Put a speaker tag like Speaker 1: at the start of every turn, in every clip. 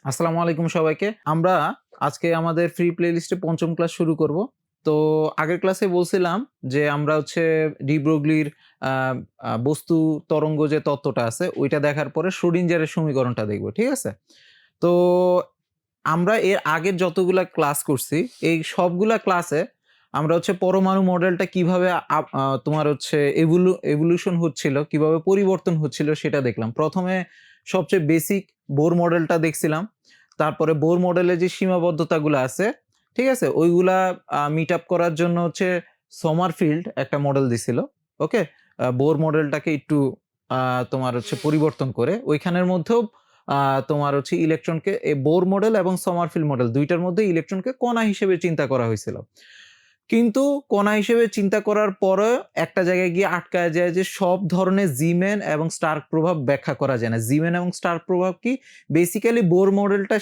Speaker 1: আসসালামু আলাইকুম সবাইকে। আমরা আজকে আমাদের ফ্রি প্লেলিস্টে ৫ম ক্লাস শুরু করব। তো আগের ক্লাসে বলছিলাম যে আমরা হচ্ছে ডি ব্রগলির আ আ বস্তু তরঙ্গ যে তত্ত্বটা আছে ওইটা দেখার পরে শ্রোডিঞ্জারের সমীকরণটা দেখব। ঠিক আছে? তো আমরা এর আগের যতগুলা ক্লাস করছি, এই সবগুলা ক্লাসে আমরা হচ্ছে পরমাণু মডেলটা কিভাবে তোমার হচ্ছে এভোলিউশন হচ্ছিল, কিভাবে পরিবর্তন হচ্ছিল সেটা দেখলাম। ১ম এ সবচেয়ে বেসিক বোর মডেলটা দেখছিলাম। তারপরে বোর মডেলের যে সীমাবদ্ধতাগুলা আছে, ঠিক আছে? ওইগুলা মিট আপ করার জন্য হচ্ছে সমারফিল্ড একটা মডেল দিছিল। ওকে? বোর মডেলটাকে একটু আ তোমার হচ্ছে পরিবর্তন করে ওইখানের মধ্যেও আ তোমার হচ্ছে ইলেকট্রনকে বোর মডেল এবং সমারফিল্ড মডেল ২ টার মধ্যে ইলেকট্রনকে কণা হিসেবে চিন্তা করা হয়েছিল। কিন্তু কণা হিসেবে চিন্তা করার পরেও একটা জায়গায় গিয়ে আটকায় যায় যে সব ধরনের জিমেন এবং স্টার্ক প্রভাব ব্যাখ্যা করা যায় না। জিমেন এবং স্টার্ক প্রভাব কি? বেসিক্যালি বোর মডেলটা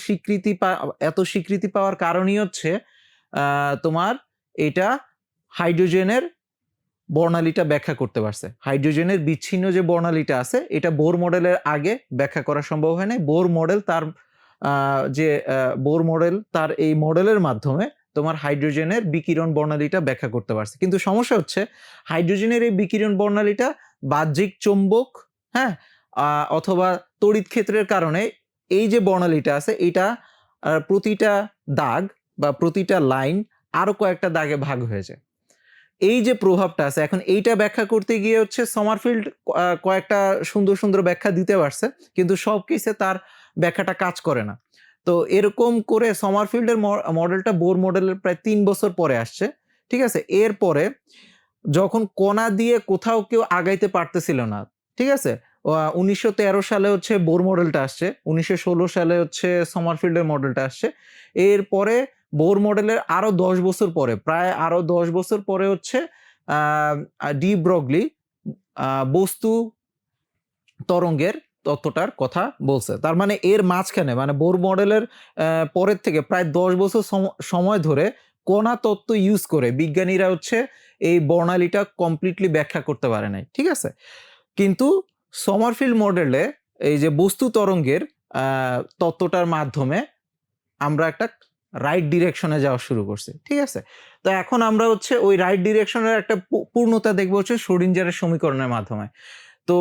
Speaker 1: এত স্বীকৃতি পাওয়ার কারণই হচ্ছে আ তোমার এটা হাইড্রোজেনের বর্ণালীটা ব্যাখ্যা করতে পারছে। হাইড্রোজেনের বিচ্ছিন্ন যে বর্ণালীটা আছে এটা বোর মডেলের আগে ব্যাখ্যা করা সম্ভব হয় নাই। আ বোর মডেল তার এই মডেলের মাধ্যমে তোমার হাইড্রোজেনের বিকিরণ বর্ণালীটা ব্যাখ্যা করতে পারছে। কিন্তু সমস্যা হচ্ছে হাইড্রোজেনের এই বিকিরণ বর্ণালীটা বাহ্যিক চৌম্বক, হ্যাঁ? আ অথবা তড়িৎ ক্ষেত্রের কারণে এই যে বর্ণালীটা আছে এটা প্রতিটা দাগ বা প্রতিটা লাইন আরো কয়েকটা দাগে ভাগ হয়ে যায়। এই যে প্রভাবটা আছে এখন এইটা ব্যাখ্যা করতে গিয়ে হচ্ছে সমারফিল্ড কয়েকটা সুন্দর ব্যাখ্যা দিতে পারছে। কিন্তু সব কেসে তার ব্যাখ্যাটা কাজ করে না। তো এরকম করে সমারফিল্ডের মডেলটা বোর মডেলের প্রায় ৩ বছর পরে আসছে। ঠিক আছে? এরপরে যখন কণা দিয়ে কোথাও কেউ আগাইতে পারতেছিল না। ঠিক আছে? ১৯১৩ সালে হচ্ছে বোর মডেলটা আসছে। ১৯১৬ সালে হচ্ছে সমারফিল্ডের মডেলটা আসছে। এরপরে বোর মডেলের আরো ১০ বছর পরে, প্রায় আরো ১০ বছর পরে হচ্ছে আ আ ডি ব্রগলি আ বস্তু তরঙ্গের তত্ত্বটার কথা বলছে। তার মানে এর মাঝখানে মানে বোর মডেলের পরের থেকে প্রায় ১০ বছর সময় ধরে কণা তত্ত্ব ইউজ করে বিজ্ঞানীরা হচ্ছে এই বর্ণালীটা কমপ্লিটলি ব্যাখ্যা করতে পারে নাই। ঠিক আছে? কিন্তু সমারফিল্ড মডেলে এই যে বস্তু তরঙ্গের আ তত্ত্বটার মাধ্যমে আমরা একটা রাইট ডিরেকশনে যাওয়া শুরু করছি। ঠিক আছে? তো এখন আমরা হচ্ছে ওই রাইট ডিরেকশনের একটা পূর্ণতা দেখব হচ্ছে শ্রোডিঞ্জারের সমীকরণের মাধ্যমে। তো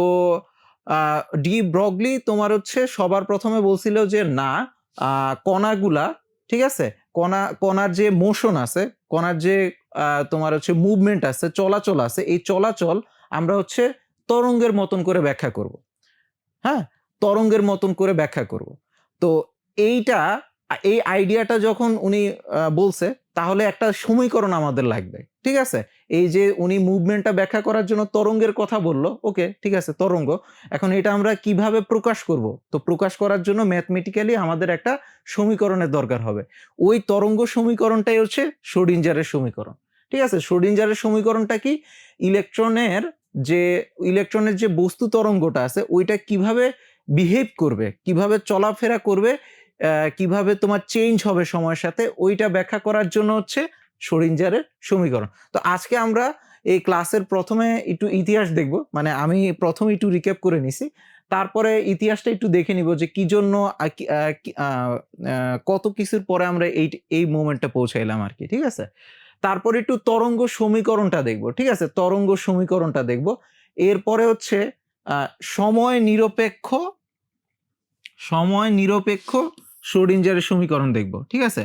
Speaker 1: আ ডি ব্রগলি তোমার হচ্ছে সবার ১ম এ বলছিল যে না, আ কণাগুলা, ঠিক আছে? কণার যে মোশন আছে, কণার যে তোমার হচ্ছে মুভমেন্ট আছে, চলাচল আছে, এই চলাচল আমরা হচ্ছে তরঙ্গের মতন করে ব্যাখ্যা করব। হ্যাঁ? তরঙ্গের মতন করে ব্যাখ্যা করব। তো এইটা এই আইডিয়াটা যখন উনি বলছে তাহলে একটা সমীকরণ আমাদের লাগবে। ঠিক আছে? এই যে উনি মুভমেন্টটা ব্যাখ্যা করার জন্য তরঙ্গের কথা বলল, ওকে ঠিক আছে তরঙ্গ। এখন এটা আমরা কিভাবে প্রকাশ করব? তো প্রকাশ করার জন্য ম্যাথমেটিক্যালি আমাদের একটা সমীকরণের দরকার হবে। ওই তরঙ্গ সমীকরণটাই হচ্ছে শ্রোডিঞ্জারের সমীকরণ। ঠিক আছে? শ্রোডিঞ্জারের সমীকরণটা কি? ইলেকট্রনের যে ইলেকট্রনের যে বস্তু তরঙ্গটা আছে ওইটা কিভাবে বিহেভ করবে, কিভাবে চলাফেরা করবে, কিভাবে তোমার চেঞ্জ হবে সময়ের সাথে ওইটা ব্যাখ্যা করার জন্য হচ্ছে শ্রোডিঞ্জারের সমীকরণ। তো আজকে আমরা এই ক্লাসের ১ম এ একটু ইতিহাস দেখব। মানে আমি ১ম একটু রিক্যাপ করে নিছি। তারপরে ইতিহাসটা একটু দেখে নিব যে কি জন্য আ কি আ কি আ আ কত কিছুর পরে আমরা এই মোমেন্টে পৌঁছাইলাম আরকি। ঠিক আছে? তারপরে একটু তরঙ্গ সমীকরণটা দেখব। ঠিক আছে? তরঙ্গ সমীকরণটা দেখব। এরপরে হচ্ছে আ সময় নিরপেক্ষ সময় নিরপেক্ষ শ্রোডিঞ্জারের সমীকরণ দেখব। ঠিক আছে?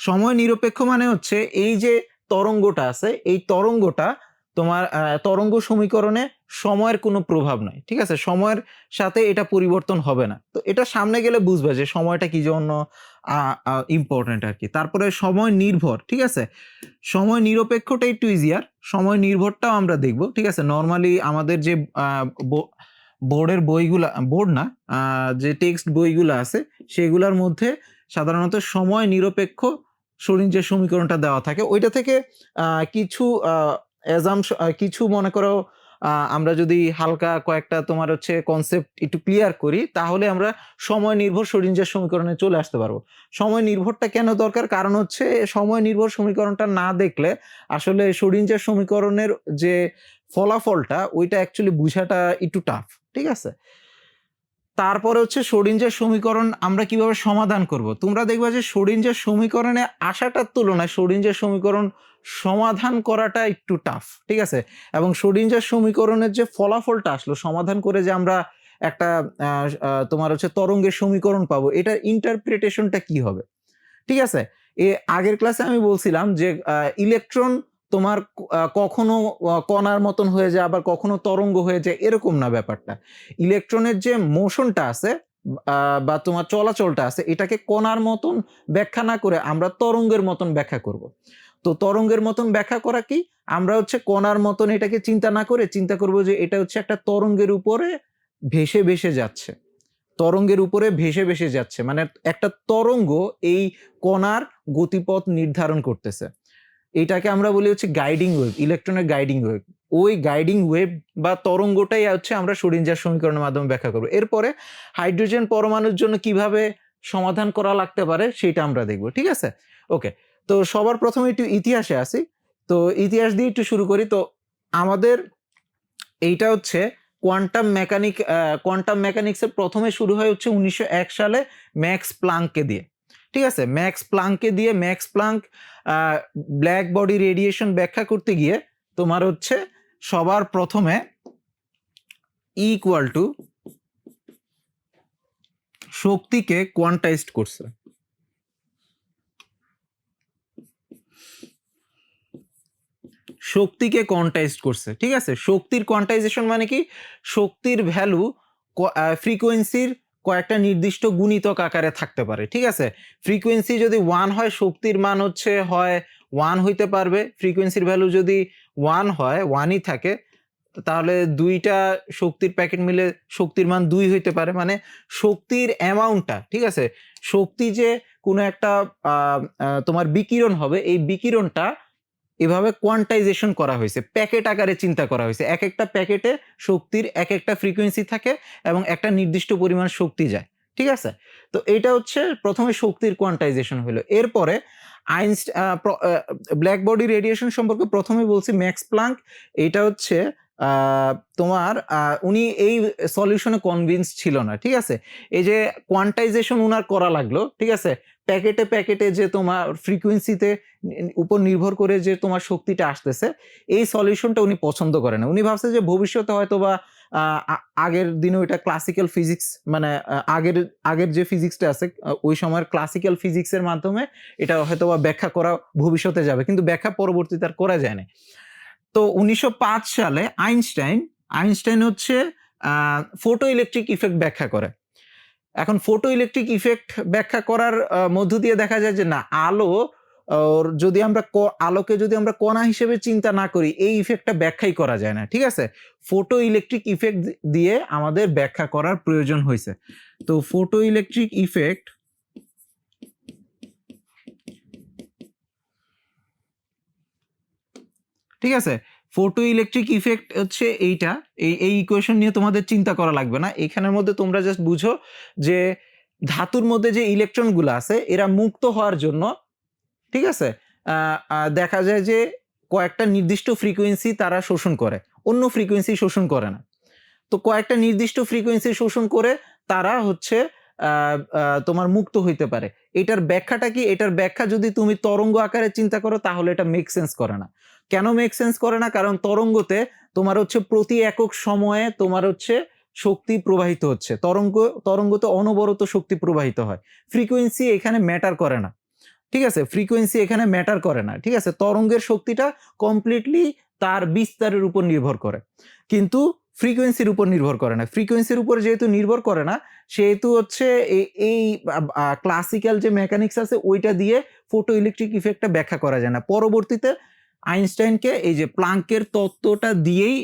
Speaker 1: সময় নিরপেক্ষ মানে হচ্ছে এই যে তরঙ্গটা আছে, এই তরঙ্গটা তোমার তরঙ্গ সমীকরণে সময়ের কোনো প্রভাব নাই। ঠিক আছে? সময়ের সাথে এটা পরিবর্তন হবে না। তো এটা সামনে গেলে বুঝবা যে সময়টা কি জন্য আ আ ইম্পোর্টেন্ট আরকি। তারপরে সময় নির্ভর, ঠিক আছে? সময় নিরপেক্ষটা একটু ইজিয়ার। সময় নির্ভরটাও আমরা দেখব। ঠিক আছে? নরমালি আমাদের যে আ ব বোর্ডের বইগুলা, বোর্ড না, আ যে টেক্সট বইগুলা আছে সেগুলার মধ্যে সাধারণত সময় নিরপেক্ষ শ্রোডিঞ্জার সমীকরণটা দেওয়া থাকে। ওইটা থেকে আ কিছু আ কিছু মনে করো আমরা যদি হালকা কয়েকটা তোমার হচ্ছে কনসেপ্ট একটু ক্লিয়ার করি তাহলে আমরা সময় নির্ভর শ্রোডিঞ্জার সমীকরণে চলে আসতে পারবো। সময় নির্ভরটা কেন দরকার? কারণ হচ্ছে সময় নির্ভর সমীকরণটা না দেখলে আসলে শ্রোডিঞ্জার সমীকরণের যে ফলাফলটা ওইটা অ্যাকচুয়ালি বুঝাটা একটু টাফ। ঠিক আছে? তারপরে হচ্ছে শ্রোডিঞ্জার সমীকরণ আমরা কিভাবে সমাধান করব। তোমরা দেখবা যে শ্রোডিঞ্জার সমীকরণে আসাটার তুলনায় শ্রোডিঞ্জার সমীকরণ সমাধান করাটা একটু টাফ, ঠিক আছে। এবং শ্রোডিঞ্জার সমীকরণের যে ফলাফলটা আসলো সমাধান করে যে আমরা একটা তোমার হচ্ছে তরঙ্গের সমীকরণ পাবো, এটার ইন্টারপ্রিটেশনটা কি হবে, ঠিক আছে। আগের ক্লাসে আমি বলছিলাম যে ইলেকট্রন তোমার কখনো কণার মতন হয়ে যায়, আবার কখনো তরঙ্গ হয়ে যায়, এরকম না ব্যাপারটা। ইলেকট্রনের যে মোশনটা আছে বা তোমার চলাচলটা আছে, এটাকে কণার মতন ব্যাখ্যা না করে আমরা তরঙ্গের মতন ব্যাখ্যা করব। তো তরঙ্গের মতন ব্যাখ্যা করা কি, আমরা হচ্ছে কণার মতন এটাকে চিন্তা না করে চিন্তা করব যে এটা হচ্ছে একটা তরঙ্গের উপরে ভেসে ভেসে যাচ্ছে, তরঙ্গের উপরে ভেসে ভেসে যাচ্ছে, মানে একটা তরঙ্গ এই কণার গতিপথ নির্ধারণ করতেছে। এটাকে আমরা বলি হচ্ছে গাইডিং ওয়েভ, ইলেকট্রনের গাইডিং ওয়েভ। ওই গাইডিং ওয়েভ বা তরঙ্গটাই হচ্ছে আমরা শ্রোডিঞ্জার সমীকরণের মাধ্যমে ব্যাখ্যা করব। এরপরে হাইড্রোজেন পরমাণুর জন্য কিভাবে সমাধান করা লাগতে পারে সেটা আমরা দেখব, ঠিক আছে। ওকে, তো সবার প্রথমে একটু ইতিহাসে আসি। তো ইতিহাস দিয়ে একটু শুরু করি। তো আমাদের এইটা হচ্ছে কোয়ান্টাম মেকানিক্সের প্রথমে শুরু হয় হচ্ছে 1901 সালে ম্যাক্স প্লাঙ্ককে দিয়ে, ঠিক আছে। Max Planck black body radiation ব্যাখ্যা করতে গিয়ে তোমার হচ্ছে সবার প্রথমে ইকুয়াল টু শক্তিকে কোয়ান্টাইজড করছে। শক্তিকে কোয়ান্টাইজড করছে, ঠিক আছে। শক্তির কোয়ান্টাইজেশন মানে কি, শক্তির ভ্যালু ফ্রিকোয়েন্সির কয়েকটা নির্দিষ্ট গুণিতক আকারে থাকতে পারে, ঠিক আছে। ফ্রিকোয়েন্সি যদি 1 হয়, শক্তির মান হচ্ছে হয় 1 হইতে পারবে। ফ্রিকোয়েন্সির ভ্যালু যদি 1 হয়, 1ই থাকে, তাহলে দুইটা শক্তির প্যাকেট মিলে শক্তির মান 2 হইতে পারে। মানে শক্তির অ্যামাউন্টটা, ঠিক আছে, শক্তি যে কোনো একটা তোমার বিকিরণ হবে, এই বিকিরণটা এভাবে কোয়ান্টাইজেশন করা হয়েছে, প্যাকেট আকারে চিন্তা করা হয়েছে। এক একটা প্যাকেটে শক্তির এক একটা ফ্রিকোয়েন্সি থাকে এবং একটা নির্দিষ্ট পরিমাণ শক্তি যায়, ঠিক আছে। তো এইটা হচ্ছে প্রথমে শক্তির কোয়ান্টাইজেশন হলো। এরপরে ব্ল্যাক বডি রেডিয়েশন সম্পর্কে প্রথমে বলছি ম্যাক্স প্লাঙ্ক। এটা হচ্ছে তোমার উনি এই সলিউশনে কনভিন্স ছিল না, ঠিক আছে। এই যে কোয়ান্টাইজেশন উনার করা লাগলো, ঠিক আছে, প্যাকেটে প্যাকেটে যে তোমার ফ্রিকোয়েন্সিতে উপর নির্ভর করে যে তোমার শক্তিটা আসতেছে, এই সলিউশনটা উনি পছন্দ করে না। উনি ভাবছে যে ভবিষ্যতে হয়তো বা আগের দিনে ওইটা ক্লাসিক্যাল ফিজিক্স, মানে আগের যে ফিজিক্সটা আছে ওই সময়ের ক্লাসিক্যাল ফিজিক্সের মাধ্যমে এটা হয়তো বা ব্যাখ্যা করা ভবিষ্যতে যাবে, কিন্তু ব্যাখ্যা পরবর্তীতে আর করা যায় না। তো 1905 সালে আইনস্টাইন হচ্ছে ফটো ইলেকট্রিক ইফেক্ট ব্যাখ্যা করে। এখন ফটো ইলেকট্রিক ইফেক্ট ব্যাখ্যা করার মধ্য দিয়ে দেখা যায় যে না, আলোকে যদি আমরা কণা হিসেবে চিন্তা না করি, এই ইফেক্টটা ব্যাখ্যাই করা যায় না, ঠিক আছে। ফটো ইলেকট্রিক ইফেক্ট দিয়ে আমাদের ব্যাখ্যা করার প্রয়োজন হয়েছে। তো ফটো ইলেকট্রিক ইফেক্ট, ঠিক আছে, ফটো ইলেকট্রিক ইফেক্ট হচ্ছে এইটা। এই ইকুয়েশন নিয়ে তোমাদের চিন্তা করা লাগবে না। এখানের মধ্যে তোমরা জাস্ট বুঝো যে ধাতুর মধ্যে যে ইলেকট্রনগুলো আছে এরা মুক্ত হওয়ার জন্য, ঠিক আছে, দেখা যায় যে কয়েকটা নির্দিষ্ট ফ্রিকোয়েন্সি তারা শোষণ করে, অন্য ফ্রিকোয়েন্সি শোষণ করে না। তো কয়েকটা নির্দিষ্ট ফ্রিকোয়েন্সি শোষণ করে তারা হচ্ছে তোমার মুক্ত হইতে পারে। এটার ব্যাখ্যাটা কি? এটার ব্যাখ্যা যদি তুমি তরঙ্গ আকারে চিন্তা করো তাহলে এটা মেক সেন্স করে না। কেন মেক সেন্স করে না? কারণ তরঙ্গতে তোমার হচ্ছে প্রতি একক সময়ে তোমার হচ্ছে শক্তি প্রবাহিত হচ্ছে, তরঙ্গতে অনবরত শক্তি প্রবাহিত হয়। ফ্রিকোয়েন্সি এখানে ম্যাটার করে না, ঠিক আছে। ফ্রিকোয়েন্সি এখানে ম্যাটার করে না, ঠিক আছে। তরঙ্গের শক্তিটা কমপ্লিটলি তার বিস্তারের উপর নির্ভর করে, কিন্তু ফ্রিকোয়েন্সির উপর নির্ভর করে না। ফ্রিকোয়েন্সির উপর যেহেতু নির্ভর করে না, সেহেতু হচ্ছে এই ক্লাসিক্যাল যে মেকানিক্স আছে ওইটা দিয়ে ফটো ইলেকট্রিক ইফেক্টটা ব্যাখ্যা করা যায় না। পরবর্তীতে আইনস্টাইনকে এই যে প্লাঙ্কের তত্ত্বটা দিয়েই,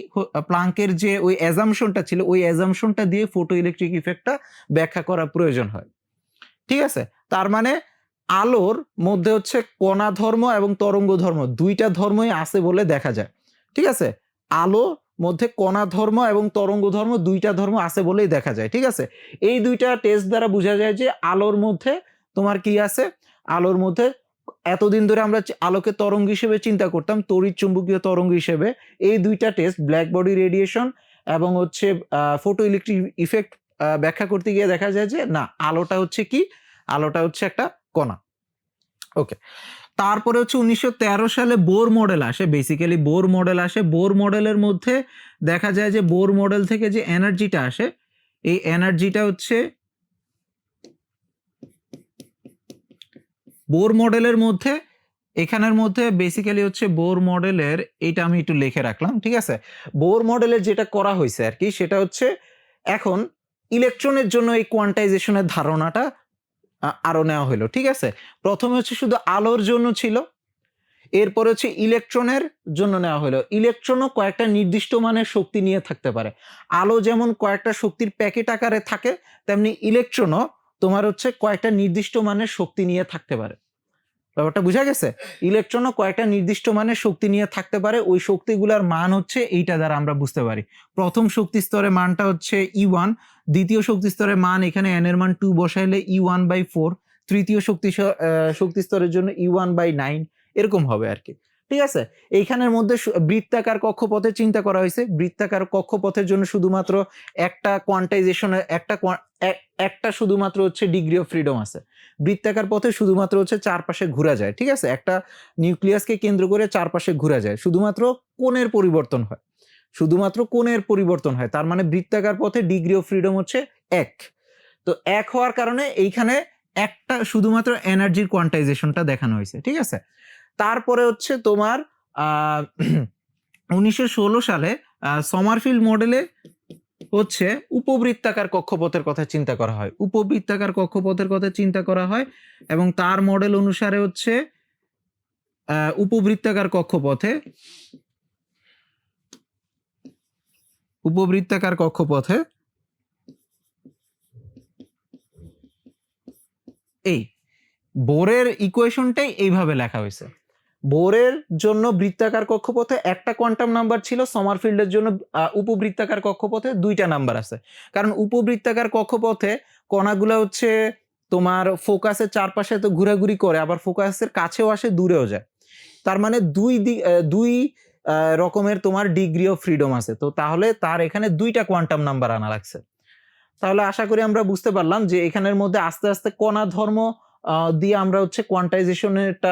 Speaker 1: প্লাঙ্কের যে ওই অ্যাজাম্পশনটা ছিল, ওই অ্যাজাম্পশনটা দিয়ে ফটো ইলেকট্রিক ইফেক্টটা ব্যাখ্যা করা প্রয়োজন হয়, ঠিক আছে। তার মানে আলোর মধ্যে হচ্ছে কণা ধর্ম এবং তরঙ্গ ধর্ম দুইটা ধর্মই আছে বলে দেখা যায়, ঠিক আছে। আলো মধ্যে কণা ধর্ম এবং তরঙ্গ ধর্ম দুইটা ধর্ম আছে বলেই দেখা যায়, ঠিক আছে। এই দুইটা টেস্ট দ্বারা বোঝা যায় যে আলোর মধ্যে তোমার কি আছে, আলোর মধ্যে এতদিন ধরে আমরা আলোকে তরঙ্গ হিসেবে চিন্তা করতাম, তড়িৎ চুম্বকীয় তরঙ্গ হিসেবে। এই দুইটা টেস্ট, ব্ল্যাক বডি রেডিয়েশন এবং হচ্ছে ফটো ইলেকট্রিক ইফেক্ট, ব্যাখ্যা করতে গিয়ে দেখা যায় যে না, আলোটা হচ্ছে কি, আলোটা হচ্ছে একটা কণা। ওকে, তারপরে হচ্ছে 1913 সালে বোর মডেল আসে। বেসিক্যালি বোর মডেল আসে। বোর মডেলের মধ্যে দেখা যায় যে বোর মডেল থেকে যে এনার্জিটা আসে, এই এনার্জিটা হচ্ছে বোর মডেলের মধ্যে, এখানের মধ্যে বেসিক্যালি হচ্ছে বোর মডেলের, এটা আমি একটু লিখে রাখলাম, ঠিক আছে? বোর মডেলের যেটা করা হয়েছে আর কি, সেটা হচ্ছে এখন ইলেকট্রনের জন্য এই কোয়ান্টাইজেশনের ধারণাটা আরো নেওয়া হলো, ঠিক আছে? প্রথমে হচ্ছে শুধু আলোর জন্য ছিল, এরপরে হচ্ছে ইলেকট্রনের জন্য নেওয়া হলো। ইলেকট্রনও কয়েকটা নির্দিষ্ট মানের শক্তি নিয়ে থাকতে পারে। আলো যেমন কয়েকটা শক্তির প্যাকেট আকারে থাকে, তেমনি ইলেকট্রনও তোমার হচ্ছে কয়েকটা নির্দিষ্ট মানের শক্তি নিয়ে থাকতে পারে। ব্যাপারটা বুঝা গেছে? ইলেকট্রনও কয়েকটা নির্দিষ্ট মানের শক্তি নিয়ে থাকতে পারে। ওই শক্তিগুলার মান হচ্ছে এইটা দ্বারা আমরা বুঝতে পারি। প্রথম শক্তি স্তরের মানটা হচ্ছে E1, দ্বিতীয় শক্তি স্তরের মান এখানে n এর মান 2 বসাইলে E1/4, তৃতীয় শক্তি স্তরের জন্য E1/9, এরকম হবে আরকি। ঠিক আছে? এইখানের মধ্যে বৃত্তাকার কক্ষপথের চিন্তা করা হইছে। বৃত্তাকার কক্ষপথের জন্য শুধুমাত্র একটা কোয়ান্টাইজেশনের একটা শুধুমাত্র হচ্ছে ডিগ্রি অফ ফ্রিডম আছে। বৃত্তাকার পথে শুধুমাত্র হচ্ছে চারপাশে ঘোরা যায়, ঠিক আছে? একটা নিউক্লিয়াসকে কেন্দ্র করে চারপাশে ঘোরা যায়, শুধুমাত্র কোণের পরিবর্তন হয়, শুধুমাত্র কোণের পরিবর্তন হয়। তার মানে বৃত্তাকার পথে ডিগ্রি অফ ফ্রিডম হচ্ছে 1। তো 1 হওয়ার কারণে এইখানে একটা শুধুমাত্র এনার্জির কোয়ান্টাইজেশনটা দেখানো হয়েছে, ঠিক আছে? তারপরে হচ্ছে তোমার 1916 সালে সমারফিল্ড মডেলে হচ্ছে উপবৃত্তাকার কক্ষপথের কথা চিন্তা করা হয়। উপবৃত্তাকার কক্ষপথের কথা চিন্তা করা হয় এবং তার মডেল অনুসারে হচ্ছে উপবৃত্তাকার কক্ষপথে এই বোরের ইকুয়েশনটাই এইভাবে লেখা হয়েছে। বোরের জন্য বৃত্তাকার কক্ষপথে একটা কোয়ান্টাম নাম্বার ছিল, সমারফিল্ডের জন্য উপবৃত্তাকার কক্ষপথে 2টা নাম্বার আছে। কারণ উপবৃত্তাকার কক্ষপথে কণাগুলো হচ্ছে তোমার ফোকাসের চারপাশে তো ঘোরাঘুরি করে, আবার ফোকাসের কাছেও আসে, দূরেও যায়। তার মানে দুই রকমের তোমার ডিগ্রি অফ ফ্রিডম আছে। তো তাহলে তার এখানে 2টা কোয়ান্টাম নাম্বার আনা লাগছে। তাহলে আশা করি আমরা বুঝতে পারলাম যে এখানের মধ্যে আস্তে আস্তে কণা ধর্ম দিয়ে আমরা হচ্ছে কোয়ান্টাইজেশনেরটা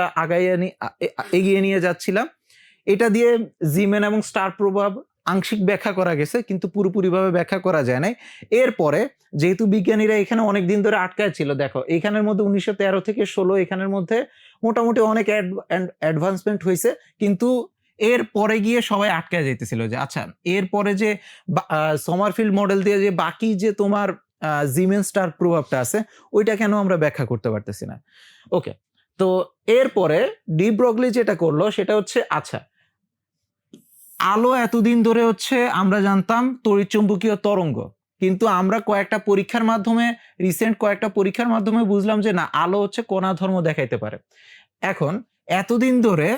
Speaker 1: এগিয়ে নিয়ে যাচ্ছিলাম। এটা দিয়ে জিমেন এবং স্টার প্রভাব আংশিক ব্যাখ্যা করা গেছে, কিন্তু পুরোপুরিভাবে ব্যাখ্যা করা যায় নাই। এরপরে যেহেতু বিজ্ঞানীরা এখানে অনেক দিন ধরে আটকায় ছিল, দেখো এখানের মধ্যে 1913 থেকে 16 এখানের মধ্যে মোটামুটি অনেক অ্যাডভান্সমেন্ট হয়েছে, কিন্তু এর পরে গিয়ে সবাই আটকায় যেতেছিল যে আচ্ছা এরপরে যে সমারফিল্ড মডেল দিয়ে যে বাকি যে তোমার জিমেন স্টার প্রভাবটা আছে, ওইটা কেন আমরা ব্যাখ্যা করতে পারতেছি না। ওকে, তো এরপরে ডি ব্রগলি যেটা করলো সেটা হচ্ছে আচ্ছা আলো এতদিন ধরে হচ্ছে আমরা জানতাম তড়িৎচুম্বকীয় তরঙ্গ, কিন্তু আমরা রিসেন্ট কয়েকটা পরীক্ষার মাধ্যমে বুঝলাম যে না, আলো হচ্ছে কণা ধর্ম দেখাইতে পারে। এখন এতদিন ধরে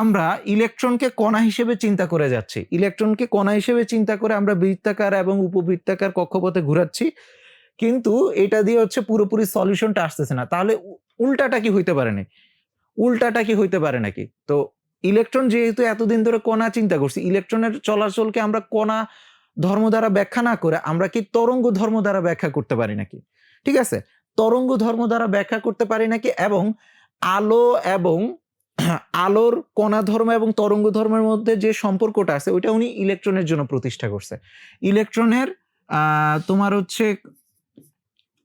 Speaker 1: আমরা ইলেকট্রনকে কণা হিসেবে চিন্তা করে যাচ্ছি, ইলেকট্রনকে কণা হিসেবে চিন্তা করে আমরা বৃত্তাকার এবং উপবৃত্তাকার কক্ষপথে ঘোরাচ্ছি, কিন্তু এটা দিয়ে হচ্ছে পুরোপুরি সলিউশনটা আসতেছে না। তাহলে উল্টাটা কি হইতে পারে নাকি? উল্টাটা কি হইতে পারে নাকি? তো ইলেকট্রন যেহেতু এতদিন ধরে কণা চিন্তা করছি, ইলেকট্রনের চলাচলকে আমরা কণা ধর্ম দ্বারা ব্যাখ্যা না করে আমরা কি তরঙ্গ ধর্ম দ্বারা ব্যাখ্যা করতে পারি নাকি? ঠিক আছে, তরঙ্গ ধর্ম দ্বারা ব্যাখ্যা করতে পারি নাকি, এবং আলো এবং আলোর কণা ধর্ম এবং তরঙ্গ ধর্মের মধ্যে যে সম্পর্কটা আছে ওইটা উনি ইলেকট্রনের জন্য প্রতিষ্ঠা করছে। ইলেকট্রনের তোমার হচ্ছে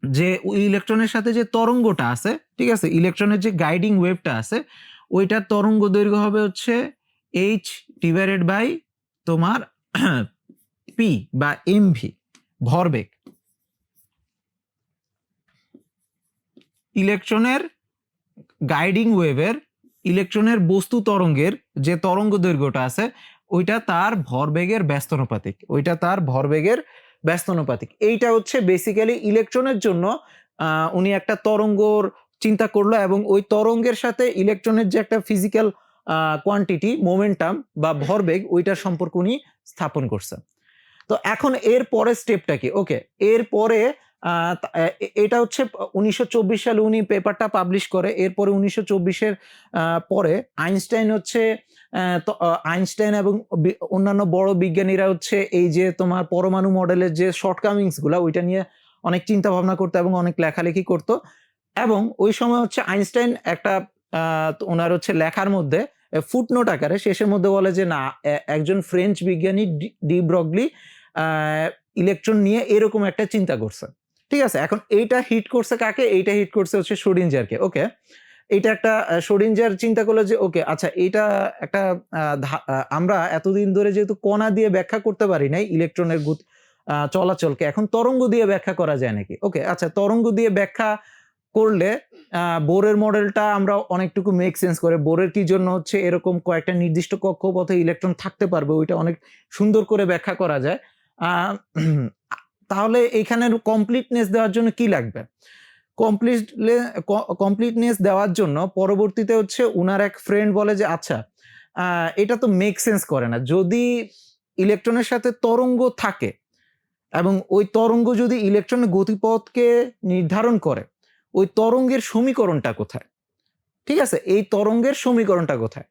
Speaker 1: যে ইলেকট্রনের সাথে যে তরঙ্গটা আছে, ঠিক আছে, ইলেকট্রনের যে গাইডিং ওয়েভটা আছে, ওইটার তরঙ্গ দৈর্ঘ্য হবে হচ্ছে h ডিভাইডেড বাই তোমার p বা mv, ভরবেগ। ইলেকট্রনের গাইডিং ওয়েভের, ইলেকট্রনের বস্তু তরঙ্গের যে তরঙ্গ দৈর্ঘ্যটা আছে ওইটা তার ভরবেগের ব্যস্তানুপাতিক। এইটা হচ্ছে বেসিক্যালি ইলেকট্রনের জন্য উনি একটা তরঙ্গর চিন্তা করলো, এবং ওই তরঙ্গের সাথে ইলেকট্রনের যে একটা ফিজিক্যাল কোয়ান্টিটি, মোমেন্টাম বা ভরবেগ, ওইটার সম্পর্ক উনি স্থাপন করছে। তো এখন এর পরের স্টেপটা কি? ওকে, এরপরে এটা হচ্ছে 1924 সালে উনি পেপারটা পাবলিশ করে। এরপরে 1924 এর পরে আইনস্টাইন হচ্ছে আইনস্টাইন এবং অন্যান্য বড় বিজ্ঞানীরা হচ্ছে এই যে তোমার পরমাণু মডেলের যে শর্টকামিংস গুলা ওইটা নিয়ে অনেক চিন্তা ভাবনা করতো এবং অনেক লেখালেখি করতো। এবং ওই সময় হচ্ছে আইনস্টাইন একটা ওনার হচ্ছে লেখার মধ্যে ফুটনোট আকারে শেষের মধ্যে বলে যে না, একজন ফ্রেঞ্চ বিজ্ঞানী ডি ব্রগলি ইলেকট্রন নিয়ে এরকম একটা চিন্তা করছে। ঠিক আছে, এখন এইটা হিট করছে কাকে? এইটা হিট করছে হচ্ছে শ্রোডিঞ্জারকে। ওকে, এইটা একটা শ্রোডিঞ্জার চিন্তা করলো যে ওকে আচ্ছা, এইটা একটা আমরা এতদিন ধরে যেহেতু কণা দিয়ে ব্যাখ্যা করতে পারি নাই ইলেকট্রনের চলাচলকে, এখন তরঙ্গ দিয়ে ব্যাখ্যা করা যায় নাকি? ওকে, আচ্ছা, তরঙ্গ দিয়ে ব্যাখ্যা করলে বোরের মডেলটা আমরা অনেকটুকু মেক সেন্স করে। বোরের কি জন্য হচ্ছে এরকম কয়েকটা নির্দিষ্ট কক্ষপথে ইলেকট্রন থাকতে পারবে, ওইটা অনেক সুন্দর করে ব্যাখ্যা করা যায়। তাহলে এইখানের কমপ্লিটনেস দেওয়ার জন্য কি লাগবে? কমপ্লিটনেস দেওয়ার জন্য পরবর্তীতে হচ্ছে উনার এক ফ্রেন্ড বলে যে আচ্ছা, এটা তো মেক সেন্স করে না। যদি ইলেকট্রনের সাথে তরঙ্গ থাকে এবং ওই তরঙ্গ যদি ইলেকট্রনের গতিপথকে নির্ধারণ করে, ওই তরঙ্গের সমীকরণটা কোথায়? ঠিক আছে, এই তরঙ্গের সমীকরণটা কোথায়?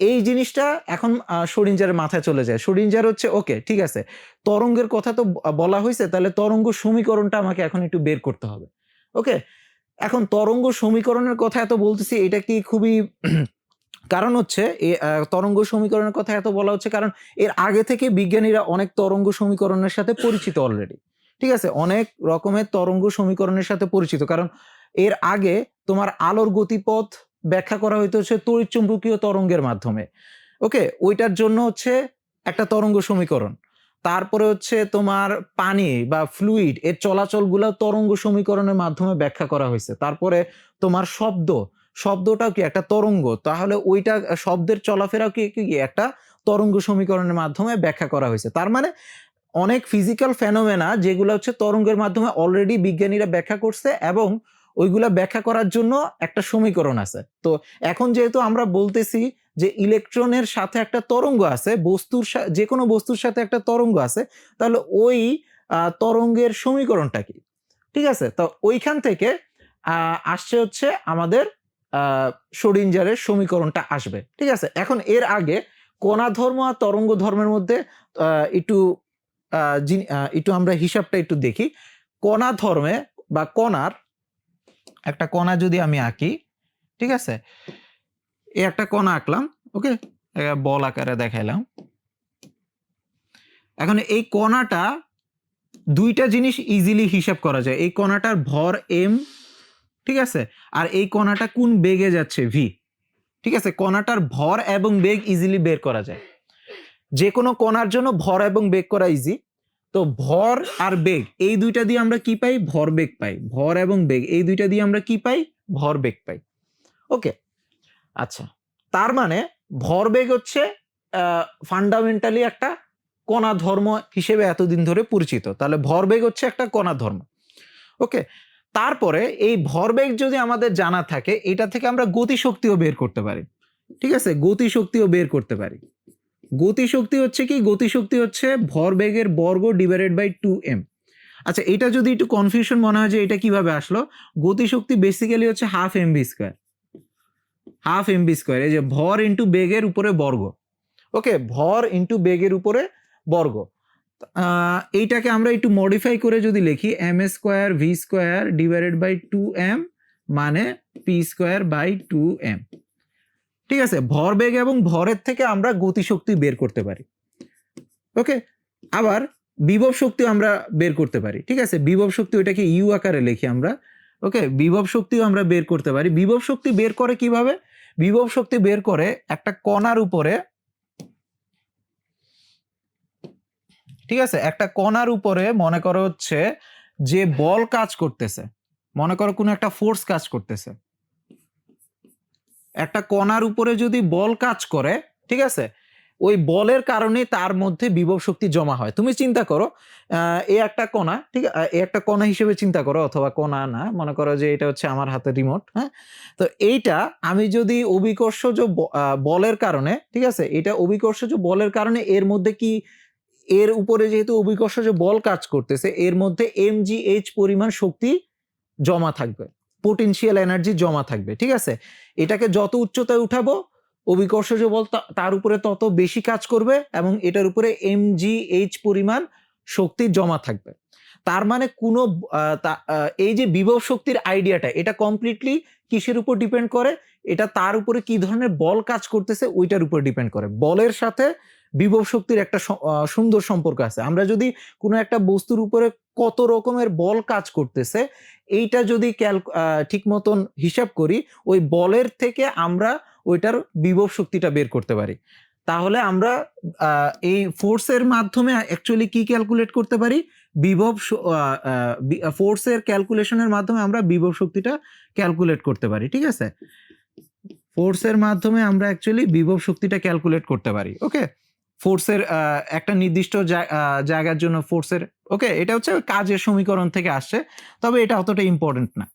Speaker 1: এই জিনিসটা এখন শ্রোডিঞ্জারের মাথায় চলে যায়। শ্রোডিঞ্জার হচ্ছে ওকে ঠিক আছে, তরঙ্গের কথা তো বলা হয়েছে, তাহলে তরঙ্গ সমীকরণটা আমাকে এখন একটু বের করতে হবে। ওকে, এখন তরঙ্গ সমীকরণের কথা এত বলতেছি, এটা কি খুবই কারণ হচ্ছে তরঙ্গ সমীকরণের কথা এত বলা হচ্ছে কারণ এর আগে থেকে বিজ্ঞানীরা অনেক তরঙ্গ সমীকরণের সাথে পরিচিত অলরেডি। ঠিক আছে, অনেক রকমের তরঙ্গ সমীকরণের সাথে পরিচিত, কারণ এর আগে তোমার আলোর গতিপথ ব্যাখ্যা করা হইতে হচ্ছে তড়িৎচুম্বকীয় তরঙ্গের মাধ্যমে। ওকে, ওইটার জন্য হচ্ছে একটা তরঙ্গ সমীকরণ। তারপরে হচ্ছে তোমার পানি বা ফ্লুইড এর চলাচলগুলো তরঙ্গ সমীকরণের মাধ্যমে ব্যাখ্যা করা হয়েছে। তারপরে তোমার শব্দটাও কি একটা তরঙ্গ, তাহলে ওইটা শব্দের চলাফেরাও কি একটা তরঙ্গ সমীকরণের মাধ্যমে ব্যাখ্যা করা হয়েছে। তার মানে অনেক ফিজিক্যাল ফেনোমেনা যেগুলো হচ্ছে তরঙ্গের মাধ্যমে অলরেডি বিজ্ঞানীরা ব্যাখ্যা করছে এবং ওইগুলা ব্যাখ্যা করার জন্য একটা সমীকরণ আছে। তো এখন যেহেতু আমরা বলতেছি যে ইলেকট্রনের সাথে একটা তরঙ্গ আছে, যে কোনো বস্তুর সাথে একটা তরঙ্গ আছে, তাহলে ওই তরঙ্গের সমীকরণটা কি? ঠিক আছে, তো ওইখান থেকে আসছে হচ্ছে আমাদের শ্রোডিঞ্জারের সমীকরণটা আসবে। ঠিক আছে, এখন এর আগে কণা ধর্ম আর তরঙ্গ ধর্মের মধ্যে একটু আমরা হিসাবটা একটু দেখি। কণা ধর্মে বা কণার একটা কণা যদি আমি আঁকি, ঠিক আছে, এই একটা কণা আঁকলাম। ওকে, বল আকারে দেখাইলাম। এখন এই কণাটা দুইটা জিনিস ইজিলি হিসাব করা যায়। এই কণাটার ভর m, ঠিক আছে, আর এই কণাটা কোন বেগে যাচ্ছে v। ঠিক আছে, কণাটার ভর এবং বেগ ইজিলি বের করা যায়। যে কোনো কণার জন্য ভর এবং বেগ করা ইজি। তো ভর আর বেগ এই দুইটা দিয়ে আমরা কি পাই? ভর বেগ পাই। ভর এবং বেগ এই দুইটা দিয়ে আমরা কি পাই? ভর বেগ পাই। ওকে, আচ্ছা, তার মানে ভর বেগ হচ্ছে ফান্ডামেন্টালি একটা কণা ধর্ম হিসেবে এতদিন ধরে পরিচিত। তাহলে ভর বেগ হচ্ছে একটা কণা ধর্ম। ওকে, তারপরে এই ভরবেগ যদি আমাদের জানা থাকে, এটা থেকে আমরা গতিশক্তিও বের করতে পারি। ঠিক আছে, গতিশক্তিও বের করতে পারি। গতিশক্তি হচ্ছে কি? গতিশক্তি হচ্ছে ভরবেগের বর্গ ডিভাইডেড বাই 2m। আচ্ছা, এটা যদি একটু কনফিউশন মনে হয় যে এটা কিভাবে আসলো, গতিশক্তি বেসিক্যালি হচ্ছে half mv square. Half mv square, এই যে ভর ইন্টু বেগের উপরে বর্গ। ওকে, ভর ইন্টু বেগের উপরে বর্গ। এইটাকে আমরা একটু মডিফাই করে যদি লিখি m square v square divided by 2m মানে p স্কয়ার বাই 2m। ঠিক আছে, ভরবেগ এবং ভরের থেকে আমরা গতিশক্তি বের করতে পারি। ওকে, আবার বিভব শক্তি আমরা বের করতে পারি। ঠিক আছে, বিভব শক্তি ওইটাকে ইউ আকারে লিখি আমরা। ওকে, বিভব শক্তিও আমরা বের করতে পারি। বিভব শক্তি বের করে কিভাবে? বিভব শক্তি বের করে একটা কণার উপরে, ঠিক আছে, একটা কণার উপরে মনে করো হচ্ছে যে বল কাজ করতেছে, মনে করো কোনো একটা ফোর্স কাজ করতেছে, একটা কণার উপরে যদি বল কাজ করে, ঠিক আছে, ওই বলের কারণে তার মধ্যে বিভব শক্তি জমা হয়। তুমি চিন্তা করো এই একটা কণা, ঠিক আছে, এই একটা কণা হিসেবে চিন্তা করো, অথবা কণা না, মনে করো যে এটা হচ্ছে আমার হাতে রিমোট। হ্যাঁ, তো এইটা আমি যদি অভিকর্ষজ বলের কারণে, ঠিক আছে, এটা অভিকর্ষজ বলের কারণে এর মধ্যে কি এর উপরে যেহেতু অভিকর্ষজ বল কাজ করতেছে, এর মধ্যে mgh পরিমাণ শক্তি জমা থাকবে, পোটেনশিয়াল এনার্জি জমা থাকবে, ঠিক আছে। এটাকে যত উচ্চতায় উঠাবো অভিকর্ষজ বল তার উপরে তত বেশি কাজ করবে এবং এটার উপরে mgh পরিমাণ শক্তি জমা থাকবে। তার মানে কোনো এই যে বিভব শক্তির আইডিয়াটা, এটা কমপ্লিটলি কিসের উপর ডিপেন্ড করে? এটা তার উপরে কি ধরনের বল কাজ করতেছে ওইটার উপর ডিপেন্ড করে। বলের সাথে বিভব শক্তির একটা সুন্দর সম্পর্ক আছে। আমরা যদি কোনো একটা বস্তুর উপরে কত রকমের বল কাজ করতেছে এইটা যদি ঠিক মতন হিসাব করি, ওই বলের থেকে আমরা ওইটার বিভব শক্তিটা বের করতে পারি। তাহলে আমরা এই ফোর্সের মাধ্যমে অ্যাকচুয়ালি কি ক্যালকুলেট করতে পারি? বিভব ফোর্সের ক্যালকুলেশনের মাধ্যমে আমরা বিভব শক্তিটা ক্যালকুলেট করতে পারি, ঠিক আছে। ফোর্সের মাধ্যমে আমরা অ্যাকচুয়ালি বিভব শক্তিটা ক্যালকুলেট করতে পারি। ওকে, ফোর্সের একটা নির্দিষ্ট জায়গার জন্য ফোর্সের, ওকে, এটা হচ্ছে কাজের সমীকরণ থেকে আসছে, তবে এটা অতটা ইম্পর্টেন্ট না,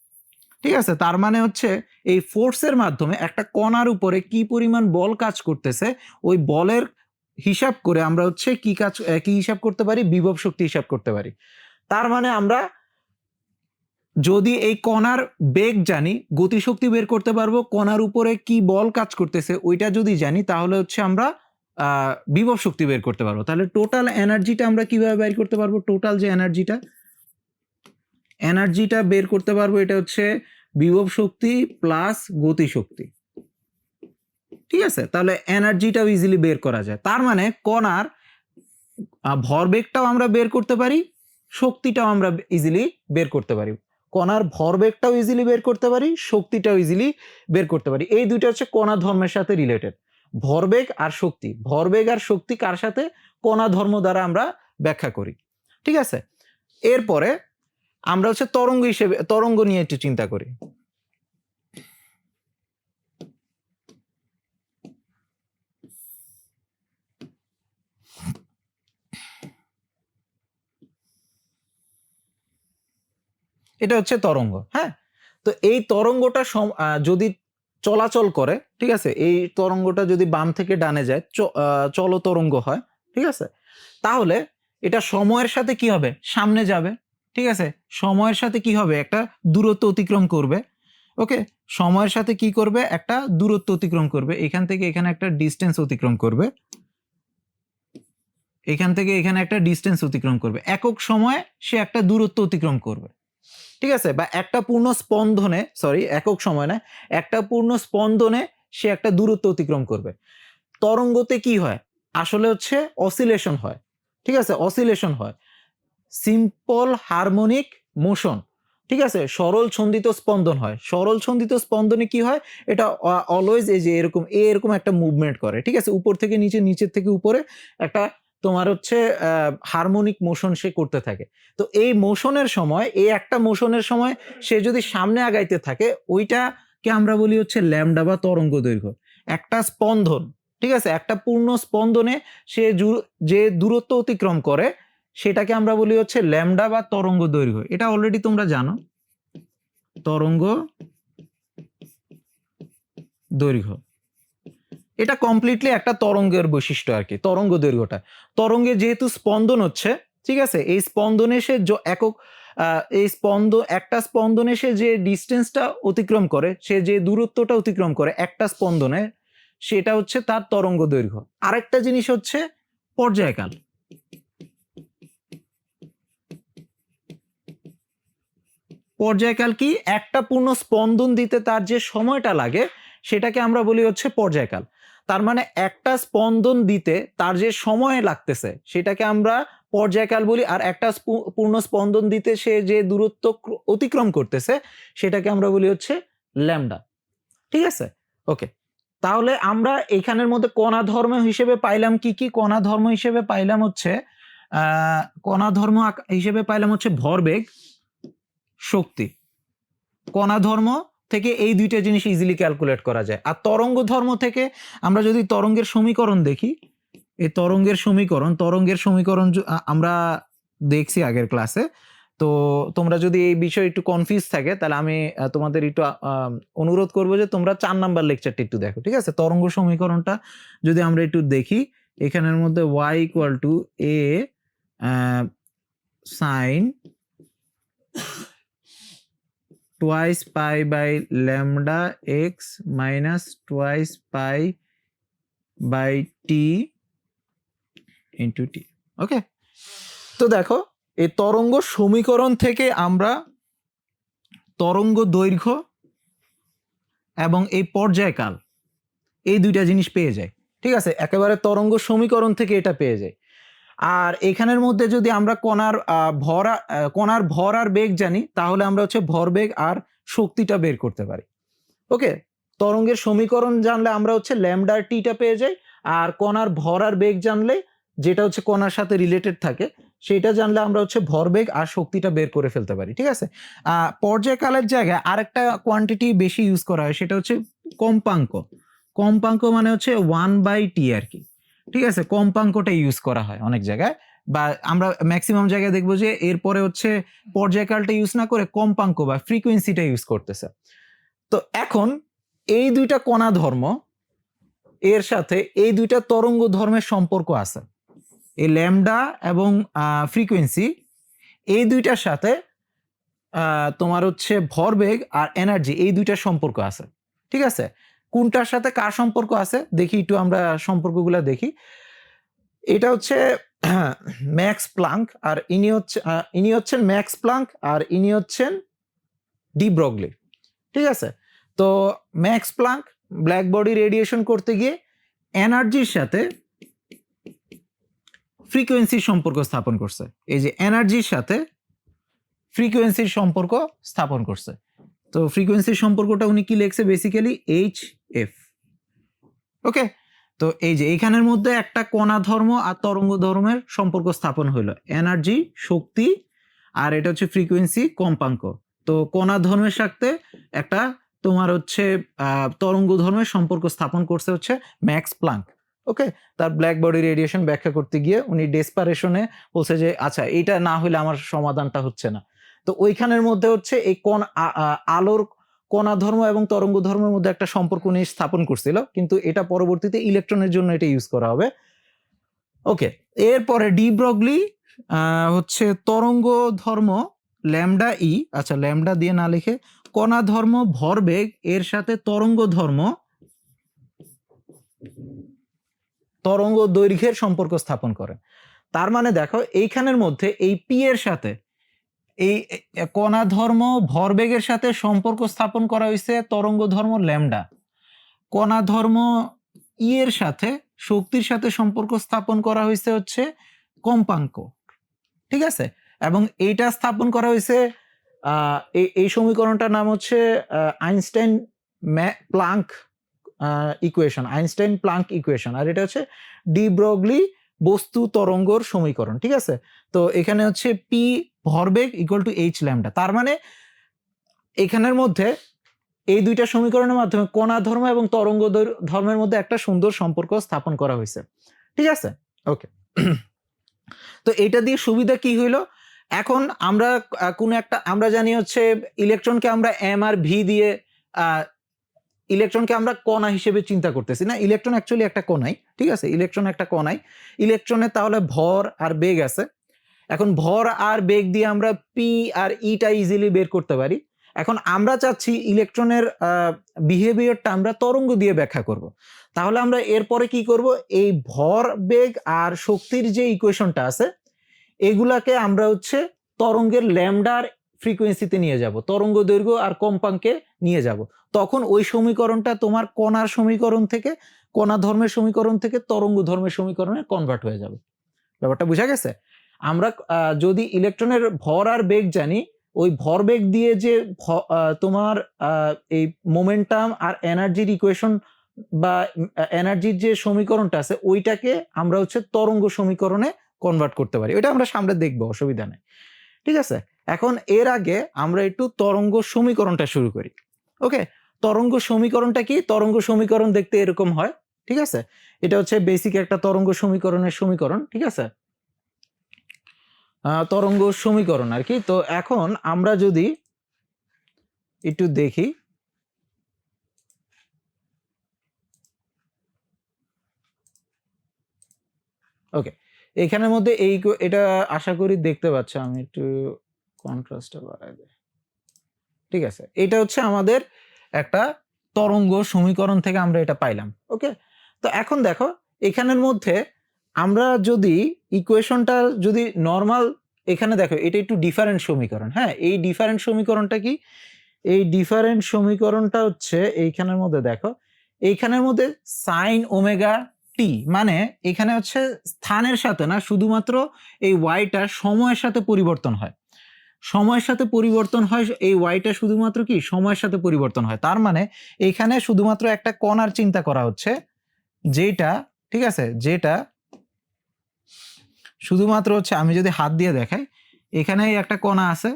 Speaker 1: ঠিক আছে। তার মানে হচ্ছে এই ফোর্সের মাধ্যমে একটা কণার উপরে কি পরিমাণ বল কাজ করতেছে ওই বলের হিসাব করে আমরা হচ্ছে কি হিসাব করতে পারি? বিভব শক্তি হিসাব করতে পারি। তার মানে আমরা যদি এই কণার বেগ জানি, গতিশক্তি বের করতে পারবো। কণার উপরে কি বল কাজ করতেছে ওইটা যদি জানি তাহলে হচ্ছে আমরা বিভব শক্তি বের করতে পারবো। তাহলে টোটাল এনার্জিটা আমরা কিভাবে বের করতে পারবো? টোটাল যে এনার্জিটা বের করতে পারবো এটা হচ্ছে বিভব শক্তি প্লাস গতিশক্তি, ঠিক আছে। তাহলে এনার্জিটাও ইজিলি বের করা যায়। তার মানে কণার ভরবেগটাও আমরা বের করতে পারি, শক্তিটাও আমরা ইজিলি বের করতে পারি। কণার ভরবেগটাও ইজিলি বের করতে পারি, শক্তিটাও ইজিলি বের করতে পারি। এই দুইটা হচ্ছে কণা ধর্মের সাথে রিলেটেড, ভরবেগ আর শক্তি। ভরবেগ আর শক্তি কার সাথে? কণা ধর্ম দ্বারা আমরা ব্যাখ্যা করি, ঠিক আছে। এরপরে আমরা হচ্ছে তরঙ্গ নিয়ে একটু চিন্তা করি। এটা হচ্ছে তরঙ্গ, হ্যাঁ। তো এই তরঙ্গটা যদি চলাচল করে, ঠিক আছে, এই তরঙ্গটা যদি বাম থেকে ডানে যায়, চল তরঙ্গ হয়, ঠিক আছে, তাহলে এটা সময়ের সাথে কি হবে? সামনে যাবে, ঠিক আছে। সময়ের সাথে কি হবে? একটা দূরত্ব অতিক্রম করবে, ওকে। সময়ের সাথে কি করবে? একটা দূরত্ব অতিক্রম করবে। এখান থেকে এখানে একটা ডিস্টেন্স অতিক্রম করবে, এখান থেকে এখানে একটা ডিস্টেন্স অতিক্রম করবে। একক সময়ে সে একটা দূরত্ব অতিক্রম করবে, ঠিক আছে। বা একটা পূর্ণ স্পন্দনে, সরি একক সময় না, একটা পূর্ণ স্পন্দনে সে একটা দূরত্ব অতিক্রম করবে। তরঙ্গতে কি হয়? আসলে হচ্ছে অসিলেশন হয়, ঠিক আছে, অসিলেশন হয়, সিম্পল হারমোনিক মোশন, ঠিক আছে। সরল ছন্দিত স্পন্দন হয়। সরল ছন্দিত স্পন্দনে কি হয়? এটা অলওয়েজ এই যে এরকম একটা মুভমেন্ট করে, ঠিক আছে। উপর থেকে নিচে, নিচের থেকে উপরে একটা তোমার হচ্ছে হারমোনিক মোশন সে করতে থাকে। তো এই মোশনের সময়, এই একটা মোশনের সময় সে যদি সামনে আগাইতে থাকে ওইটাকে আমরা বলি হচ্ছে ল্যামডা বা তরঙ্গ দৈর্ঘ্য। একটা স্পন্দন, ঠিক আছে, একটা পূর্ণ স্পন্দনে সে যে দূরত্ব অতিক্রম করে সেটাকে আমরা বলি হচ্ছে ল্যামডা বা তরঙ্গ দৈর্ঘ্য। এটা অলরেডি তোমরা জানো, তরঙ্গ দৈর্ঘ্য। এটা কমপ্লিটলি একটা তরঙ্গের বৈশিষ্ট্য আর কি, তরঙ্গ দৈর্ঘ্যটা। তরঙ্গে যেহেতু স্পন্দন হচ্ছে, ঠিক আছে, এই স্পন্দনে সে একটা স্পন্দনে সে যে ডিস্টেন্সটা অতিক্রম করে, সে যে দূরত্বটা অতিক্রম করে একটা স্পন্দনে, সেটা হচ্ছে তার তরঙ্গ দৈর্ঘ্য। আরেকটা জিনিস হচ্ছে পর্যায়কাল। পর্যায়কাল কি? একটা পূর্ণ স্পন্দন দিতে তার যে সময়টা লাগে সেটাকে আমরা বলি হচ্ছে পর্যায়কাল। তার মানে একটা স্পন্দন দিতে তার যে সময় লাগতেছে সেটাকে আমরা পর্যায়কাল বলি, আর একটা পূর্ণ স্পন্দন দিতে সে যে দূরত্ব অতিক্রম করতেছে সেটাকে আমরা বলি হচ্ছে ল্যামডা, ঠিক আছে। ওকে, তাহলে আমরা এখানের মধ্যে কণা ধর্ম হিসেবে পাইলাম কি কি? কণা ধর্ম হিসেবে পাইলাম হচ্ছে ভরবেগ, শক্তি। কণা ধর্ম থেকে এই দুইটা জিনিস ইজিলি ক্যালকুলেট করা যায়। আর তরঙ্গ ধর্ম থেকে আমরা যদি তরঙ্গের সমীকরণ দেখি, এই তরঙ্গের সমীকরণ আমরা দেখছি আগের ক্লাসে। তো তোমরা যদি এই বিষয়ে একটু কনফিউজ থাকে তাহলে আমি তোমাদের একটু অনুরোধ করবো যে তোমরা 4 নাম্বার লেকচারটা একটু দেখো, ঠিক আছে। তরঙ্গ সমীকরণটা যদি আমরা একটু দেখি, এখানের মধ্যে y equal to a sine twice pi by lambda x minus twice pi by t into t. ওকে, তো দেখো এই তরঙ্গ সমীকরণ থেকে আমরা তরঙ্গ দৈর্ঘ্য এবং এই পর্যায়কাল এই দুইটা জিনিস পেয়ে যাই। ঠিক আছে, একেবারে তরঙ্গ সমীকরণ থেকে এটা পেয়ে যাই। আর এখানের মধ্যে যদি আমরা কণার ভর আর বেগ জানি, তাহলে আমরা হচ্ছে ভরবেগ আর শক্তিটা বের করতে পারি। ওকে, তরঙ্গের সমীকরণ জানলে আমরা হচ্ছে ল্যামডা আর টিটা পেয়ে যাই, আর কণার ভর আর বেগ জানলে, যেটা হচ্ছে কণার সাথে রিলেটেড থাকে, সেটা জানলে আমরা হচ্ছে ভরবেগ আর শক্তিটা বের করে ফেলতে পারি। ঠিক আছে, পর্যায়কালের জায়গায় আরেকটা কোয়ান্টিটি বেশি ইউজ করা হয়, সেটা হচ্ছে কম্পাঙ্ক। কম্পাঙ্ক মানে হচ্ছে 1/t আর কি। ঠিক আছে, কম্পাঙ্কটা ইউজ করা হয় অনেক জায়গায়, বা আমরা ম্যাক্সিমাম জায়গায় দেখবো যে এরপরে হচ্ছে পর্যায়কালটা ইউজ না করে কম্পাঙ্ক বা ফ্রিকোয়েন্সিটা ইউজ করতেছে। তো এখন এই দুইটা কণা ধর্ম এর সাথে এই দুইটা তরঙ্গ ধর্মের সম্পর্ক আছে। এই ল্যামডা এবং ফ্রিকোয়েন্সি এই দুইটার সাথে তোমার হচ্ছে ভরবেগ আর এনার্জি এই দুইটার সম্পর্ক আছে। ঠিক আছে, কোনটার সাথে কার সম্পর্ক আছে দেখি একটু, আমরা সম্পর্কগুলো দেখি। এটা হচ্ছে ম্যাক্স প্লাঙ্ক, আর ইনি হচ্ছেন ম্যাক্স প্লাঙ্ক, আর ইনি হচ্ছেন ডি ব্রগলি। ঠিক আছে, তো max Planck black body radiation করতে গিয়ে এনার্জির সাথে ফ্রিকোয়েন্সির সম্পর্ক স্থাপন করছে। এই যে এনার্জির সাথে ফ্রিকোয়েন্সির সম্পর্ক স্থাপন করছে, তো ফ্রিকোয়েন্সির সম্পর্কটা উনি কি লিখছে, বেসিক্যালি HF। ওকে, তো এই যে এইখানের মধ্যে একটা কণা ধর্ম আর তরঙ্গ ধর্মের সম্পর্ক স্থাপন হলো, এনার্জি শক্তি, আর এটা হচ্ছে ফ্রিকোয়েন্সি কম্পাঙ্ক। তো কণা ধর্মের সাথে একটা তোমার হচ্ছে তরঙ্গ ধর্মের সম্পর্ক স্থাপন করছে হচ্ছে ম্যাক্স প্লাঙ্ক। ওকে, তার ব্ল্যাক বডি রেডিয়েশন ব্যাখ্যা করতে গিয়ে উনি ডেসপারেশনে বলছে যে আচ্ছা এটা না হলে আমার সমাধানটা হচ্ছে না। তো ওইখানের মধ্যে হচ্ছে এই আলোর কণা ধর্ম এবং তরঙ্গ ধর্মের মধ্যে একটা সম্পর্ক নিয়ে স্থাপন করছিল, কিন্তু এটা পরবর্তীতে ইলেকট্রনের জন্য এটা ইউজ করা হবে। ওকে, এরপরে ডি ব্রগলি হচ্ছে তরঙ্গ ধর্ম ল্যামডা ই, আচ্ছা ল্যামডা দিয়ে না লিখে কণা ধর্ম ভরবেগ এর সাথে তরঙ্গ ধর্ম তরঙ্গ দৈর্ঘ্যের সম্পর্ক স্থাপন করে। তার মানে দেখো এইখানের মধ্যে এই পি এর সাথে এই কণা ধর্ম ভরবেগের সাথে সম্পর্ক স্থাপন করা হয়েছে তরঙ্গ ধর্ম ল্যামডা, কণা ধর্ম ই এর সাথে শক্তির সাথে সম্পর্ক স্থাপন করা হয়েছে হচ্ছে কম্পাঙ্ক। ঠিক আছে, এবং এইটা স্থাপন করা হয়েছে এই সমীকরণটার নাম হচ্ছে Einstein Planck equation, Einstein Planck equation, আর এটা হচ্ছে ডি ব্রগলি বস্তু তরঙ্গর সমীকরণ। ঠিক আছে, তো এখানে হচ্ছে পি ভরবেগ ইকুয়াল টু এইচ ল্যামডা। তার মানে এখানের মধ্যে এই দুইটা সমীকরণের মাধ্যমে কণা ধর্ম এবং তরঙ্গ ধর্মের মধ্যে একটা সুন্দর সম্পর্ক স্থাপন করা হয়েছে। ঠিক আছে, ওকে। তো এটা দিয়ে সুবিধা কি হইলো, এখন আমরা কোন একটা, আমরা জানি হচ্ছে ইলেকট্রনকে আমরা এম আর ভি দিয়ে ইলেকট্রনকে আমরা কণা হিসেবে চিন্তা করতেছি না, ইলেকট্রন অ্যাকচুয়ালি একটা কণাই। ঠিক আছে, ইলেকট্রন একটা কণাই, ইলেকট্রনের তাহলে ভর আর বেগ আছে। এখন ভর আর বেগ দিয়ে আমরা পি আর ইটা ইজিলি বের করতে পারি। এখন আমরা চাচ্ছি ইলেকট্রনের বিহেভিয়ারটা আমরা তরঙ্গ দিয়ে ব্যাখ্যা করব। তাহলে আমরা এরপরে কি করব, এই ভর বেগ আর শক্তির যে ইকুয়েশনটা আছে এগুলাকে আমরা হচ্ছে তরঙ্গের ল্যামডার ফ্রিকোয়েন্সিতে নিয়ে যাব, তরঙ্গ দৈর্ঘ্য আর কম্পাঙ্কে নিয়ে যাব। তখন ওই সমীকরণটা তোমার কণার সমীকরণ থেকে, কণা ধর্মের সমীকরণ থেকে তরঙ্গ ধর্মের সমীকরণে কনভার্ট হয়ে যাবে। ব্যাপারটা বোঝা গেছে? আমরা যদি ইলেকট্রনের ভর আর বেগ জানি, ওই ভর বেগ দিয়ে যে তোমার এই মোমেন্টাম আর এনার্জির ইকুয়েশন বা এনার্জির যে সমীকরণটা আছে ওইটাকে আমরা হচ্ছে তরঙ্গ সমীকরণে কনভার্ট করতে পারি। ওইটা আমরা সামনে দেখবো, অসুবিধা নেই। ঠিক আছে, এখন এর আগে আমরা একটু তরঙ্গ সমীকরণটা শুরু করি। ওকে, তরঙ্গ সমীকরণটা কি? তরঙ্গ সমীকরণ দেখতে এরকম হয়। ঠিক আছে, এটা হচ্ছে বেসিক একটা তরঙ্গ সমীকরণের সমীকরণ। ঠিক আছে, তরঙ্গ সমীকরণ আর কি। তো এখন আমরা যদি একটু দেখি, ওকে, এইখানের মধ্যে এটা আশা করি দেখতে পাচ্ছ, আমি একটু কন্ট্রাস্টটা বাড়াই দিই। ঠিক আছে, এটা হচ্ছে আমাদের একটা তরঙ্গ সমীকরণ থেকে আমরা এটা পাইলাম। ওকে, তো এখন দেখো এখানের মধ্যে আমরা যদি ইকুয়েশনটা যদি নর্মাল, এখানে দেখো এটা একটু ডিফারেন্ট সমীকরণ। হ্যাঁ, এই ডিফারেন্ট সমীকরণটা কি? এই ডিফারেন্ট সমীকরণটা হচ্ছে এইখানের মধ্যে দেখো, এইখানের মধ্যে সাইন ওমেগা টি, মানে এখানে হচ্ছে স্থানের সাথে না, শুধুমাত্র এই ওয়াইটা সময়ের সাথে পরিবর্তন হয়। সময়ের সাথে পরিবর্তন হয়, এই ওয়াইটা শুধুমাত্র কি সময়ের সাথে পরিবর্তন হয়। তার মানে এইখানে শুধুমাত্র একটা কণার চিন্তা করা হচ্ছে, যেটা, ঠিক আছে, যেটা শুধুমাত্র হচ্ছে, আমি যদি হাত দিয়ে দেখাই, এখানে একটা কণা আছে,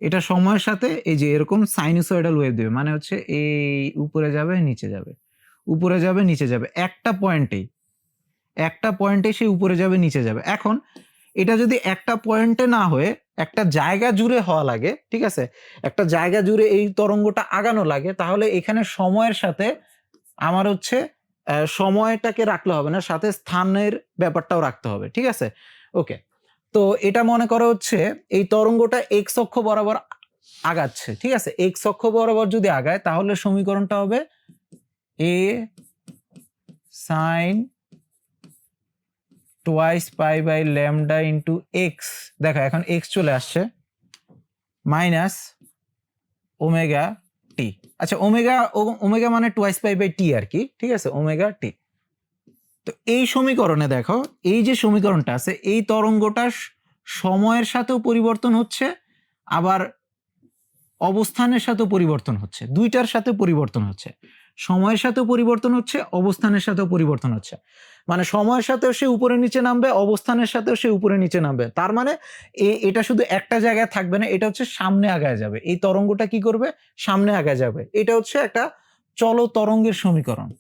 Speaker 1: এটা সময়ের সাথে এই যে এরকম সাইনুসয়েডাল ওয়েভ দেবে, মানে হচ্ছে এই উপরে যাবে নিচে যাবে, উপরে যাবে নিচে যাবে, একটা পয়েন্টে সে উপরে যাবে নিচে যাবে। এখন এটা যদি একটা পয়েন্টে না হয়ে একটা জায়গা জুড়ে হওয়া লাগে, ঠিক আছে, একটা জায়গা জুড়ে এই তরঙ্গটা আগানো লাগে, তাহলে এখানে সময়ের সাথে আমার হচ্ছে সময়টাকে রাখলে হবে না, সাথে স্থানের ব্যাপারটাও রাখতে হবে। ঠিক আছে, ওকে। তো এটা মনে করো হচ্ছে এই তরঙ্গটা এক্স অক্ষ বরাবর আগাচ্ছে। ঠিক আছে, এক্স অক্ষ বরাবর যদি আগায় তাহলে সমীকরণটা হবে এ sine twice pi by lambda into x, দেখো এখন এক্স চলে আসছে, মাইনাস ওমেগা টি। আচ্ছা, ওমেগা মানে টোয়াইস পাই বাই টি আর কি। ঠিক আছে, ওমেগা টি। তো এই সমীকরণে দেখো, এই যে সমীকরণটা আছে, এই তরঙ্গটা সময়ের সাথেও পরিবর্তন হচ্ছে, আবার অবস্থানের সাথেও পরিবর্তন হচ্ছে, দুইটার সাথে পরিবর্তন হচ্ছে, সময়ের সাথেও পরিবর্তন হচ্ছে, অবস্থানের সাথেও পরিবর্তন হচ্ছে। মানে সময়ের সাথেও সে উপরে নিচে নামবে, অবস্থানের সাথেও সে উপরে নিচে নামবে। তার মানে এটা শুধু একটা জায়গায় থাকবে না, এটা হচ্ছে সামনে আগায় যাবে। এই তরঙ্গটা কি করবে? সামনে আগায় যাবে। এটা হচ্ছে একটা চল তরঙ্গের সমীকরণ।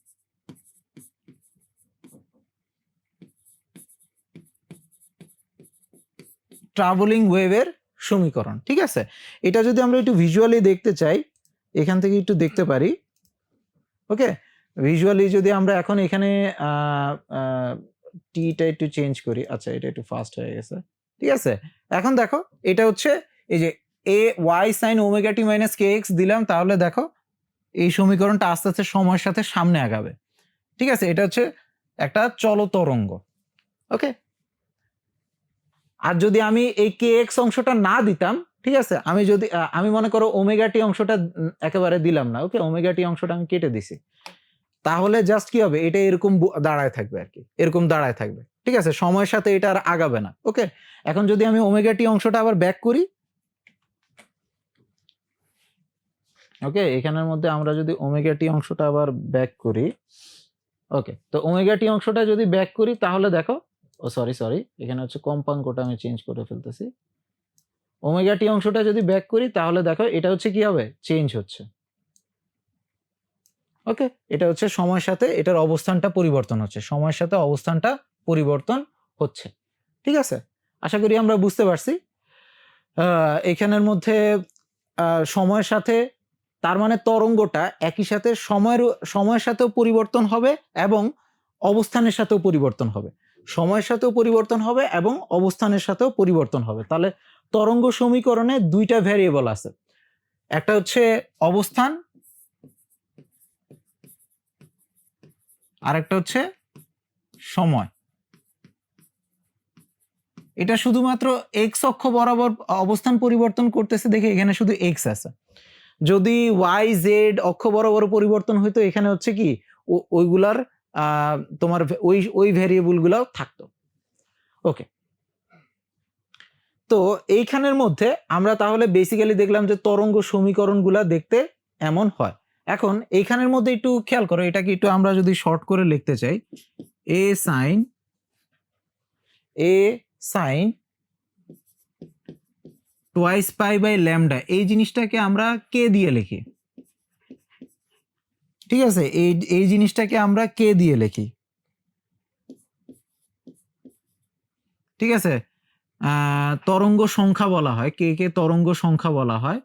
Speaker 1: ট্রাভেলিং ওয়েভের সমীকরণ। ঠিক আছে, এটা যদি আমরা একটু ভিজুয়ালি দেখতে চাই, এখান থেকে একটু দেখতে পারি। ওকে, ভিজুয়ালি যদি আমরা এখন এখানে টিটা একটু চেঞ্জ করি, আচ্ছা এটা একটু ফাস্ট হয়ে গেছে। ঠিক আছে, এখন দেখো এটা হচ্ছে এই যে A Y sine omega t minus K x দিলাম, তাহলে দেখো এই সমীকরণটা আস্তে আস্তে সময়ের সাথে সামনে আগাবে। ঠিক আছে, এটা হচ্ছে একটা চল তরঙ্গ। ওকে, আর যদি আমি এই কে এক্স অংশটা না দিতাম, ঠিক আছে, আমি যদি আমি মনে করো ওমেগা টি অংশটা একেবারে দিলাম না, ওকে, ওমেগা টি অংশটা আমি কেটে দিছি, তাহলে জাস্ট কি হবে, এটা এরকম দাঁড়ায় থাকবে আর কি, এরকম দাঁড়ায় থাকবে। ঠিক আছে, সময়ের সাথে এটা আর আগাবে না। ওকে, এখন যদি আমি ওমেগা টি অংশটা আবার ব্যাক করি, ওকে, এখানের মধ্যে আমরা যদি ওমেগা টি অংশটা আবার ব্যাক করি, ওকে, তো ওমেগা টি অংশটা যদি ব্যাক করি তাহলে দেখো, ও সরি এখানে হচ্ছে কম্পাঙ্কটা আমি চেঞ্জ করে ফেলতেছি। ওমেগা টি অংশটা যদি ব্যাক করি তাহলে দেখো এটা হচ্ছে কি হবে, চেঞ্জ হচ্ছে। ওকে, এটা হচ্ছে সময়ের সাথে এটার অবস্থানটা পরিবর্তন হচ্ছে, সময়ের সাথে অবস্থানটা পরিবর্তন হচ্ছে। ঠিক আছে, আশা করি আমরা বুঝতে পারছি। এখানের মধ্যে সময়ের সাথে, তার মানে তরঙ্গটা একই সাথে সময়ের সাথেও পরিবর্তন হবে এবং অবস্থানের সাথেও পরিবর্তন হবে, সময়ের সাথেও পরিবর্তন হবে এবং অবস্থানের সাথেও পরিবর্তন হবে। তাহলে তরঙ্গ সমীকরণে দুইটা ভ্যারিয়েবল আছে, একটা হচ্ছে অবস্থান, আর একটা হচ্ছে সময়। এটা শুধুমাত্র এক্স অক্ষ বরাবর অবস্থান পরিবর্তন করতেছে দেখে এখানে শুধু এক্স আছে। যদি ওয়াই জেড অক্ষ বরাবর পরিবর্তন হইতো, এখানে হচ্ছে কি ওইগুলার তোমার ওই ভ্যারিয়েবল গুলাও থাকতো। ওকে, তো এইখানের মধ্যে আমরা তাহলে বেসিক্যালি দেখলাম যে তরঙ্গ সমীকরণগুলা দেখতে এমন হয়। এখন এইখানের মধ্যে একটু খেয়াল করো, এটাকে একটু আমরা যদি শর্ট করে লিখতে চাই, A sine twice pi by lambda, এই জিনিসটাকে আমরা কে দিয়ে লিখি। ঠিক আছে, এই জিনিসটাকে আমরা কে দিয়ে লিখি। ঠিক আছে, তরঙ্গ সংখ্যা বলা হয়, কে তরঙ্গ সংখ্যা বলা হয়,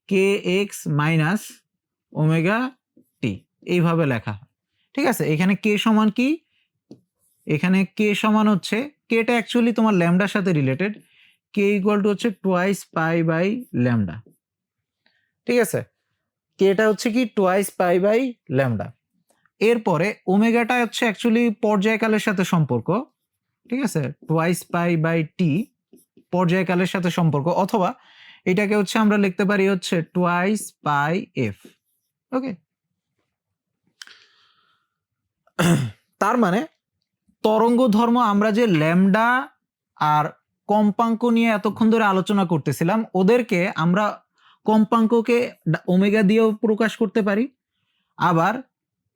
Speaker 1: কে এক্স মাইনাস ওমেগা টি, এইভাবে লেখা হয়। ঠিক আছে, এখানে কে সমান কি, এখানে কে সমান হচ্ছে কেটা অ্যাকচুয়ালি তোমার ল্যামডার সাথে রিলেটেড, কে ইকুয়াল টু হচ্ছে টোয়াইস পাই বাই ল্যামডা। ঠিক আছে, কেটা হচ্ছে কি টোয়াইস পাই বাই ল্যামডা। এরপরে ওমেগাটা হচ্ছে অ্যাকচুয়ালি পর্যায়কালের সাথে সম্পর্ক। ঠিক আছে, টোয়াইস পাই বাই টি পর্যায়কালের সাথে সম্পর্ক, অথবা এটাকে হচ্ছে আমরা লিখতে পারি হচ্ছে টোয়াইস পাই এফ। ওকে, তার মানে তরঙ্গ ধর্ম আমরা যে ল্যামডা আর কম্পাঙ্ক নিয়ে এতক্ষণ ধরে আলোচনা করতেছিলাম, ওদেরকে আমরা কম্পাঙ্ককে ওমেগা দিয়েও প্রকাশ করতে পারি, আবার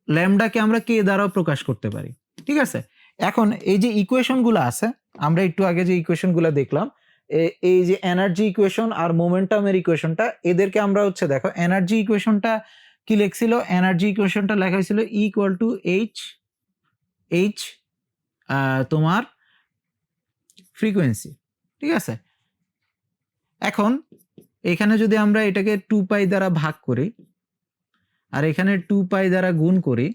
Speaker 1: ল্যামডাকে আমরা কে দ্বারাও প্রকাশ করতে পারি। ঠিক আছে, এখন এই যে ইকুয়েশনগুলো আছে, আমরা একটু আগে যে ইকুয়েশনগুলো দেখলাম, এই যে এনার্জি ইকুয়েশন আর মোমেন্টামের ইকুয়েশনটা, এদেরকে আমরা হচ্ছে দেখো এনার্জি ইকুয়েশনটা কি লিখছিল, এনার্জি ইকুয়েশনটা লেখা হয়েছিল ইকুয়াল টু এইচ তোমার ফ্রিকোয়েন্সি। ঠিক আছে, এখন এখানে যদি আমরা এটাকে 2 পাই দ্বারা ভাগ করি আর এখানে 2 পাই দ্বারা গুণ করি,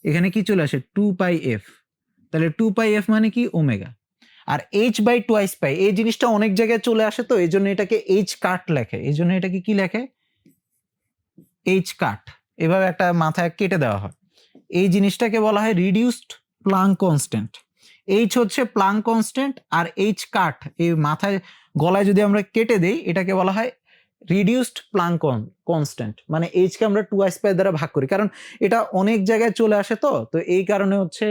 Speaker 1: এখানে কি চলে আসে 2 পাই এফ। তাহলে 2 পাই এফ মানে কি ওমেগা। আর এইচ বাই টোয়াইস পাই এই জিনিসটা অনেক জায়গায় চলে আসে, তো এই জন্য এটাকে এইচ কাট লেখে, এই জন্য এটাকে কি লেখে এইচ কাট, এভাবে একটা মাথায় কেটে দেওয়া হয়। এই জিনিসটাকে বলা হয় রিডিউসড প্লাঙ্ক কনস্ট্যান্ট। এইচ হচ্ছে প্লাঙ্ক কনস্ট্যান্ট, আর এইচ কাট এই মাথায় গলায় যদি আমরা কেটে দেই এটাকে বলা হয় রিডিউসড প্লাঙ্ক কনস্ট্যান্ট। মানে এইচকে আমরা টোয়াইস পাই দ্বারা ভাগ করি, কারণ এটা অনেক জায়গায় চলে আসে, তো তো এই কারণে হচ্ছে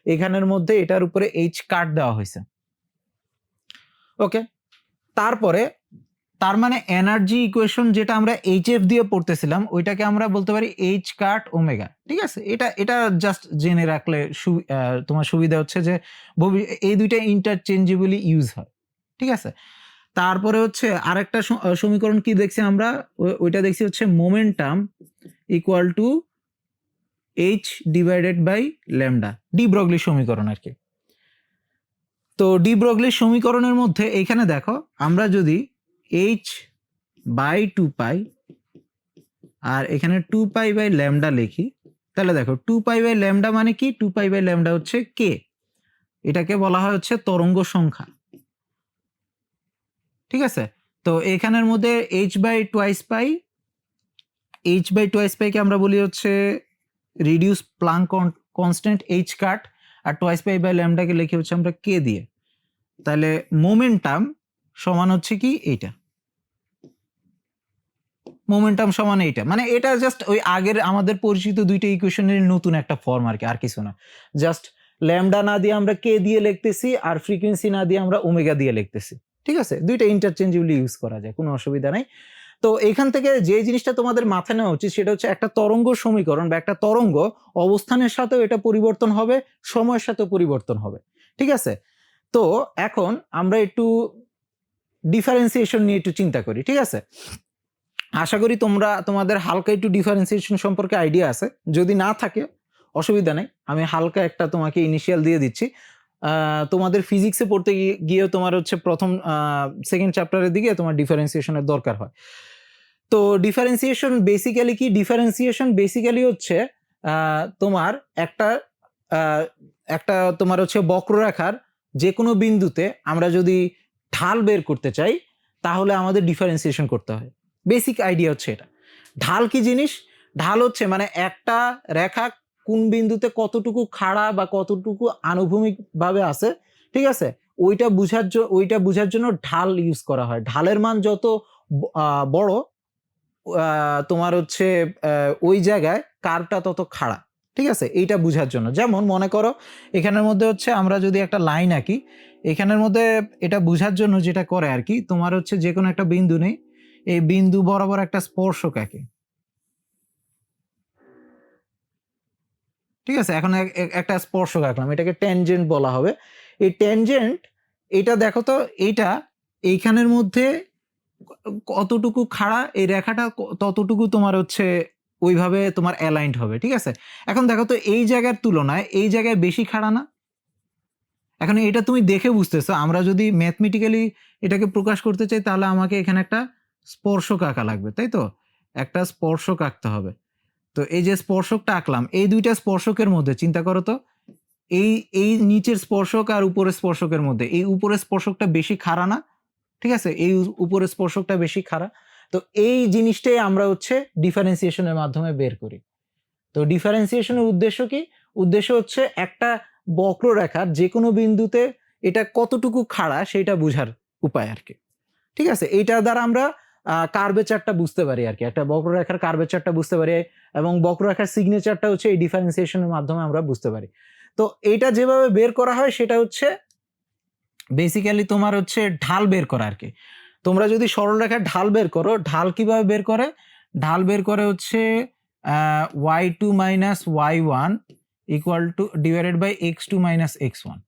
Speaker 1: এখানের মধ্যে এটার উপরে এইচ কাট দেওয়া হয়েছে। ওকে, তারপরে তার মানে এনার্জি ইকুয়েশন যেটা আমরা এইচএফ দিয়ে পড়তেছিলাম ওইটাকে আমরা বলতে পারি এইচ কাট ওমেগা। ঠিক আছে, এটা জাস্ট জেনে রাখলে তোমার সুবিধা হচ্ছে যে এই দুইটা ইন্টারচেঞ্জেবলি ইউজ হয়। ঠিক আছে, তারপরে হচ্ছে আরেকটা সমীকরণ কি দেখছি আমরা, ওইটা দেখছি হচ্ছে momentum equal to H divided by lambda, de Broglie সমীকরণ আর কি। তো ডি ব্রগলির সমীকরণের মধ্যে এইখানে দেখো আমরা যদি এইচ বাই 2 পাই আর এখানে 2 পাই বাই ল্যামডা লিখি, তাহলে দেখো 2 পাই বাই ল্যামডা মানে কি, 2 পাই বাই ল্যামডা হচ্ছে কে, এটাকে বলা হয় হচ্ছে তরঙ্গ সংখ্যা। ঠিক আছে, তো এখানের মধ্যে এইচ বাই টোয়াইস পাইকে আমরা বলি হচ্ছে reduce Planck constant H cut, আর টোয়াইস পাই বাই ল্যামডাকে লিখি হচ্ছে আমরা কে দিয়ে। তাহলে মোমেন্টাম সমান হচ্ছে কি এইটা, মোমেন্টাম সমান এইটা, মানে এটা জাস্ট ওই আগের আমাদের পরিচিত দুইটা ইকুয়েশনের নতুন একটা ফর্ম আর কি, আর কিছু না। জাস্ট ল্যামডা না দিয়ে আমরা কে দিয়ে লিখতেছি, আর ফ্রিকোয়েন্সি না দিয়ে আমরা ওমেগা দিয়ে লিখতেছি। ঠিক আছে, দুইটা ইন্টারচেঞ্জেবলি ইউজ করা যায়, কোনো অসুবিধা নাই। তো এখান থেকে যে জিনিসটা তোমাদের মাথায় নেওয়া উচিত সেটা হচ্ছে একটা তরঙ্গ সমীকরণ বা একটা তরঙ্গ অবস্থানের সাথেও এটা পরিবর্তন হবে, সময়ের সাথেও পরিবর্তন হবে। ঠিক আছে, তো এখন আমরা একটু ডিফারেন্সিয়েশন নিয়ে একটু চিন্তা করি। ঠিক আছে, আশা করি তোমাদের হালকা একটু ডিফারেন্সিয়েশন সম্পর্কে আইডিয়া আছে, যদি না থাকে অসুবিধা নেই, আমি হালকা একটা তোমাকে ইনিশিয়াল দিয়ে দিচ্ছি। তোমাদের ফিজিক্সে পড়তে গিয়েও তোমার হচ্ছে প্রথম সেকেন্ড চ্যাপ্টারের দিকে তোমার ডিফারেন্সিয়েশনের দরকার হয়। তো ডিফারেন্সিয়েশন বেসিক্যালি কি, ডিফারেন্সিয়েশন বেসিক্যালি হচ্ছে তোমার একটা তোমার হচ্ছে বক্ররেখার যে কোনো বিন্দুতে আমরা যদি ঢাল বের করতে চাই তাহলে আমাদের ডিফারেন্সিয়েশন করতে হয়। বেসিক আইডিয়া হচ্ছে এটা। ঢাল কি জিনিস, ঢাল হচ্ছে মানে একটা রেখা কোন বিন্দুতে কতটুকু খাড়া বা কতটুকু আনুভূমিক ভাবে আছে, ঠিক আছে, ওইটা বুঝার জন্য ঢাল ইউজ করা হয়। ঢালের মান যত বড় তোমার হচ্ছে ওই জায়গায় কার্ভটা তত খাড়া। ঠিক আছে, এইটা বুঝার জন্য। যেমন মনে করো এখানের মধ্যে হচ্ছে আমরা যদি একটা লাইন আঁকি, এখানের মধ্যে এটা বুঝার জন্য যেটা করে আর কি, তোমার হচ্ছে যে কোনো একটা বিন্দু নেই, এই বিন্দু বরাবর একটা স্পর্শক আঁকি। ঠিক আছে, এখন একটা স্পর্শক আঁকলাম, এটাকে ট্যানজেন্ট বলা হবে। এই ট্যানজেন্ট, এটা দেখো তো, এইখানের মধ্যে কতটুকু খাড়া, এই রেখাটা ততটুকু তোমার হচ্ছে ওইভাবে তোমার অ্যালাইন্ড হবে। ঠিক আছে, এখন দেখো তো এই জায়গার তুলনায় এই জায়গায় বেশি খাড়া না? এখন এটা তুমি দেখে বুঝতেছো, আমরা যদি ম্যাথমেটিক্যালি এটাকে প্রকাশ করতে চাই তাহলে আমাকে এখানে একটা স্পর্শক আঁকা লাগবে, তাই তো? একটা স্পর্শক আঁকতে হবে। তো এই যে স্পর্শকটা আঁকলাম, এই দুইটা স্পর্শকের মধ্যে চিন্তা করো তো, এই এই নিচের স্পর্শক আর উপরের স্পর্শকের মধ্যে এই উপরের স্পর্শকটা বেশি খাড়া না, ঠিক আছে, এই উপরের স্পর্শকটা বেশি খাড়া। তো এই জিনিসটাই আমরা হচ্ছে ডিফারেন্সিয়েশনের মাধ্যমে বের করি। তো ডিফারেন্সিয়েশনের উদ্দেশ্য কি? উদ্দেশ্য হচ্ছে একটা বক্ররেখার যে কোনো বিন্দুতে এটা কতটুকু খাড়া সেটা বোঝার উপায় আর কি, ঠিক আছে। এইটার দ্বারা আমরা কার্ভেচারটা বুঝতে পারি আর কি, একটা বক্ররেখার কার্ভেচারটা বুঝতে পারি, এবং বক্ররেখার সিগনেচারটা হচ্ছে এই ডিফারেন্সিয়েশনের মাধ্যমে আমরা বুঝতে পারি। তো এইটা যেভাবে বের করা হয় সেটা হচ্ছে বেসিক্যালি তোমার হচ্ছে ঢাল বের করা আর কি। তোমরা যদি সরলরেখার ঢাল বের করো, ঢাল কিভাবে বের করে? ঢাল বের করে হচ্ছে y2 minus y1 equal to divided by x2 minus x1,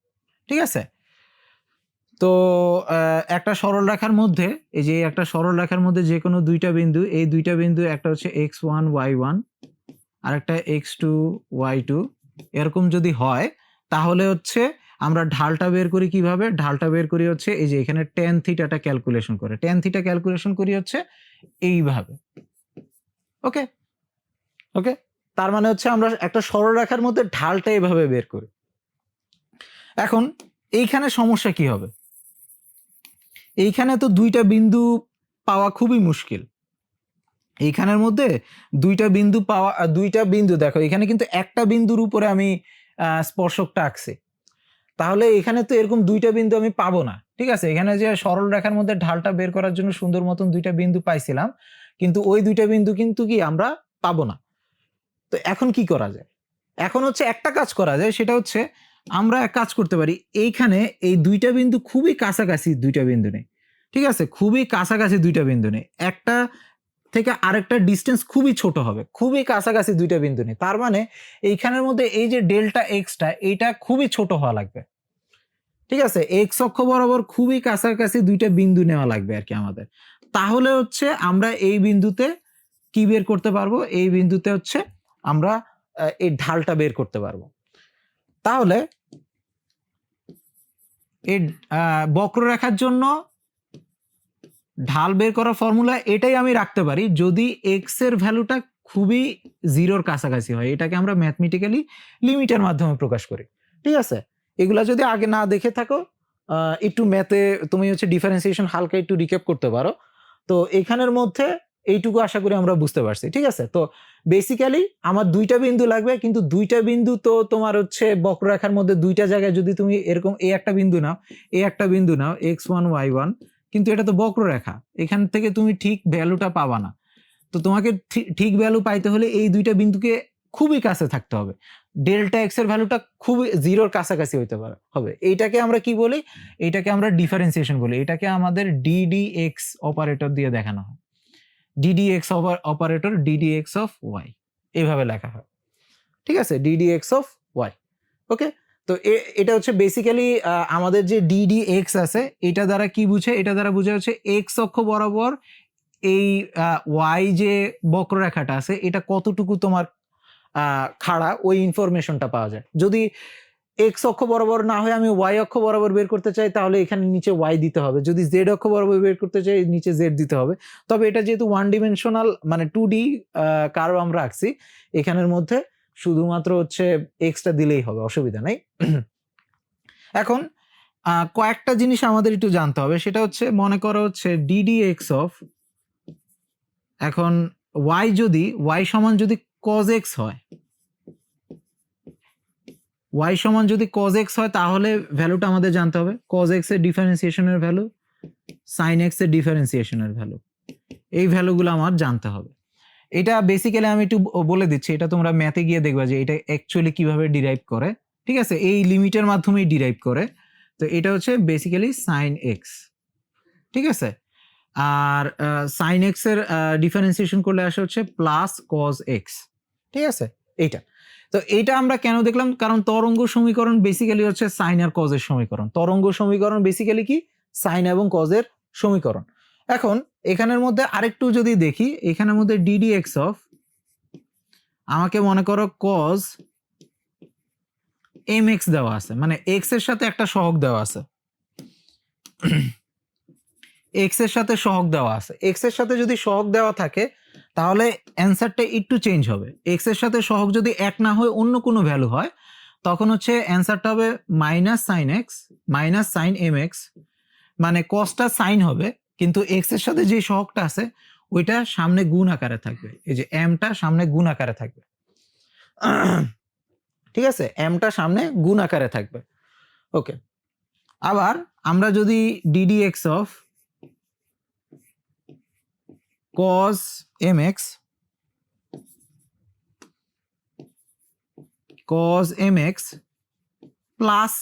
Speaker 1: ঠিক আছে। তো একটা সরল রেখার মধ্যে, এই যে একটা সরল রেখার মধ্যে যে কোনো দুইটা বিন্দু, এই দুইটা বিন্দু একটা হচ্ছে x1 y1 আর একটা x2 y2, এরকম যদি হয় তাহলে হচ্ছে আমরা ঢালটা বের করি কিভাবে? ঢালটা বের করি হচ্ছে এই যে এখানে tan থিটাটা ক্যালকুলেশন করে, tan থিটা ক্যালকুলেশন করি হচ্ছে এইভাবে। ওকে ওকে, তার মানে হচ্ছে আমরা একটা সরল রেখার মধ্যে ঢালটা এইভাবে বের করি। এখন এইখানে সমস্যা কি হবে? এইখানে তো দুইটা বিন্দু পাওয়া খুবই মুশকিল। এইখানের মধ্যে দুইটা বিন্দু পাওয়া, দুইটা বিন্দু দেখো এখানে কিন্তু একটা বিন্দুর উপরে আমি স্পর্শকটা আঁকছি, তাহলে এখানে তো এরকম দুইটা বিন্দু আমি পাবো না, ঠিক আছে। এখানে যে সরল রেখার মধ্যে ঢালটা বের করার জন্য সুন্দর মতন দুইটা বিন্দু পাইছিলাম, কিন্তু ওই দুইটা বিন্দু কিন্তু কি আমরা পাবো না। তো এখন কি করা যায়? এখন হচ্ছে একটা কাজ করা যায়, সেটা হচ্ছে আমরা এক কাজ করতে পারি, এইখানে এই দুইটা বিন্দু খুবই কাছাকাছি দুইটা বিন্দু নেই, ঠিক আছে, খুবই কাছাকাছি দুইটা বিন্দু নেই, একটা থেকে আরেকটা ডিস্টেন্স খুবই ছোট হবে, খুবই কাছাকাছি দুইটা বিন্দু নেই, তার মানে এইখানের মধ্যে এই যে ডেল্টা এক্সটা এইটা খুবই ছোট হওয়া লাগবে, ঠিক আছে। এক্স অক্ষ বরাবর খুবই কাছাকাছি দুইটা বিন্দু নেওয়া লাগবে আর কি আমাদের। তাহলে হচ্ছে আমরা এই বিন্দুতে কি বের করতে পারবো? এই বিন্দুতে হচ্ছে আমরা এই ঢালটা বের করতে পারবো। তাহলে এই বক্ররেখার জন্য ঢাল বের করার ফর্মুলা এটাই আমি রাখতে পারি যদি এক্স এর ভ্যালুটা খুবই জিরোর কাছাকাছি হয়, এটাকে আমরা ম্যাথমেটিক্যালি লিমিটের মাধ্যমে প্রকাশ করি, ঠিক আছে। এগুলা যদি আগে না দেখে থাকো, একটু ম্যাথে তুমি হচ্ছে ডিফারেন্সিয়েশন হালকা একটু রিক্যাপ করতে পারো। তো এখানের মধ্যে এইটুকু আশা করি আমরা বুঝতে পারছি, ঠিক আছে। তো বেসিক্যালি আমার দুইটা বিন্দু লাগবে, কিন্তু দুইটা বিন্দু তো তোমার হচ্ছে বক্ররেখার মধ্যে দুইটা জায়গায় যদি তুমি এরকম এই একটা বিন্দু নাও, এই একটা বিন্দু নাও x1 y1, কিন্তু এটা তো বক্ররেখা, এখান থেকে তুমি ঠিক ভ্যালুটা পাবা না। তো তোমাকে ঠিক ভ্যালু পাইতে হলে এই দুইটা বিন্দুকে খুবই কাছে থাকতে হবে, ডেল্টা এক্স এর ভ্যালুটা খুবই জিরোর কাছাকাছি হইতে হবে। এইটাকে আমরা কি বলি? এইটাকে আমরা ডিফারেন্সিয়েশন বলি। এটাকে আমাদের ডিডিএক্স অপারেটর দিয়ে দেখানো হয়, d d x operator d d x of y এইভাবে লেখা হয়, ঠিক আছে, ডিডিএক্স অফ ওয়াই। ওকে, তো এটা হচ্ছে বেসিক্যালি আমাদের যে ডিডিএক্স আছে এটা দ্বারা কি বুঝে? এটা দ্বারা বুঝে হচ্ছে এক্স অক্ষ বরাবর এই ওয়াই যে বক্ররেখাটা আছে এটা কতটুকু তোমার খাড়া, ওই ইনফরমেশনটা পাওয়া যায়। যদি এক্স অক্ষ বরাবর না হয় আমি ওয়াই অক্ষ বরাবর বের করতে চাই, তাহলে এখানে নিচে ওয়াই দিতে হবে। যদি জেড অক্ষ বরাবর বের করতে চাই নিচে জেড দিতে হবে। তবে এটা যেহেতু ওয়ান ডিমেনশনাল মানে 2D কার্ভ আমরা আঁকছি, এখানের মধ্যে শুধুমাত্র হচ্ছে এক্সটা দিলেই হবে, অসুবিধা নাই। এখন কয়েকটা জিনিস আমাদের একটু জানতে হবে, সেটা হচ্ছে মনে করো হচ্ছে ডিডিএক্স অফ, এখন ওয়াই যদি ওয়াই সমান যদি cos x হয়, y সমান যদি cos x হয় তাহলে ভ্যালুটা আমাদের জানতে হবে, cos x এর ডিফারেন্সিয়েশনের ভ্যালু, sin x এর ডিফারেন্সিয়েশনের ভ্যালু, এই ভ্যালুগুলো আমার জানতে হবে। এটা বেসিক্যালি আমি একটু বলে দিচ্ছি, এটা তোমরা ম্যাথে গিয়ে দেখবা যে এটা অ্যাকচুয়ালি কিভাবে ডিরাইভ করে, ঠিক আছে, এই লিমিটের মাধ্যমেই ডিরাইভ করে। তো এটা হচ্ছে বেসিক্যালি sin x, ঠিক আছে। আর sin x এর ডিফারেন্সিয়েশন করলে আসে হচ্ছে প্লাস cos x, ঠিক আছে। এইটা তো এইটা আমরা কেন দেখলাম? কারণ তরঙ্গ সমীকরণ বেসিক্যালি হচ্ছে সাইন আর কজ এর সমীকরণ। তরঙ্গ সমীকরণ বেসিক্যালি কি? সাইন এবং কজ এর সমীকরণ। এখন এখানের মধ্যে আরেকটু যদি দেখি, এখানের মধ্যে ডিডিএক্স অফ, আমাকে মনে করো কজ এম এক্স দেওয়া আছে, মানে এক্স এর সাথে একটা সহগ দেওয়া আছে, এক্স এর সাথে সহগ দেওয়া আছে। এক্স এর সাথে যদি সহগ দেওয়া থাকে তাহলে অ্যান্সারটা একটু চেঞ্জ হবে। এক্স এর সাথে সহগ যদি এক না হয় অন্য কোনো ভ্যালু হয় তখন হচ্ছে অ্যান্সারটা হবে minus sine x minus sine m x, মানে কসটা সাইন হবে কিন্তু এক্স এর সাথে যে সহগটা আছে ওইটা সামনে গুণ আকারে থাকবে, এই যে এমটা সামনে গুণ আকারে থাকবে। ঠিক আছে, এমটা সামনে গুণ আকারে থাকবে। ওকে, আবার আমরা যদি d d x of cos mx cos mx plus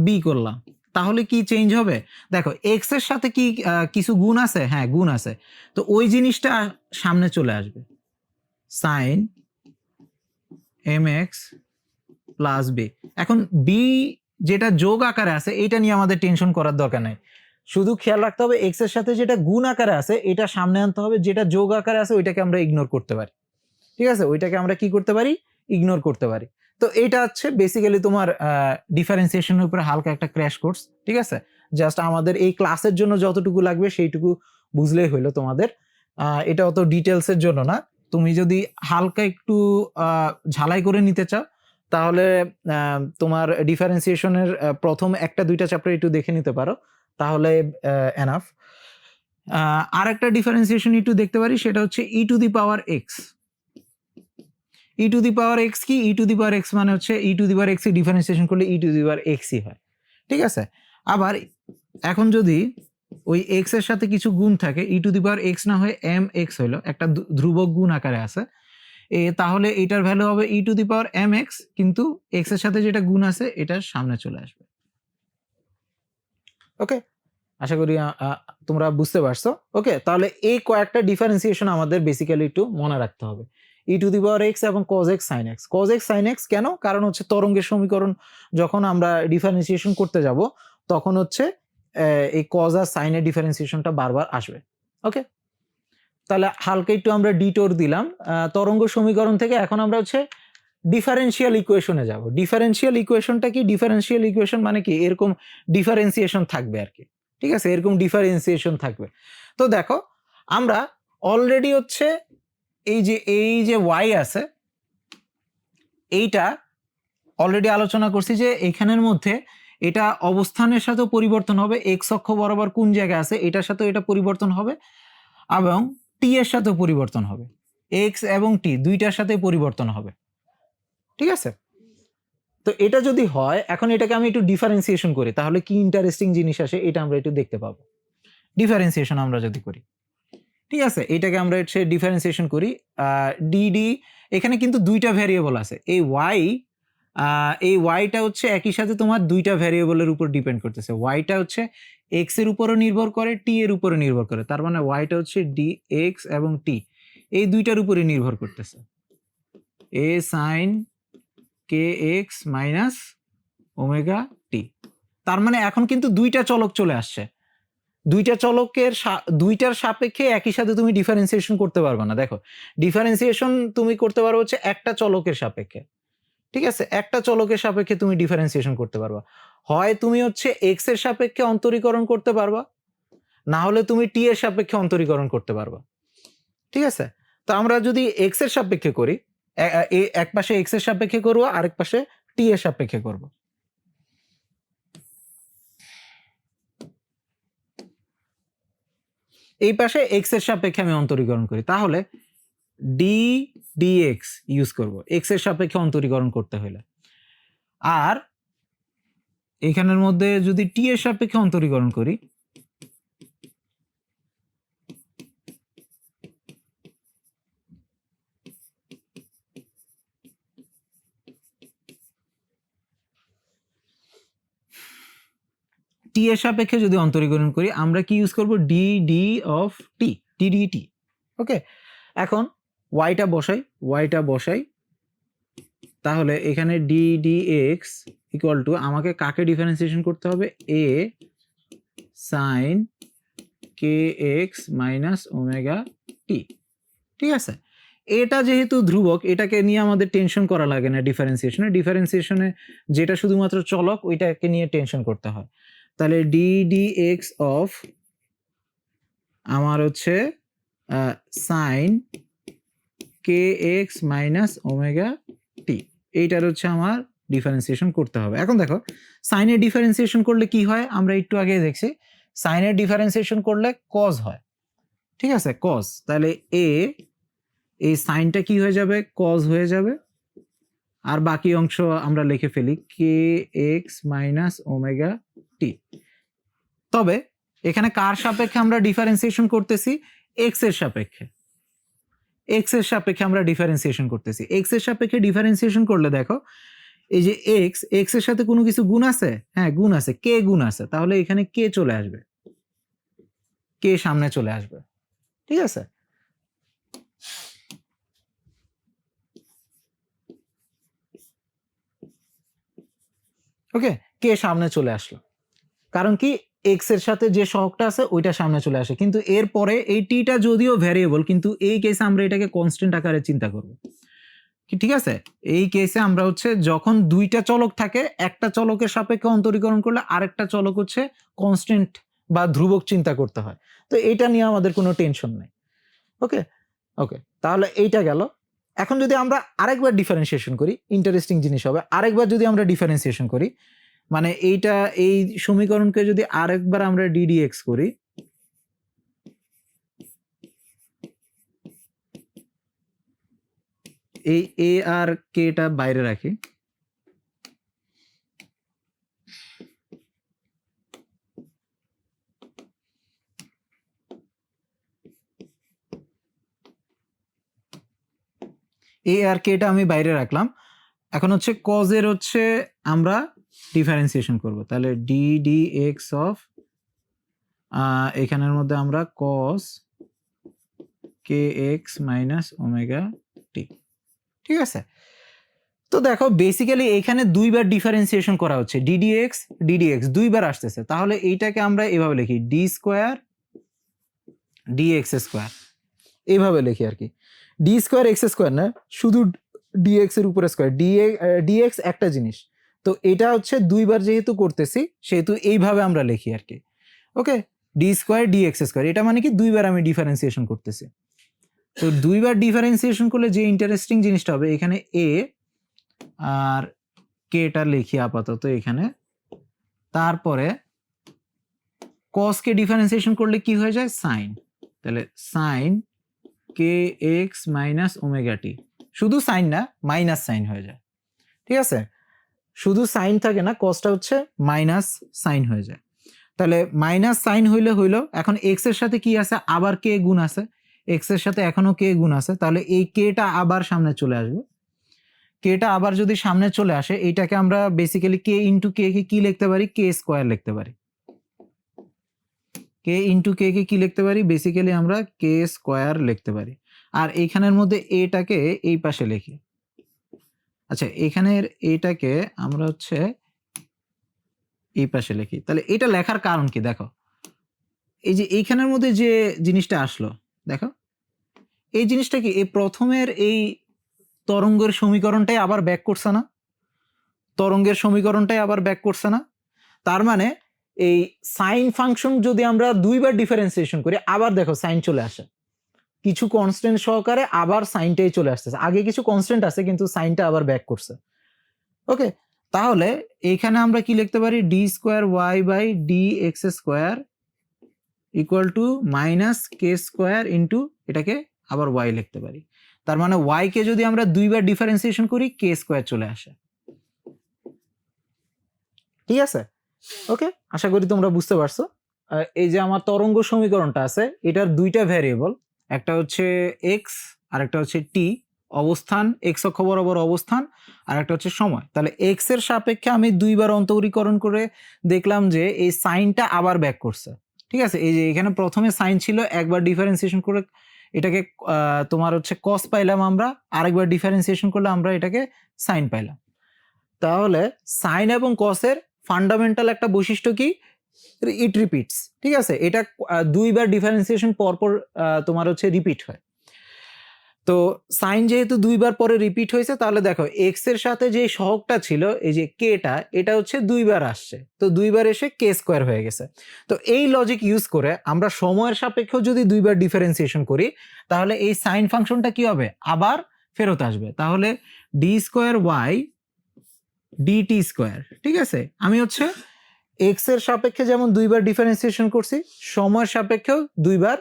Speaker 1: b করলাম, তাহলে কি চেঞ্জ হবে? দেখো এক্স এর সাথে কি কিছু গুণ আছে? হ্যাঁ, গুণ আছে, তো ওই জিনিসটা সামনে চলে আসবে, সাইন mx প্লাস বি। এখন বি যেটা যোগ আকারে আছে এটা নিয়ে আমাদের টেনশন করার দরকার নাই, শুধু খেয়াল রাখতে হবে এক্স এর সাথে যেটা গুণ আকারে আছে এটা সামনে আনতে হবে, যেটা যোগ আকারে আছে ওইটাকে আমরা ইগনোর করতে পারি। ঠিক আছে, ওইটাকে আমরা কি করতে পারি? ইগনোর করতে পারি। তো এটা হচ্ছে বেসিক্যালি তোমার ডিফারেন্সিয়েশনের উপরে হালকা একটা ক্র্যাশ কোর্স। ঠিক আছে, জাস্ট আমাদের এই ক্লাসের জন্য যতটুকু লাগবে সেইটুকু বুঝলেই হইলো তোমাদের, এটা অত ডিটেলসের জন্য না। তুমি যদি হালকা একটু ঝালাই করে নিতে চাও তাহলে তোমার ডিফারেন্সিয়েশনের প্রথম একটা দুইটা চ্যাপ্টার একটু দেখে নিতে পারো, তাহলে এনাফ। আর একটা ডিফারেন্সিয়েশন একটু দেখতে পারি, সেটা হচ্ছে e to the power x. E to the power x কি? E to the power x মানে হচ্ছে e to the power x differentiation করলে ই টু দি পাওয়ার এক্সই হয়। ঠিক আছে, আবার এখন যদি ওই এক্স এর সাথে কিছু গুণ থাকে, ই টু দি পাওয়ার এক্স না হয়ে এম এক্স হইলো, একটা ধ্রুবক গুণ আকারে আছে, তাহলে এটার ভ্যালু হবে e to the power m x, কিন্তু এক্স এর সাথে যেটা গুণ আছে এটার সামনে চলে আসবে। ওকে, আশা করি তোমরা বুঝতে পারছো। ওকে, তাহলে এই কয়েকটা ডিফারেন্সিয়েশন আমাদের বেসিক্যালি একটু মনে রাখতে হবে, e to the power x এবং cos x sine x. Cos x sine x কেন? কারণ হচ্ছে তরঙ্গের সমীকরণ যখন আমরা ডিফারেন্সিয়েশন করতে যাব তখন হচ্ছে এই কজ আর সাইনের ডিফারেন্সিয়েশনটা বারবার আসবে। ওকে, তাহলে হালকা একটু আমরা ডিটোর দিলাম তরঙ্গ সমীকরণ থেকে। এখন আমরা হচ্ছে ডিফারেন্সিয়াল ইকুয়েশনে যাব। ডিফারেন্সিয়াল ইকুয়েশনটা কি? ডিফারেন্সিয়াল ইকুয়েশন মানে কি? এরকম ডিফারেন্সিয়েশন থাকবে আর কি। ঠিক আছে, এরকম ডিফারেন্সিয়েশন থাকবে। তো দেখো আমরা অলরেডি হচ্ছে এই যে ওয়াই আছে এইটা অলরেডি আলোচনা করছি যে এখানের মধ্যে এটা অবস্থানের সাথেও পরিবর্তন হবে, এক্স অক্ষ বরাবর কোন জায়গায় আছে এটার সাথেও এটা পরিবর্তন হবে এবং টি এর সাথেও পরিবর্তন হবে, এক্স এবং টি দুইটার সাথে পরিবর্তন হবে। ঠিক আছে, তো এটা যদি হয়, এখন এটাকে আমি একটু ডিফারেন্সিয়েশন করি তাহলে কি ইন্টারেস্টিং জিনিস আসে এটা আমরা একটু দেখতে পাবো। ডিফারেন্সিয়েশন আমরা যদি করি, ঠিক আছে, এটাকে আমরা হচ্ছে ডিফারেন্সিয়েশন করি ডিডি, এখানে কিন্তু দুইটা ভ্যারিয়েবল আছে, এই ওয়াইটা হচ্ছে একই সাথে তোমার দুইটা ভ্যারিয়েবলের উপর ডিপেন্ড করতেছে। ওয়াইটা হচ্ছে এক্স এর উপরও নির্ভর করে, টি এর উপরে নির্ভর করে, তার মানে ওয়াইটা হচ্ছে ডি এক্স এবং টি এই দুইটার উপরে নির্ভর করতেছে, এ sine k x minus omega টি। তার মানে এখন কিন্তু দুইটা চলক চলে আসছে, দুইটা চলকের দুইটার সাপেক্ষে একই সাথে তুমি ডিফারেন্সিয়েশন করতে পারবে না। দেখো ডিফারেন্সিয়েশন তুমি করতে পারো হচ্ছে একটা চলকের সাপেক্ষে। ঠিক আছে, একটা চলকের সাপেক্ষে তুমি ডিফারেন্সিয়েশন করতে পারবা, হয় তুমি হচ্ছে এক্স এর সাপেক্ষে অন্তরীকরণ করতে পারবা, না হলে তুমি টি এর সাপেক্ষে অন্তরীকরণ করতে পারবা। ঠিক আছে, তো আমরা যদি এক্স এর সাপেক্ষে করি, এক পাশে এক্স এর সাপেক্ষে করবো, আরেক পাশে টি এর সাপেক্ষে করব। এই পাশে এক্স এর সাপেক্ষে আমি অন্তরীকরণ করি, তাহলে ডি ডিএক্স ইউজ করব এক্স এর সাপেক্ষে অন্তরীকরণ করতে হলে। আর এখানের মধ্যে যদি টি এর সাপেক্ষে অন্তরীকরণ করি, টি এর সাপেক্ষে যদি অন্তরীকরণ করি আমরা কি ইউজ করব? D d of t, d d t. Okay, এখন ওয়াইটা বসাই, তাহলে এখানে d d x equal to আমাকে কাকে ডিফারেন্সিয়েশন করতে হবে? এ sine k x minus omega t. ঠিক আছে, এটা যেহেতু ধ্রুবক এটাকে নিয়ে আমাদের টেনশন করা লাগে না ডিফারেন্সিয়েশনে যেটা শুধুমাত্র চলক ওইটাকে নিয়ে টেনশন করতে হয়। তাহলে ডি ডি এক্স অফ আমার হচ্ছে sign k x minus omega টি, এইটার হচ্ছে আমার ডিফারেন্সিয়েশন করতে হবে। এখন দেখো সাইনের ডিফারেন্সিয়েশন করলে কি হয়, আমরা একটু আগে দেখছি সাইনের ডিফারেন্সিয়েশন করলে কজ হয়, ঠিক আছে, কজ। তাহলে এই সাইনটা কি হয়ে যাবে, কজ হয়ে যাবে, আর বাকি অংশ আমরা লিখে ফেলি কে এক্স মাইনাস ওমেগা টি। তবে এখানে কার সাপেক্ষে আমরা ডিফারেন্সিয়েশন করতেছি, এক্স এর সাপেক্ষে, এক্স এর সাপেক্ষে আমরা ডিফারেন্সিয়েশন করতেছি। এক্স এর সাপেক্ষে ডিফারেন্সিয়েশন করলে দেখো এই যে এক্স, এক্স এর সাথে কোনো কিছু গুণ আছে, হ্যাঁ গুণ আছে, কে গুণ আছে, তাহলে এখানে কে চলে আসবে, কে সামনে চলে আসবে, ঠিক আছে। ওকে, কে সামনে চলে আসলো, কারণ কি এক্স এর সাথে যে সহগটা আছে ওইটা সামনে চলে আসে। কিন্তু এরপরে এই টিটা যদিও ভ্যারিয়েবল, কিন্তু এই কেসে আমরা এটাকে কনস্ট্যান্ট আকারে চিন্তা করব, ঠিক আছে। এই কেসে আমরা হচ্ছে যখন দুইটা চলক থাকে, একটা চলকের সাপেক্ষে অন্তরীকরণ করলে আরেকটা চলক হচ্ছে কনস্ট্যান্ট বা ধ্রুবক চিন্তা করতে হয়। তো এটা নিয়ে আমাদের কোনো টেনশন নেই। ওকে ওকে, তাহলে এইটা গেল। এখন যদি আমরা আরেকবার ডিফারেন্সিয়েশন করি, ইন্টারেস্টিং জিনিস হবে, আরেকবার যদি আমরা ডিফারেন্সিয়েশন করি, মানে এইটা, এই সমীকরণকে যদি আরেকবার আমরা ডিডিএক্স করি, এই এ আর কেটা বাইরে রাখি, এ আর কেটা আমি বাইরে রাখলাম। এখন হচ্ছে কজের হচ্ছে আমরা ডিফারেন্সিয়েশন করব, তাহলে ডিডিএক্স অফ এখানের মধ্যে আমরা কস k x minus omega t, ঠিক আছে। তো দেখো বেসিক্যালি এখানে দুইবার ডিফারেন্সিয়েশন করা হচ্ছে, ডিডিএক্স ডিডিএক্স দুইবার আসতেছে, তাহলে এইটাকে আমরা এভাবে লিখি ডি স্কোয়ার ডিএক্স স্কোয়ার, এইভাবে লিখি আর কি, ডি স্কোয়ার এক্স স্কোয়ার না, শুধু ডিএক্স এর উপরে স্কোয়ার, ডিএক্স একটা জিনিস, তো এটা হচ্ছে দুইবার যেহেতু করতেছি সেহেতু এইভাবে আমরা লিখি আর কি। ওকে, ডি স্কোয়ার ডিএক্স স্কোয়ার, এটা মানে কি দুইবার আমি ডিফারেন্সিয়েশন করতেছি। তো দুইবার ডিফারেন্সিয়েশন করলে যে ইন্টারেস্টিং জিনিসটা হবে, এখানে এ আর কেটা লিখি আপাতত এখানে, তারপরে কসকে ডিফারেন্সিয়েশন করলে কি হয়ে যায়, সাইন, তাহলে sign k x minus omega টি, শুধু সাইন না মাইনাস সাইন হয়ে যায়, ঠিক আছে, শুধু সাইন থাকে না, কসটা হচ্ছে মাইনাস সাইন হয়ে যায়। তাহলে মাইনাস সাইন হইলে হইলো, এখন এক্স এর সাথে কি আছে, আবার কে গুণ আছে, এক্স এর সাথে এখনো কে গুণ আছে, তাহলে এই কেটা আবার সামনে চলে আসবে, কেটা আবার যদি সামনে চলে আসে, এইটাকে আমরা বেসিক্যালি কে ইন্টু কে কে কি লিখতে পারি, কে স্কোয়ার লিখতে পারি, কে ইন্টু কে কে কি লিখতে পারি, বেসিক্যালি আমরা কে স্কোয়ার লিখতে পারি। আর এইখানের মধ্যে এটাকে এই পাশে লিখি, আচ্ছা এখানের এটাকে আমরা হচ্ছে এই পাশে লিখি। তাহলে এটা লেখার কারণ কি, দেখো এই যে এইখানের মধ্যে যে জিনিসটা আসলো, দেখো এই জিনিসটা কি, এই প্রথমের এই তরঙ্গের সমীকরণটাই আবার ব্যাক করছে না, তরঙ্গের সমীকরণটাই আবার ব্যাক করছে না, তার মানে এই সাইন ফাংশন যদি আমরা দুইবার ডিফারেন্সিয়েশন করি, আবার দেখো সাইন চলে আসে, কিছু কনস্ট্যান্ট সহকারে আবার সাইনটাই চলে আসতেছে, আগে কিছু কনস্ট্যান্ট আছে কিন্তু সাইনটা আবার ব্যাক করছে। ওকে, তাহলে এখানে আমরা কি লিখতে পারি, d square y by d x square equal to minus k square into এটাকে আবার ওয়াই লিখতে পারি। তার মানে ওয়াই কে যদি আমরা দুইবার ডিফারেন্সিয়েশন করি, কে স্কোয়ার চলে আসে, ঠিক আছে। ওকে, আশা করি তোমরা বুঝতে পারছো। এই যে আমার তরঙ্গ সমীকরণটা আছে, এটার দুইটা ভ্যারিয়েবল, একটা হচ্ছে এক্স আর একটা হচ্ছে টি, অবস্থান এক্স অক্ষ বরাবর অবস্থান, আর একটা হচ্ছে সময়। তাহলে এক্স এর সাপেক্ষে আমি দুইবার অন্তরীকরণ করে দেখলাম যে এই সাইনটা আবার ব্যাক করছে, ঠিক আছে। এই যে এখানে প্রথমে সাইন ছিল, একবার ডিফারেন্সিয়েশন করে এটাকে তোমার হচ্ছে কস পাইলাম আমরা, আরেকবার ডিফারেন্সিয়েশন করলে আমরা এটাকে সাইন পাইলাম। তাহলে সাইন এবং কসের ফান্ডামেন্টাল একটা বৈশিষ্ট্য কি, ইট রিপিটস, ঠিক আছে, এটা দুইবার ডিফারেন্সিয়েশন পরপর তোমার হচ্ছে রিপিট হয়। তো সাইন যেহেতু দুইবার পরে রিপিট হয়েছে, তাহলে দেখো এক্স এর সাথে যে সহগটা ছিল এই যে কেটা, এটা হচ্ছে দুইবার আসছে, তো দুইবার এসে কে স্কোয়ার হয়ে গেছে। তো এই লজিক ইউজ করে আমরা সময়ের সাপেক্ষেও যদি দুইবার ডিফারেন্সিয়েশন করি, তাহলে এই সাইন ফাংশনটা কি হবে, আবার ফেরত আসবে। তাহলে d square y d t square. ঠিক আছে, আমি হচ্ছে এক্স এর সাপেক্ষে যেমন দুইবার ডিফারেন্সিয়েশন করছি, সময়ের সাপেক্ষেও দুইবার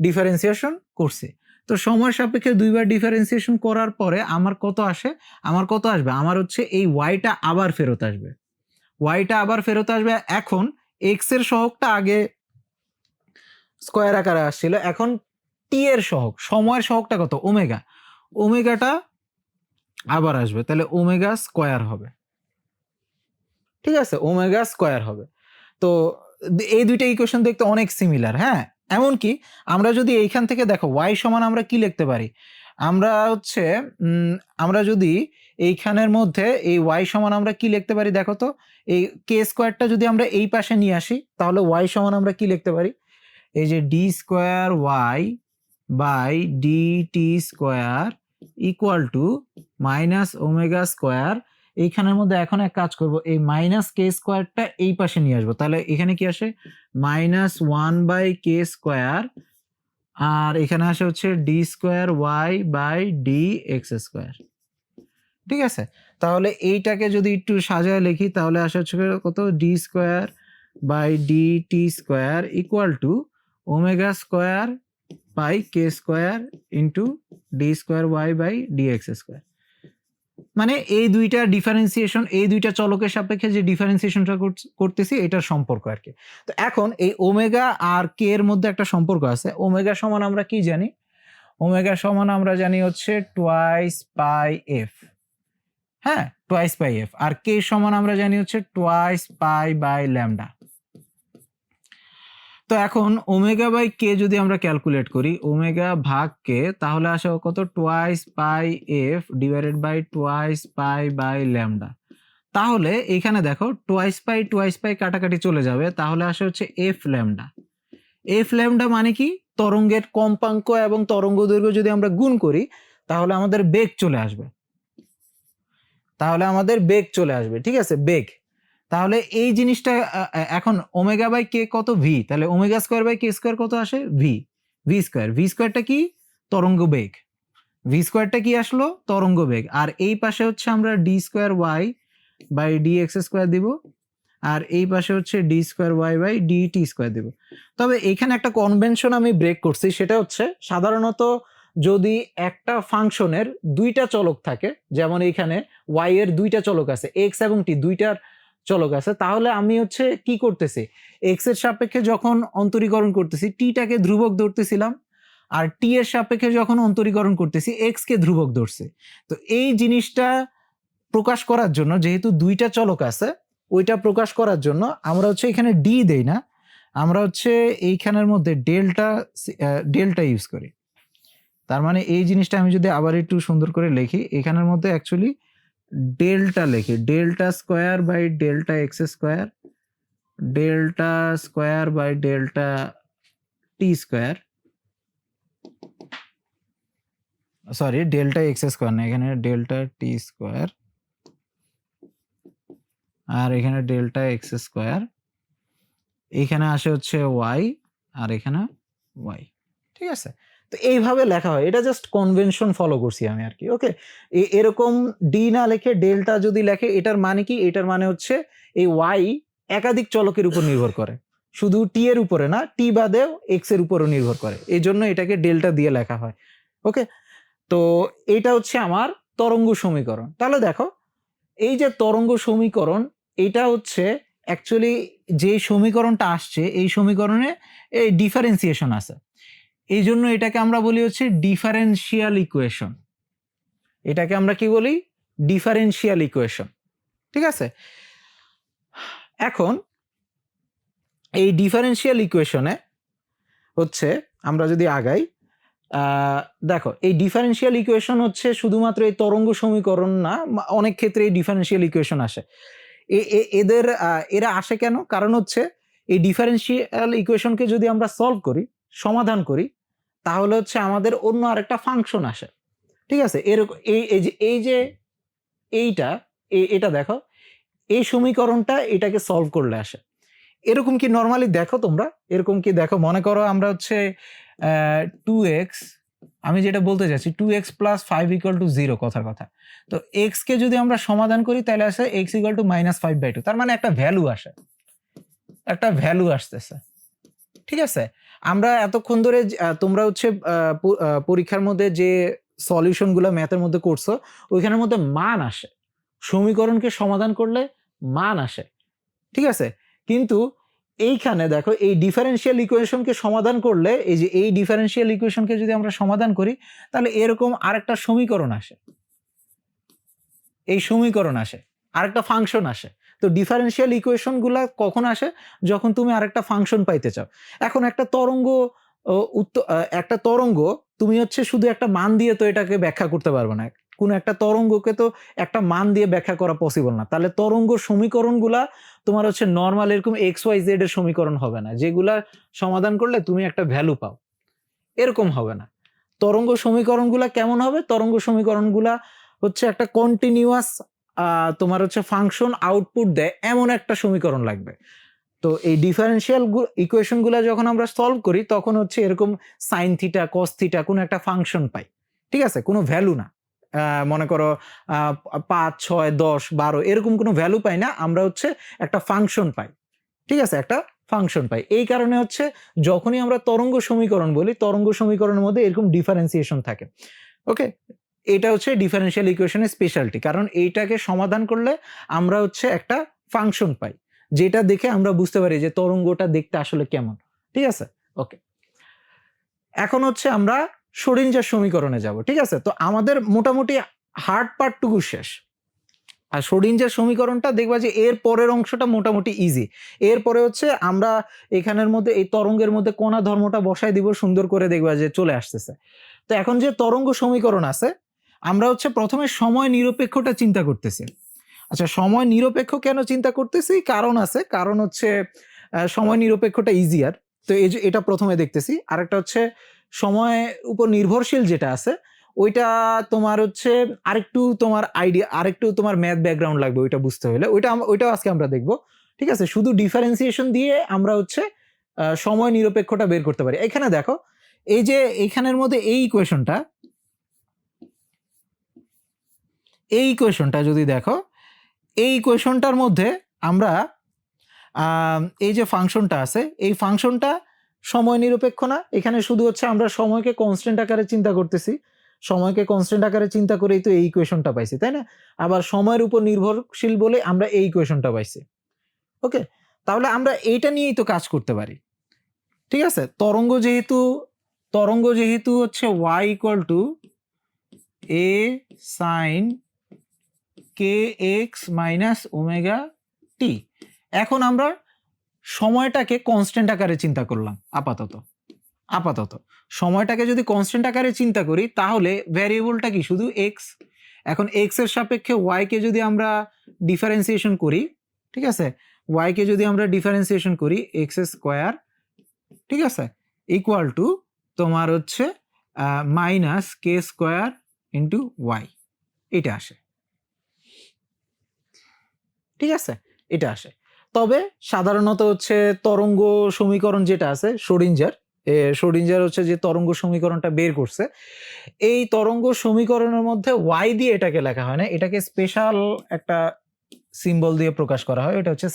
Speaker 1: ডিফারেন্সিয়েশন করছি। তো সময়ের সাপেক্ষে দুইবার ডিফারেন্সিয়েশন করার পরে আমার কত আসে, আমার কত আসবে, আমার হচ্ছে এই ওয়াইটা আবার ফেরত আসবে, ওয়াইটা আবার ফেরত আসবে। এখন এক্স এর সহগটা আগে স্কোয়ার আকারে আসছিল, এখন টি এর সহগ, সময়ের সহগটা কত, ওমেগা, ওমেগাটা আবার আসবে, তাহলে ওমেগা স্কোয়ার হবে। ঠিক আছে, ওমেগা স্কোয়ার হবে। তো এই দুইটা ইকুয়েশন দেখতে অনেক সিমিলার। হ্যাঁ, এমনকি আমরা যদি এইখান থেকে দেখো ওয়াই সমান আমরা কি লিখতে পারি, আমরা হচ্ছে আমরা যদি এইখানের মধ্যে এই ওয়াই সমান আমরা কি লিখতে পারি, দেখো তো, এই কে স্কোয়ারটা যদি আমরা এই পাশে নিয়ে আসি তাহলে ওয়াই সমান আমরা কি লিখতে পারি, এই যে d square y by d t square equal to minus omega square. এইখানের মধ্যে এখন এক কাজ করব, এই মাইনাস কে স্কোয়ারটা এই পাশে নিয়ে আসবো, তাহলে এখানে কি আসে minus one by k square, আর এখানে আসে হচ্ছে d square y by d x square. ঠিক আছে, তাহলে এইটাকে যদি একটু সাজায় লিখি তাহলে আসে হচ্ছে কত, d square by d t square equal to omega square by k square into d square y by d x square. মানে এই দুইটা ডিফারেন্সিয়েশন, এই দুইটা চলকের সাপেক্ষে যে ডিফারেন্সিয়েশনটা করতেছি এটার সম্পর্ক আর কি। তো এখন এই ওমেগা আর কে এর মধ্যে একটা সম্পর্ক আছে। ওমেগা সমান আমরা কি জানি, ওমেগা সমান আমরা জানি হচ্ছে টোয়াইস পাই এফ। হ্যাঁ, টোয়াইস পাই এফ। আর কে সমান আমরা জানি হচ্ছে টোয়াইস পাই বাই ল্যামডা। তো এখন ওমেগা বাই কে যদি আমরা ক্যালকুলেট করি, ওমেগা ভাগ কে, তাহলে আসে কত, twice pi F divided by twice pi by lambda. তাহলে এখানে দেখো টোয়াইস পাই কাটাকাটি চলে যাবে, তাহলে আসে হচ্ছে এফ ল্যামডা। এফ ল্যামডা মানে কি, তরঙ্গের কম্পাঙ্ক এবং তরঙ্গ দৈর্ঘ্য যদি আমরা গুণ করি তাহলে আমাদের বেগ চলে আসবে, তাহলে আমাদের বেগ চলে আসবে। ঠিক আছে, বেগ। তাহলে এই জিনিসটা এখন ওমেগা বাই কে কত, ভি, তাহলে omega square by k square কত আসে, ভি, ভি স্কোয়ার। ভি স্কোয়ারটা কি, তরঙ্গ বেগ, ভি স্কোয়ারটা কি আসলো, তরঙ্গ বেগ। আর এই পাশে হচ্ছে আমরা d square y by d x square দিব, আর এই পাশে হচ্ছে d square y by d t square দিব। তবে এখানে একটা কনভেনশন আমি ব্রেক করছি, সেটা হচ্ছে সাধারণত যদি একটা ফাংশনের দুইটা চলক থাকে, যেমন এইখানে ওয়াই এর দুইটা চলক আছে, এক্স এবং টি দুইটার চলক আছে, তাহলে আমি হচ্ছে কি করতেছি, এক্স এর সাপেক্ষে যখন অন্তরীকরণ করতেছি টিটাকে ধ্রুবক ধরতেছিলাম, আর টি এর সাপেক্ষে যখন অন্তরীকরণ করতেছি এক্স কে ধ্রুবক ধরছে। তো এই জিনিসটা প্রকাশ করার জন্য, যেহেতু দুইটা চলক আছে, ওইটা প্রকাশ করার জন্য আমরা হচ্ছে এখানে ডি দেই না, আমরা হচ্ছে এইখানের মধ্যে ডেল্টা ইউজ করি। তার মানে এই জিনিসটা আমি যদি আবার একটু সুন্দর করে লিখি, এখানের মধ্যে অ্যাকচুয়ালি ডেল্টা লিখি, delta square by delta x square, delta square by delta t square, sorry delta x square না, এখানে ডেল্টা টি স্কোয়ার, আর এখানে ডেল্টা এক্স স্কোয়ার, এইখানে আসে হচ্ছে ওয়াই, আর এখানে ওয়াই। ঠিক আছে, তো এইভাবে লেখা হয়, এটা জাস্ট কনভেনশন ফলো করছি আমি আর কি। ওকে, এরকম ডি না লেখে ডেল্টা যদি লেখে, এটার মানে কি, এটার মানে হচ্ছে এই ওয়াই একাধিক চলকের উপর নির্ভর করে, শুধু টি এর উপরে না, টি বাদেও এক্স এর উপরও নির্ভর করে, এই জন্য এটাকে ডেল্টা দিয়ে লেখা হয়। ওকে, তো এটা হচ্ছে আমার তরঙ্গ সমীকরণ। তাহলে দেখো এই যে তরঙ্গ সমীকরণ, এটা হচ্ছে অ্যাকচুয়ালি যে সমীকরণটা আসছে এই সমীকরণে এই ডিফারেন্সিয়েশন আছে, এই জন্য এটাকে আমরা বলি হচ্ছে ডিফারেন্সিয়াল ইকুয়েশন। এটাকে আমরা কি বলি, ডিফারেন্সিয়াল ইকুয়েশন। ঠিক আছে, এখন এই ডিফারেন্সিয়াল ইকুয়েশনে হচ্ছে আমরা যদি আগাই, দেখো এই ডিফারেন্সিয়াল ইকুয়েশন হচ্ছে শুধুমাত্র এই তরঙ্গ সমীকরণ না, অনেক ক্ষেত্রে এই ডিফারেন্সিয়াল ইকুয়েশন আসে। এরা আসে কেন, কারণ হচ্ছে এই ডিফারেন্সিয়াল ইকুয়েশনকে যদি আমরা সলভ করি, সমাধান করি, তাহলে হচ্ছে আমাদের অন্য আরেকটা ফাংশন আসে। ঠিক আছে, এরকম এই যে এইটা, এটা দেখো, এই সমীকরণটা এটাকে সলভ করলে আসে। এরকম কি নর্মালি দেখো তোমরা, এরকম কি দেখো, মনে করো আমরা হচ্ছে 2x আমি যেটা বলতে চাচ্ছি 2x প্লাস 5 ইকুয়াল টু 0 কথার কথা। তো x কে যদি আমরা সমাধান করি তাহলে আসে x ইকুয়াল টু -5/2, তার মানে একটা ভ্যালু আসে, একটা ভ্যালু আসতেছে। ঠিক আছে? আমরা এতক্ষণ ধরে তোমরা হচ্ছে পরীক্ষার মধ্যে যে সলিউশন গুলা ম্যাথের মধ্যে করছো ওইখানের মধ্যে মান আসে, সমীকরণকে সমাধান করলে মান আসে। ঠিক আছে? কিন্তু এইখানে দেখো এই ডিফারেনশিয়াল ইকুয়েশনকে সমাধান করলে, এই যে এই ডিফারেনশিয়াল ইকুয়েশনকে যদি আমরা সমাধান করি তাহলে এরকম আরেকটা সমীকরণ আসে, এই সমীকরণ আসে, আরেকটা ফাংশন আসে। তো ডিফারেনশিয়াল ইকুয়েশন গুলা কখন আসে? যখন তুমি আরেকটা ফাংশন পাইতে চাও। এখন একটা তরঙ্গ একটা তরঙ্গ তুমি হচ্ছে শুধু একটা মান দিয়ে তো এটাকে ব্যাখ্যা করতে পারবে না। কোনো একটা তরঙ্গকে তো একটা মান দিয়ে ব্যাখ্যা করা পসিবল না। তাহলে তরঙ্গ সমীকরণগুলা তোমার হচ্ছে নরমাল এরকম XYZ এর সমীকরণ হবে না, যেগুলা সমাধান করলে তুমি একটা ভ্যালু পাও। এরকম হবে না। তরঙ্গ সমীকরণগুলা কেমন হবে? তরঙ্গ সমীকরণগুলা হচ্ছে একটা কন্টিনিউয়াস তোমার হচ্ছে ফাংশন আউটপুট দেয় এমন একটা সমীকরণ লাগবে। তো এই ডিফারেনশিয়াল ইকুয়েশন গুলা যখন আমরা সলভ করি তখন হচ্ছে এরকম সাইন থিটা কস থিটা কোনো একটা ফাংশন পাই। ঠিক আছে? কোনো ভ্যালু না। মনে করো 5 6 10 12 এরকম কোনো ভ্যালু পাই না, আমরা হচ্ছে একটা ফাংশন পাই। ঠিক আছে? একটা ফাংশন পাই। এই কারণে হচ্ছে যখনই আমরা তরঙ্গ সমীকরণ বলি তরঙ্গ সমীকরণের মধ্যে এরকম ডিফারেন্সিয়েশন থাকে। ওকে? এটা হচ্ছে ডিফারেনশিয়াল ইকুয়েশনের স্পেশালিটি, কারণ এইটাকে সমাধান করলে আমরা হচ্ছে একটা ফাংশন পাই, যেটা দেখে আমরা বুঝতে পারি যে তরঙ্গটা দেখতে আসলে কেমন। ঠিক আছে? ওকে, এখন হচ্ছে আমরা শ্রোডিঞ্জার সমীকরণে যাব। ঠিক আছে? তো আমাদের মোটামুটি হার্ড পার্টটুকু শেষ। আর শ্রোডিঞ্জার সমীকরণটা দেখবা যে এর পরের অংশটা মোটামুটি ইজি। এরপরে হচ্ছে আমরা এখানের মধ্যে এই তরঙ্গের মধ্যে কণা ধর্মটা বসায় দিব, সুন্দর করে দেখবা যে চলে আসতেছে। তো এখন যে তরঙ্গ সমীকরণ আছে, আমরা হচ্ছে প্রথমে সময় নিরপেক্ষটা চিন্তা করতেছি। আচ্ছা, সময় নিরপেক্ষ কেন চিন্তা করতেছি? কারণ আছে। কারণ হচ্ছে সময় নিরপেক্ষটা ইজিয়ার। তো এই যে এটা প্রথমে দেখতেছি। আরেকটা হচ্ছে সময় উপর নির্ভরশীল যেটা আছে ওইটা তোমার হচ্ছে আরেকটু তোমার আইডিয়া, আরেকটু তোমার ম্যাথ ব্যাকগ্রাউন্ড লাগবে ওইটা বুঝতে হলে। ওইটাও আজকে আমরা দেখব। ঠিক আছে? শুধু ডিফারেন্সিয়েশন দিয়ে আমরা হচ্ছে সময় নিরপেক্ষটা বের করতে পারি। এখানে দেখো, এই যে এইখানের মধ্যে এই ইকুয়েশনটা যদি দেখো, এই ইকুয়েশনটার মধ্যে আমরা এই যে ফাংশনটা আছে এই ফাংশনটা সময় নিরপেক্ষ না। এখানে শুধু হচ্ছে আমরা সময়কে কনস্ট্যান্ট আকারে চিন্তা করতেছি, সময়কে কনস্ট্যান্ট আকারে চিন্তা করেই তো এই ইকুয়েশনটা পাইছি, তাই না? আবার সময়ের উপর নির্ভরশীল বলে আমরা এই ইকুয়েশনটা পাইছি। ওকে, তাহলে আমরা এইটা নিয়েই তো কাজ করতে পারি। ঠিক আছে? তরঙ্গ যেহেতু হচ্ছে y equal to a sin kx minus omega t, এখন আমরা সময়টাকে কনস্ট্যান্ট আকারে চিন্তা করলাম। আপাতত সময়টাকে যদি কনস্ট্যান্ট আকারে চিন্তা করি তাহলে ভ্যারিয়েবলটা কি? শুধু x। এখন x এর সাপেক্ষে y কে যদি আমরা ডিফারেন্সিয়েশন করি, ঠিক আছে, y কে যদি আমরা ডিফারেন্সিয়েশন করি x স্কয়ার, ঠিক আছে, ইকুয়াল টু তোমার হচ্ছে মাইনাস কে স্কয়ার ইন্টু ওয়াই, এটা আসে। ঠিক আছে? এটা আসে। তবে সাধারণত হচ্ছে তরঙ্গ সমীকরণ যেটা আছে শ্রোডিঞ্জার হচ্ছে যে তরঙ্গ সমীকরণটা বের করছে, এই তরঙ্গ সমীকরণের মধ্যে y দিয়ে এটাকে লেখা হয় না, এটাকে স্পেশাল একটা সিম্বল দিয়ে প্রকাশ করা হয়। এটা হচ্ছে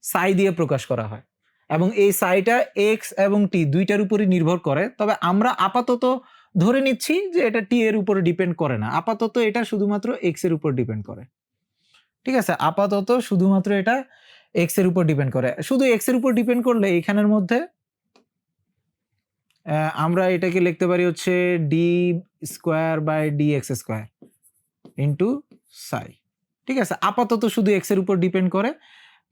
Speaker 1: সাই দিয়ে প্রকাশ করা হয়, এবং এই সাইটা x এবং t দুইটার উপরই নির্ভর করে। তবে আমরা আপাতত ধরে নিচ্ছি যে এটা t এর উপরে ডিপেন্ড করে না, আপাতত এটা শুধুমাত্র x এর উপর ডিপেন্ড করে। ঠিক আছে? আপাতত শুধুমাত্র এটা x এর উপর ডিপেন্ড করে। শুধু x এর উপর ডিপেন্ড করলে এখানের মধ্যে আমরা এটাকে লিখতে পারি হচ্ছে d square by dx square into psi. ঠিক আছে? আপাতত শুধু x এর উপর ডিপেন্ড করে।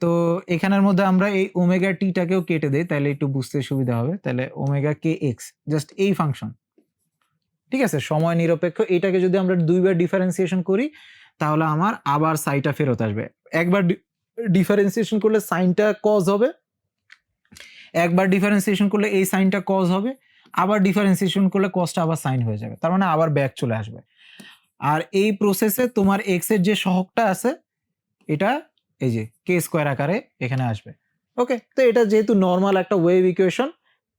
Speaker 1: তো এখানের মধ্যে আমরা এই ওমেগা টি টাকেও কেটে দেই, তাহলে একটু বুঝতে সুবিধা হবে। তাহলে ওমেগা কে এক্স জাস্ট এই ফাংশন। ঠিক আছে? সময় নিরপেক্ষ এটাকে যদি আমরা দুইবার ডিফারেন্সিয়েশন করি তাহলে আমার আবার সাইটা ফেরত আসবে। একবার ডিফারেন্সিয়েশন করলে সাইনটা কজ হবে, একবার ডিফারেন্সিয়েশন করলে এই সাইনটা কজ হবে, আবার ডিফারেন্সিয়েশন করলে কজটা আবার সাইন হয়ে যাবে, তার মানে আবার ব্যাক চলে আসবে। আর এই প্রসেসে তোমার এক্স এর যে সহগটা আছে এটা এই যে কে স্কয়ার আকারে এখানে আসবে। ওকে, তো এটা যেহেতু নর্মাল একটা ওয়েভ ইকুয়েশন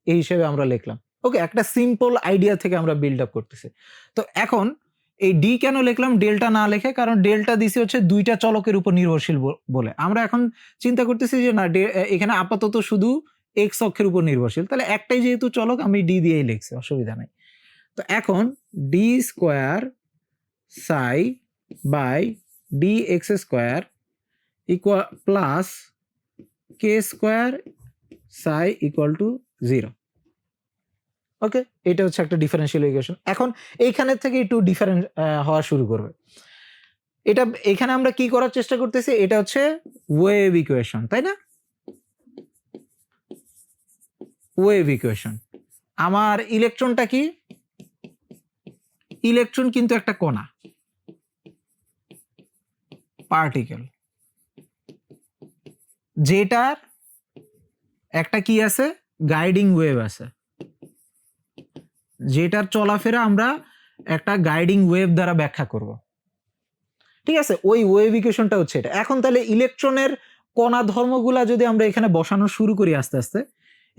Speaker 1: এই হিসেবে আমরা লিখলাম। ওকে, একটা সিম্পল আইডিয়া থেকে আমরা বিল্ড আপ করতেছি। তো এখন এই ডি কেন লিখলাম ডেল্টা না লিখে? কারণ ডেল্টা দিছি হচ্ছে ২ টা চলকের উপর নির্ভরশীল বলে। আমরা এখন চিন্তা করতেছি যে না এখানে আপাতত শুধু এক্স অক্ষের উপর নির্ভরশীল। তাহলে একটাই যেহেতু চলক আমি ডি দিয়েই লিখছি, অসুবিধা নাই। তো এখন d square psi by d x square equal plus k square psi equal to 0। Okay, এটা হচ্ছে একটা ডিফারেন্সিয়াল ইকুয়েশন। এখন এইখানের থেকে একটু ডিফারেন্ট হওয়া শুরু করবে। এটা এখানে আমরা কি করার চেষ্টা করতেছি? এটা হচ্ছে ওয়েভ ইকুয়েশন, তাই না? Wave equation. আমার ইলেকট্রনটা কি? ইলেকট্রন কিন্তু একটা কণা, পার্টিকেল, যেটার একটা কি আছে? গাইডিং ওয়েভ আছে, যেটার চলাফেরা আমরা একটা গাইডিং ওয়েভ দ্বারা ব্যাখ্যা করব। ঠিক আছে, ওই ওয়েভ ইকুয়েশনটা হচ্ছে এটা। এখন তাহলে ইলেকট্রনের কণা ধর্মগুলা যদি আমরা এখানে বসানো শুরু করি আস্তে আস্তে,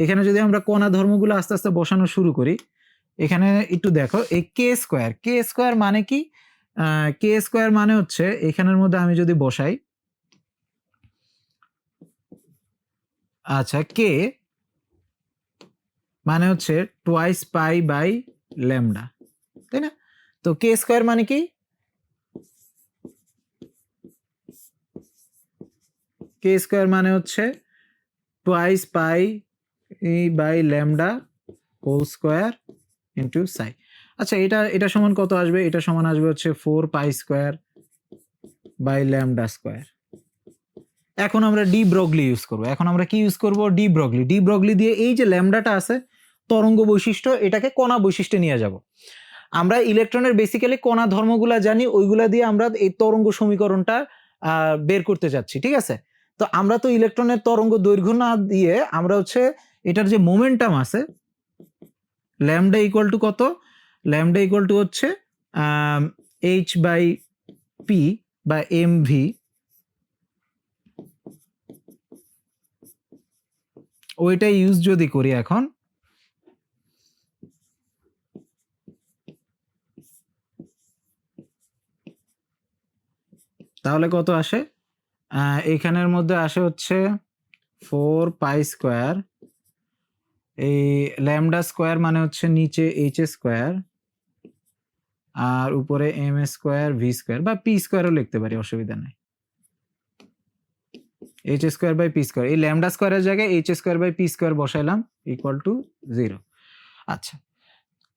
Speaker 1: এখানে যদি আমরা কণা ধর্মগুলো আস্তে আস্তে বসানো শুরু করি, এখানে একটু দেখো এই কে স্কোয়ার মানে কি? কে স্কোয়ার মানে হচ্ছে এখানের মধ্যে আমি যদি বসাই, আচ্ছা, কে মানে হচ্ছে টোয়াইস পাই বাই ল্যামডা, তাই না? তো কে স্কোয়ার মানে কি? কে স্কোয়ার মানে হচ্ছে twice pi by lambda whole square into psi. আচ্ছা, এটা সমান কত আসবে? এটা সমান আসবে হচ্ছে 4 pi square by lambda square. এখন আমরা ডি ব্রগলি ইউজ করব। এখন আমরা কি ইউজ করব? De Broglie. ডি ব্রগলি দিয়ে এই যে ল্যামডাটা আছে তরঙ্গ বৈশিষ্ট্য, এটাকে কণা বৈশিষ্ট্যে নিয়ে যাব। আমরা ইলেকট্রনের বেসিক্যালি কণা ধর্মগুলা জানি, ওইগুলা দিয়ে আমরা এই তরঙ্গ সমীকরণটা বের করতে যাচ্ছি, ঠিক আছে? তো আমরা তো ইলেকট্রনের তরঙ্গ দৈর্ঘ্য না দিয়ে আমরা হচ্ছে এটার যে মোমেন্টাম আছে, ল্যামডা ইকুয়াল টু কত? ল্যামডা ইকুয়াল টু হচ্ছে এইচ বাই পি বা এম ভি, ওইটা ইউজ যদি করি এখন, তাহলে কত আসে? এখানের মধ্যে আসে হচ্ছে 4 পাই স্কোয়ার, এই ল্যামডা স্কোয়ার মানে হচ্ছে নিচে এইচ স্কোয়ার আর উপরে এম স্কোয়ার ভি স্কোয়ার বা পি স্কোয়ারও লিখতে পারি, অসুবিধা নেই। H square by p square, এই ল্যামডা স্কোয়ারের জায়গায় h square by p square বসাইলাম ইকুয়াল টু 0। আচ্ছা,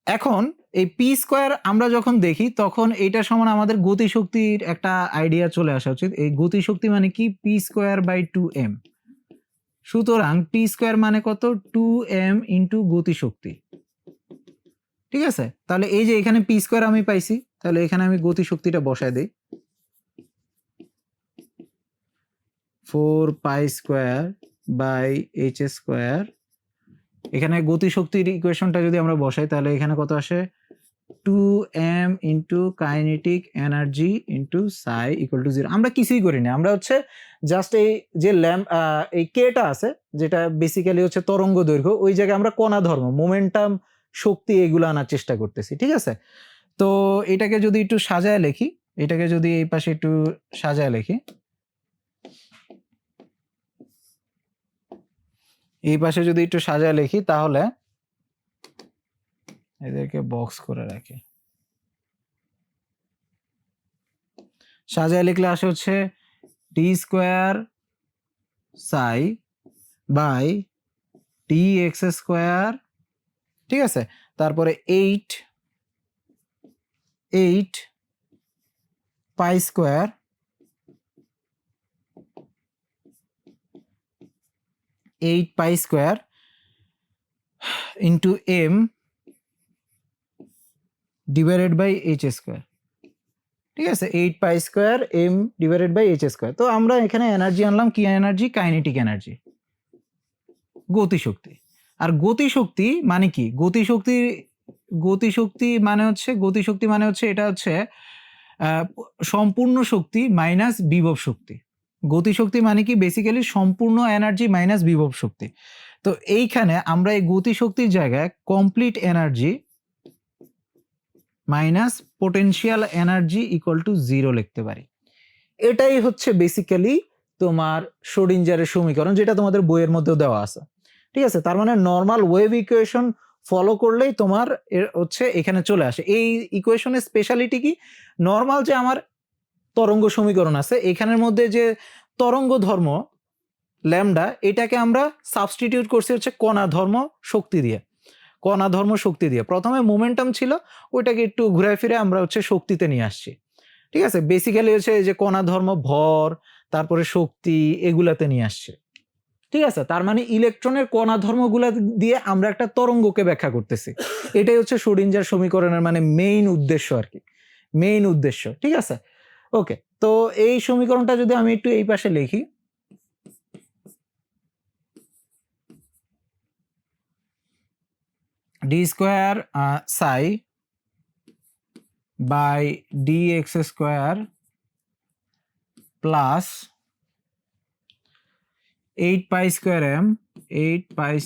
Speaker 1: এখন এই পি স্কোয়ার আমরা যখন দেখি তখন এটা সমান আমাদের গতিশক্তির একটা আইডিয়া চলে আসা উচিত। এই গতিশক্তি মানে কি? P square by 2m। সুতরাং পি স্কোয়ার মানে কত? 2m ইন্টু গতিশক্তি, ঠিক আছে? তাহলে এই যে এখানে পি স্কোয়ার আমি পাইছি, তাহলে এখানে আমি গতিশক্তিটা বসায় দিই। 4 pi square by H square, এখানে গতিশক্তির ইকুয়েশনটা যদি আমরা বসাই তাহলে এখানে কত আসে? 2m into kinetic energy into psi equal to 0। আমরা কিছুই করি না, আমরা হচ্ছে জাস্ট এই যে এই কেটা আছে, যেটা বেসিক্যালি হচ্ছে তরঙ্গ দৈর্ঘ্য, ওই জায়গায় আমরা কণা ধর্ম, মোমেন্টাম, শক্তি এগুলো আনার চেষ্টা করতেছি, ঠিক আছে? তো এটাকে যদি একটু সাজায় লিখি, এটাকে যদি এই পাশে একটু সাজায় লিখি, এই পাশে যদি একটু সাজায় লিখি, তাহলে এদেরকে বক্স করে রাখি, সাজায় লিখলে আসে হচ্ছে d square psi by d x square, ঠিক আছে? তারপরে 8 pi square into m divided by H square, ঠিক আছে? 8 pi square m divided by H square. তো আমরা এখানে এনার্জি আনলাম, কি এনার্জি? কাইনেটিক এনার্জি, গতিশক্তি। আর গতিশক্তি মানে কি? গতিশক্তি মানে হচ্ছে এটা হচ্ছে সম্পূর্ণ শক্তি মাইনাস বিভব শক্তি। গতিশক্তি মানে কি? বেসিক্যালি সম্পূর্ণ এনার্জি মাইনাস বিভব শক্তি। তো এইখানে আমরা এই গতিশক্তির জায়গায় complete energy minus potential energy equal to 0 লিখতে পারি। এটাই হচ্ছে বেসিক্যালি তোমার শ্রোডিঞ্জারের সমীকরণ, যেটা তোমাদের বইয়ের মধ্যেও দেওয়া আছে। ঠিক আছে, তার মানে নর্মাল ওয়েভ ইকুয়েশন ফলো করলেই তোমার হচ্ছে এখানে চলে আসে। এই ইকুয়েশনের স্পেশালিটি কি, নর্মাল যে আমার তরঙ্গ সমীকরণ আছে এখানের মধ্যে যে তরঙ্গ ধর্ম ল্যামডা, এটাকে আমরা সাবস্টিটিউট করছি হচ্ছে কণা ধর্ম শক্তি দিয়ে। কণা ধর্ম শক্তি দিয়ে প্রথমে মোমেন্টাম ছিল, ওইটাকে একটু ঘুরে ফিরে আমরা হচ্ছে শক্তিতে নিয়ে আসছি। ঠিক আছে, বেসিক্যালি হচ্ছে এই যে কণা ধর্ম ভর তারপরে শক্তি এগুলাতে নিয়ে আসছে। ঠিক আছে, তার মানে ইলেকট্রনের কণা ধর্মগুলা দিয়ে আমরা একটা তরঙ্গকে ব্যাখ্যা করতেছি। এটাই হচ্ছে শ্রোডিঞ্জার সমীকরণের মানে মেইন উদ্দেশ্য আর কি, মেইন উদ্দেশ্য। ঠিক আছে, ওকে। তো এই সমীকরণটা যদি আমি একটু এই পাশে লিখি, d square psi by d x square plus 8 pi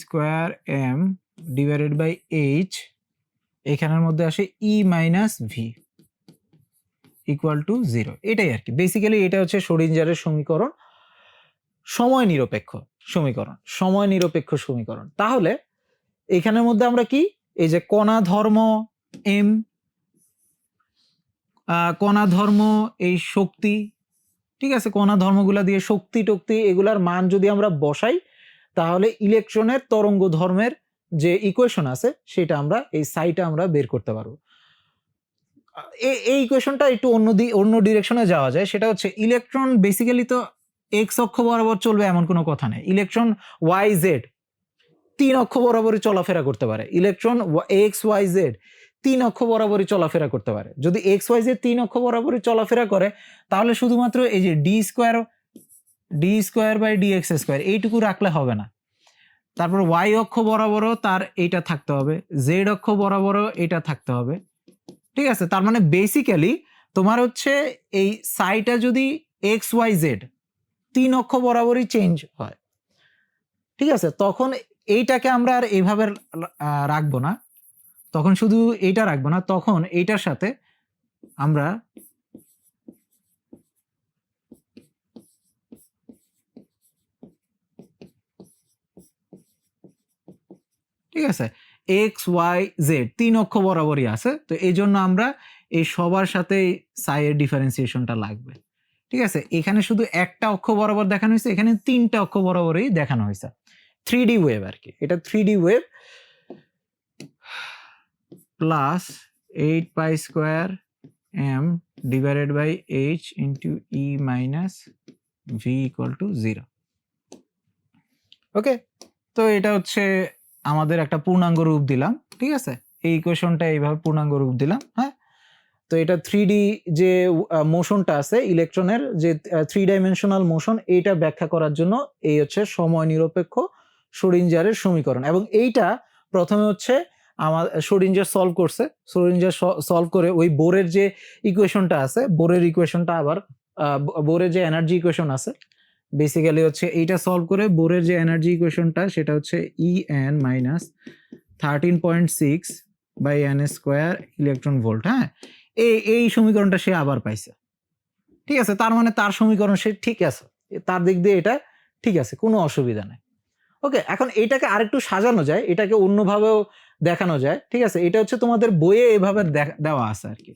Speaker 1: square m divided by H, এখানের মধ্যে আসে E minus V equal to 0। এটাই আর কি বেসিক্যালি, এটা হচ্ছে শ্রোডিঞ্জারের সমীকরণ, সময় নিরপেক্ষ সমীকরণ, সময় নিরপেক্ষ সমীকরণ। তাহলে এখানের মধ্যে আমরা কি, এই যে কণা ধর্ম এম, কণা ধর্ম এই শক্তি, ঠিক আছে, কণা ধর্মগুলা দিয়ে শক্তি টক্তি এগুলার মান যদি আমরা বসাই, তাহলে ইলেকট্রনের তরঙ্গ ধর্মের যে ইকুয়েশন আছে সেটা আমরা এই সাইটা আমরা বের করতে পারবো। এই ইকুয়েশনটা একটু অন্য ডিরেকশনে যাওয়া যায়, সেটা হচ্ছে ইলেকট্রন বেসিক্যালি তো এক্স অক্ষ বরাবর চলবে এমন কোনো কথা নেই। ইলেকট্রন ওয়াই জেড 3 অক্ষ বরাবরই চলাফেরা করতে পারে। ইলেকট্রন এক্স ওয়াই জেড 3 অক্ষ বরাবরই চলাফেরা করতে পারে। যদি এক্স ওয়াই জেড 3 অক্ষ বরাবরই চলাফেরা করে, তাহলে শুধুমাত্র এই যে d square by d x square এইটুকু রাখলে হবে না। তারপর ওয়াই অক্ষ বরাবরও তার এইটা থাকতে হবে, জেড অক্ষ বরাবরও এটা থাকতে হবে। ঠিক আছে, তার মানে বেসিক্যালি তোমার হচ্ছে এই সাইটা যদি এক্স ওয়াই জেড 3 অক্ষ বরাবরই চেঞ্জ হয়, ঠিক আছে, তখন এইটাকে আমরা আর এইভাবে রাখবো না, তখন শুধু এইটা রাখবো না, তখন এইটার সাথে আমরা ঠিক আছে এক্স ওয়াই জেড 3 অক্ষ বরাবরই আছে, তো এই জন্য আমরা এই সবার সাথে সাই এর ডিফারেন্সিয়েশনটা লাগবে। ঠিক আছে, এখানে শুধু একটা অক্ষ বরাবর দেখানো হয়েছে, এখানে 3টা অক্ষ বরাবরই দেখানো হয়েছে। 3D ওয়েভ আর কি, এটা 3D wave plus 8 pi square m divided by H into E minus V equal to 0। Okay, তো এটা হচ্ছে আমাদের একটা পূর্ণাঙ্গ রূপ দিলাম। ঠিক আছে, এই ইকুয়েশনটা এইভাবে পূর্ণাঙ্গ রূপ দিলাম। হ্যাঁ, তো এটা 3D যে মোশনটা আছে ইলেকট্রনের, যে 3 ডাইমেনশনাল মোশন, এইটা ব্যাখ্যা করার জন্য এই হচ্ছে সময় নিরপেক্ষ শ্রোডিঞ্জারের সমীকরণ। এবং এইটা প্রথমে হচ্ছে আমার শ্রোডিঞ্জার সলভ করছে, শ্রোডিঞ্জার সলভ করে ওই বোরের যে ইকুয়েশনটা আছে, বোরের ইকুয়েশনটা আবার বোরের যে এনার্জি ইকুয়েশন আছে বেসিক্যালি হচ্ছে এইটা সলভ করে বোরের যে এনার্জি ইকুয়েশনটা সেটা হচ্ছে E n minus 13.6 by n square electron volt. হ্যাঁ, এই সমীকরণটা সে আবার পাইছে। ঠিক আছে, তার মানে তার সমীকরণ সে ঠিক আছে, তার দিক দিয়ে এটা ঠিক আছে, কোনো অসুবিধা নেই। ওকে, এখন এটাকে আরেকটু সাজানো যায়, এটাকে অন্যভাবেও দেখানো যায়। ঠিক আছে, এটা হচ্ছে তোমাদের বইয়ে এভাবে দেওয়া আছে আর কি,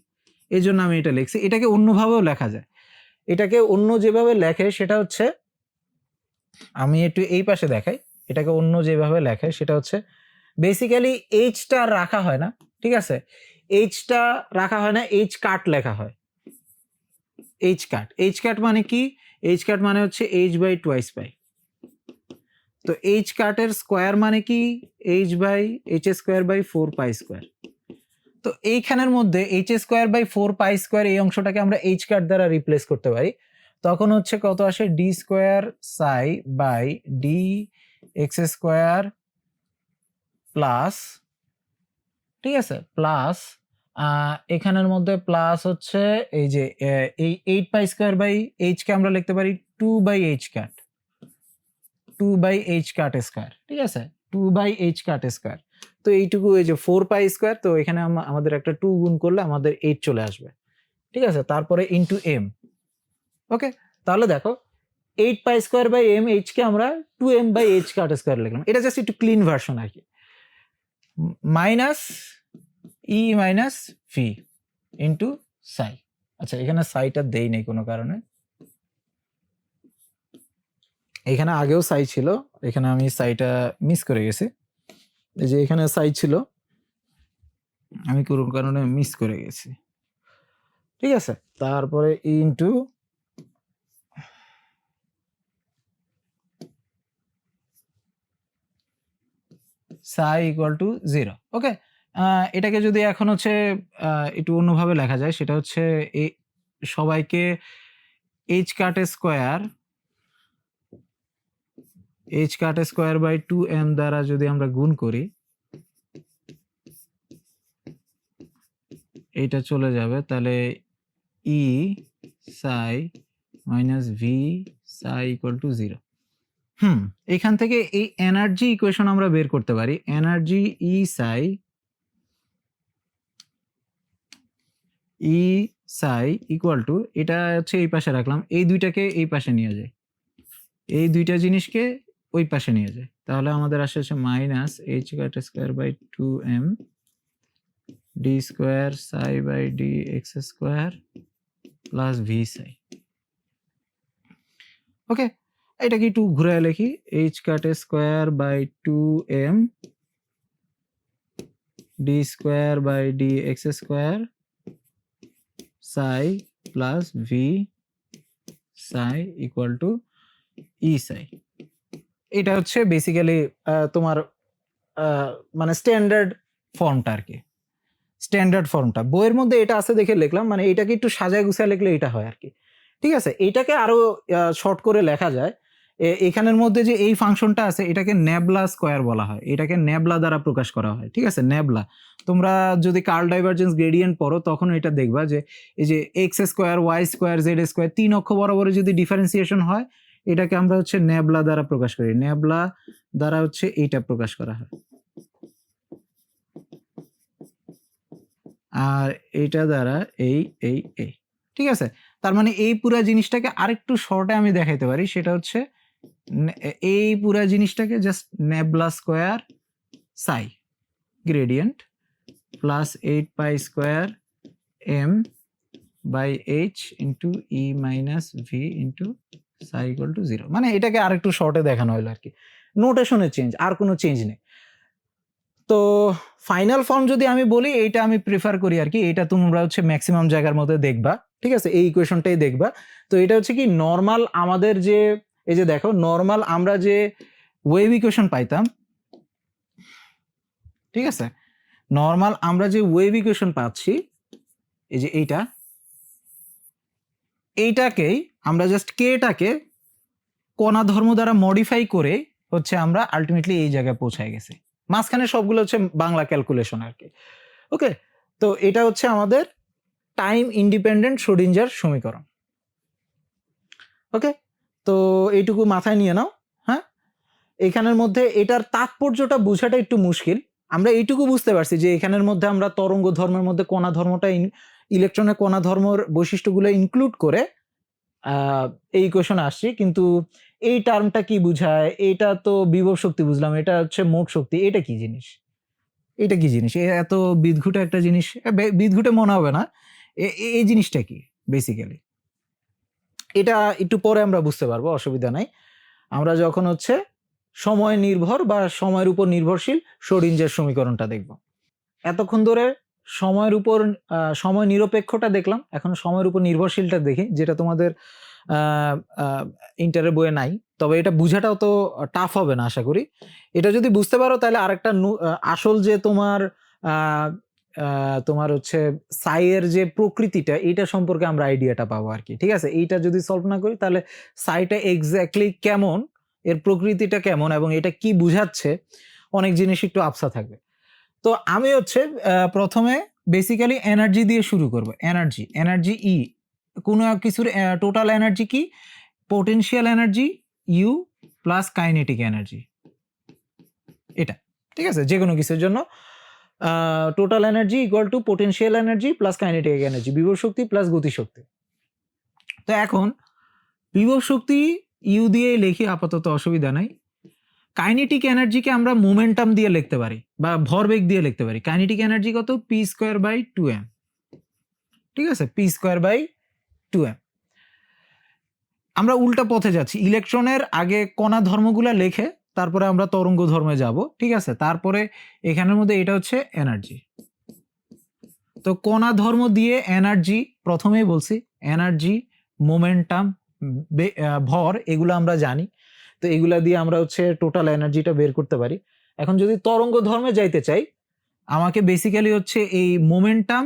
Speaker 1: এই জন্য আমি এটা লিখছি। এটাকে অন্যভাবেও লেখা যায়, এটাকে অন্য যেভাবে লেখে সেটা হচ্ছে, আমি একটু এই পাশে দেখাই, এটাকে অন্য যেভাবে লেখে সেটা হচ্ছে বেসিক্যালি এইচটা রাখা হয় না। ঠিক আছে, এইচটা রাখা হয় না, এইচ কাট লেখা হয়। এইচ কাট মানে কি, এইচ কাট মানে হচ্ছে এইচ বাই টুয়াইস পাই। তো এইচ কাটের স্কোয়ার মানে কি, H by H square by 4 pi square. তো এইখানের মধ্যে H square by 4 pi square এই অংশটাকে আমরা এইচ কাট দ্বারা রিপ্লেস করতে পারি, তখন হচ্ছে কত আসে, d square psi by d x square plus, ঠিক আছে, প্লাস এখানের মধ্যে প্লাস হচ্ছে এই যে এই 8 পাই স্কোয়ার বাই এইচ কে আমরা লিখতে পারি 2 by H cut, 2 by H cut square, ঠিক আছে, 2 বাই এইচ কাট স্কোয়ার। তো এইটুকু এই যে 4 পাই স্কোয়ার, তো এখানে আমাদের একটা 2 গুণ করলে আমাদের 8 চলে আসবে, ঠিক আছে। তারপরে ইন্টু এম। ওকে, তাহলে দেখো 8 পাই স্কোয়ার বাই এম, এইচকে আমরা 2m by H cut square লিখলাম। এটা জাস্ট একটু ক্লিন ভার্সন আর কি। Minus E minus V into psi. আচ্ছা, এখানে সাইটা দেই নাই কোনো কারণে, এখানে আগেও সাই ছিল, এখানে আমি সাইটা মিস করে গেছি। এই যে এখানে সাই ছিল, আমি কোনো কারণে মিস করে গেছি, ঠিক আছে। তারপরে ইন্টু সাই ইকুয়াল টু 0। ওকে, এটাকে যদি এখন হচ্ছে একটু অন্যভাবে লেখা যায়, সেটা হচ্ছে সবাইকে H cut square by 2m দ্বারা যদি আমরা গুণ করি, এটা চলে যাবে, তাহলে ই সাই minus V psi equal to 0। এখান থেকে এই এনার্জি ইকুয়েশন আমরা বের করতে পারি। এনার্জি ই সাই ইকুয়াল টু, এটা হচ্ছে এই পাশে রাখলাম, এই দুইটাকে এই পাশে নিয়ে যায়, এই দুইটা জিনিসকে ওই পাশে নিয়ে যায়, তাহলে আমাদের আসে হচ্ছে minus H cut square by 2m d square psi by d x square plus v psi. Okay, এটাকে একটু ঘুরে লিখি, H cut square by 2m d square by d x square psi plus v psi equal to e psi. এটা হচ্ছে basically তোমার মানে standard ফর্মটা আর কি, স্ট্যান্ডার্ড ফর্মটা বইয়ের মধ্যে এটা আছে দেখে লিখলাম, মানে এটাকে একটু সাজায় গুছায় লিখলে এটা হয় আর কি, ঠিক আছে। এটাকে আরো শর্ট করে লেখা যায়, এখানের মধ্যে যে এই ফাংশনটা আছে এটাকে ন্যাবলা স্কোয়ার বলা হয়, এটাকে ন্যাবলা দ্বারা প্রকাশ করা হয়, ঠিক আছে, ন্যাবলা। তোমরা যদি কার্ল ডাইভারজেন্স গ্রেডিয়েন্ট পড়ো তখন এটা দেখবা যে এই যে x square y square z square 3 অক্ষ বরাবর যদি ডিফারেন্সিয়েশন হয়, এটাকে আমরা হচ্ছে ন্যাবলা দ্বারা প্রকাশ করি, ন্যাবলা দ্বারা হচ্ছে এইটা প্রকাশ করা হয়, আর এইটা দ্বারা এই এই এই, ঠিক আছে। তার মানে এই পুরা জিনিসটাকে আরেকটু শর্টে আমি দেখাইতে পারি, সেটা হচ্ছে এই পুরা জিনিসটাকে just nabla square psi gradient plus 8 pi square m by H into E minus V into psi equal to 0। মানে এটাকে আরেকটু শর্টে দেখানো হলো আর কি, নোটেশনের চেঞ্জ, আর কোনো চেঞ্জ নেই। তো ফাইনাল ফর্ম যদি আমি বলি, এইটা আমি প্রেফার করি আর কি, এটা তোমরা হচ্ছে ম্যাক্সিমাম জায়গার মধ্যে দেখবা, ঠিক আছে, এই ইকুয়েশনটাই দেখবা। তো এটা হচ্ছে কি নর্মাল আমাদের যে, এই যে দেখো নর্মাল আমরা যে ওয়েভ ইকুয়েশন পাইতাম, ঠিক আছে, নর্মাল আমরা যে ওয়েভ ইকুয়েশন পাচ্ছি, এই যে এইটাকেই আমরা জাস্ট কেটাকে কণা ধর্ম দ্বারা মডিফাই করে হচ্ছে আমরা আলটিমেটলি এই জায়গায় পৌঁছায় গেছি। মাঝখানে সবগুলো হচ্ছে বাংলা ক্যালকুলেশন আর কি। ওকে, তো এটা হচ্ছে আমাদের টাইম ইন্ডিপেন্ডেন্ট শ্রোডিঞ্জার সমীকরণ। ওকে, তো এইটুকু মাথায় নিয়ে নাও। হ্যাঁ, এখানের মধ্যে এটার তাৎপর্যটা বোঝাটা একটু মুশকিল। আমরা এইটুকু বুঝতে পারছি যে এখানের মধ্যে আমরা তরঙ্গ ধর্মের মধ্যে কণা ধর্মটা, ইলেকট্রনের কণা ধর্মের বৈশিষ্ট্যগুলো ইনক্লুড করে এই ইকুয়েশনে আসছি, কিন্তু এই টার্মটা কি বুঝায়, এটা তো বিভব শক্তি বুঝলাম, এটা হচ্ছে মোট শক্তি, এটা কি জিনিস, এটা কি জিনিস, এত বিদঘুটে একটা জিনিস, বিদঘুটে মনে হবে না, এই জিনিসটা কি বেসিক্যালি, এটা একটু পরে আমরা বুঝতে পারবো, অসুবিধা নাই। আমরা যখন হচ্ছে সময় নির্ভর বা সময়ের উপর নির্ভরশীল শ্রোডিঞ্জার সমীকরণটা দেখব। এতক্ষণ ধরে সময়ের উপর সময় নিরপেক্ষটা দেখলাম, এখন সময়ের উপর নির্ভরশীলটা দেখি, যেটা তোমাদের ইন্টারের বইয়ে নাই, তবে এটা বুঝাটাও তো টাফ হবে না আশা করি। এটা যদি বুঝতে পারো তাহলে আরেকটা আসল যে তোমার হচ্ছে সাইয়ের যে প্রকৃতিটা, এইটা সম্পর্কে আমরা আইডিয়াটা পাবো আর কি, ঠিক আছে। এইটা যদি সলভ না করি তাহলে সাইটা এক্স্যাক্টলি কেমন, এর প্রকৃতিটা কেমন এবং এটা কি বুঝাচ্ছে, অনেক জিনিস একটু আবসা থাকবে। তো আমি হচ্ছে প্রথমে বেসিক্যালি এনার্জি দিয়ে শুরু করব। এনার্জি ই, কোনো কিছুর টোটাল এনার্জি কি, potential energy U plus kinetic energy, এটা ঠিক আছে, যে কোনো কিছুর জন্য total energy equal to potential energy plus kinetic energy, বিভব শক্তি প্লাস গতিশক্তি। তো এখন বিভব শক্তি ইউ দিয়ে লিখি, আপাতত অসুবিধা নাই। কাইনেটিক এনার্জিকে আমরা মোমেন্টাম দিয়ে লিখতে পারি বা ভরবেগ দিয়ে লিখতে পারি। কাইনেটিক এনার্জি কত? পি স্কোয়ার বাই 2m, ঠিক আছে, পি স্কোয়ার বাই 2m। আমরা উল্টা পথে যাচ্ছি, ইলেকট্রনের আগে কণা ধর্মগুলা লেখে তারপরে আমরা তরঙ্গ ধর্মে যাব, ঠিক আছে। তারপরে এখানের মধ্যে এটা হচ্ছে এনার্জি। তো কণা ধর্ম দিয়ে এনার্জি, প্রথমেই বলছি এনার্জি, মোমেন্টাম, ভর, এগুলো আমরা জানি। তো এগুলা দিয়ে আমরা হচ্ছে টোটাল এনার্জিটা বের করতে পারি। এখন যদি তরঙ্গ ধর্মে যাইতে চাই, আমাকে বেসিক্যালি হচ্ছে এই মোমেন্টাম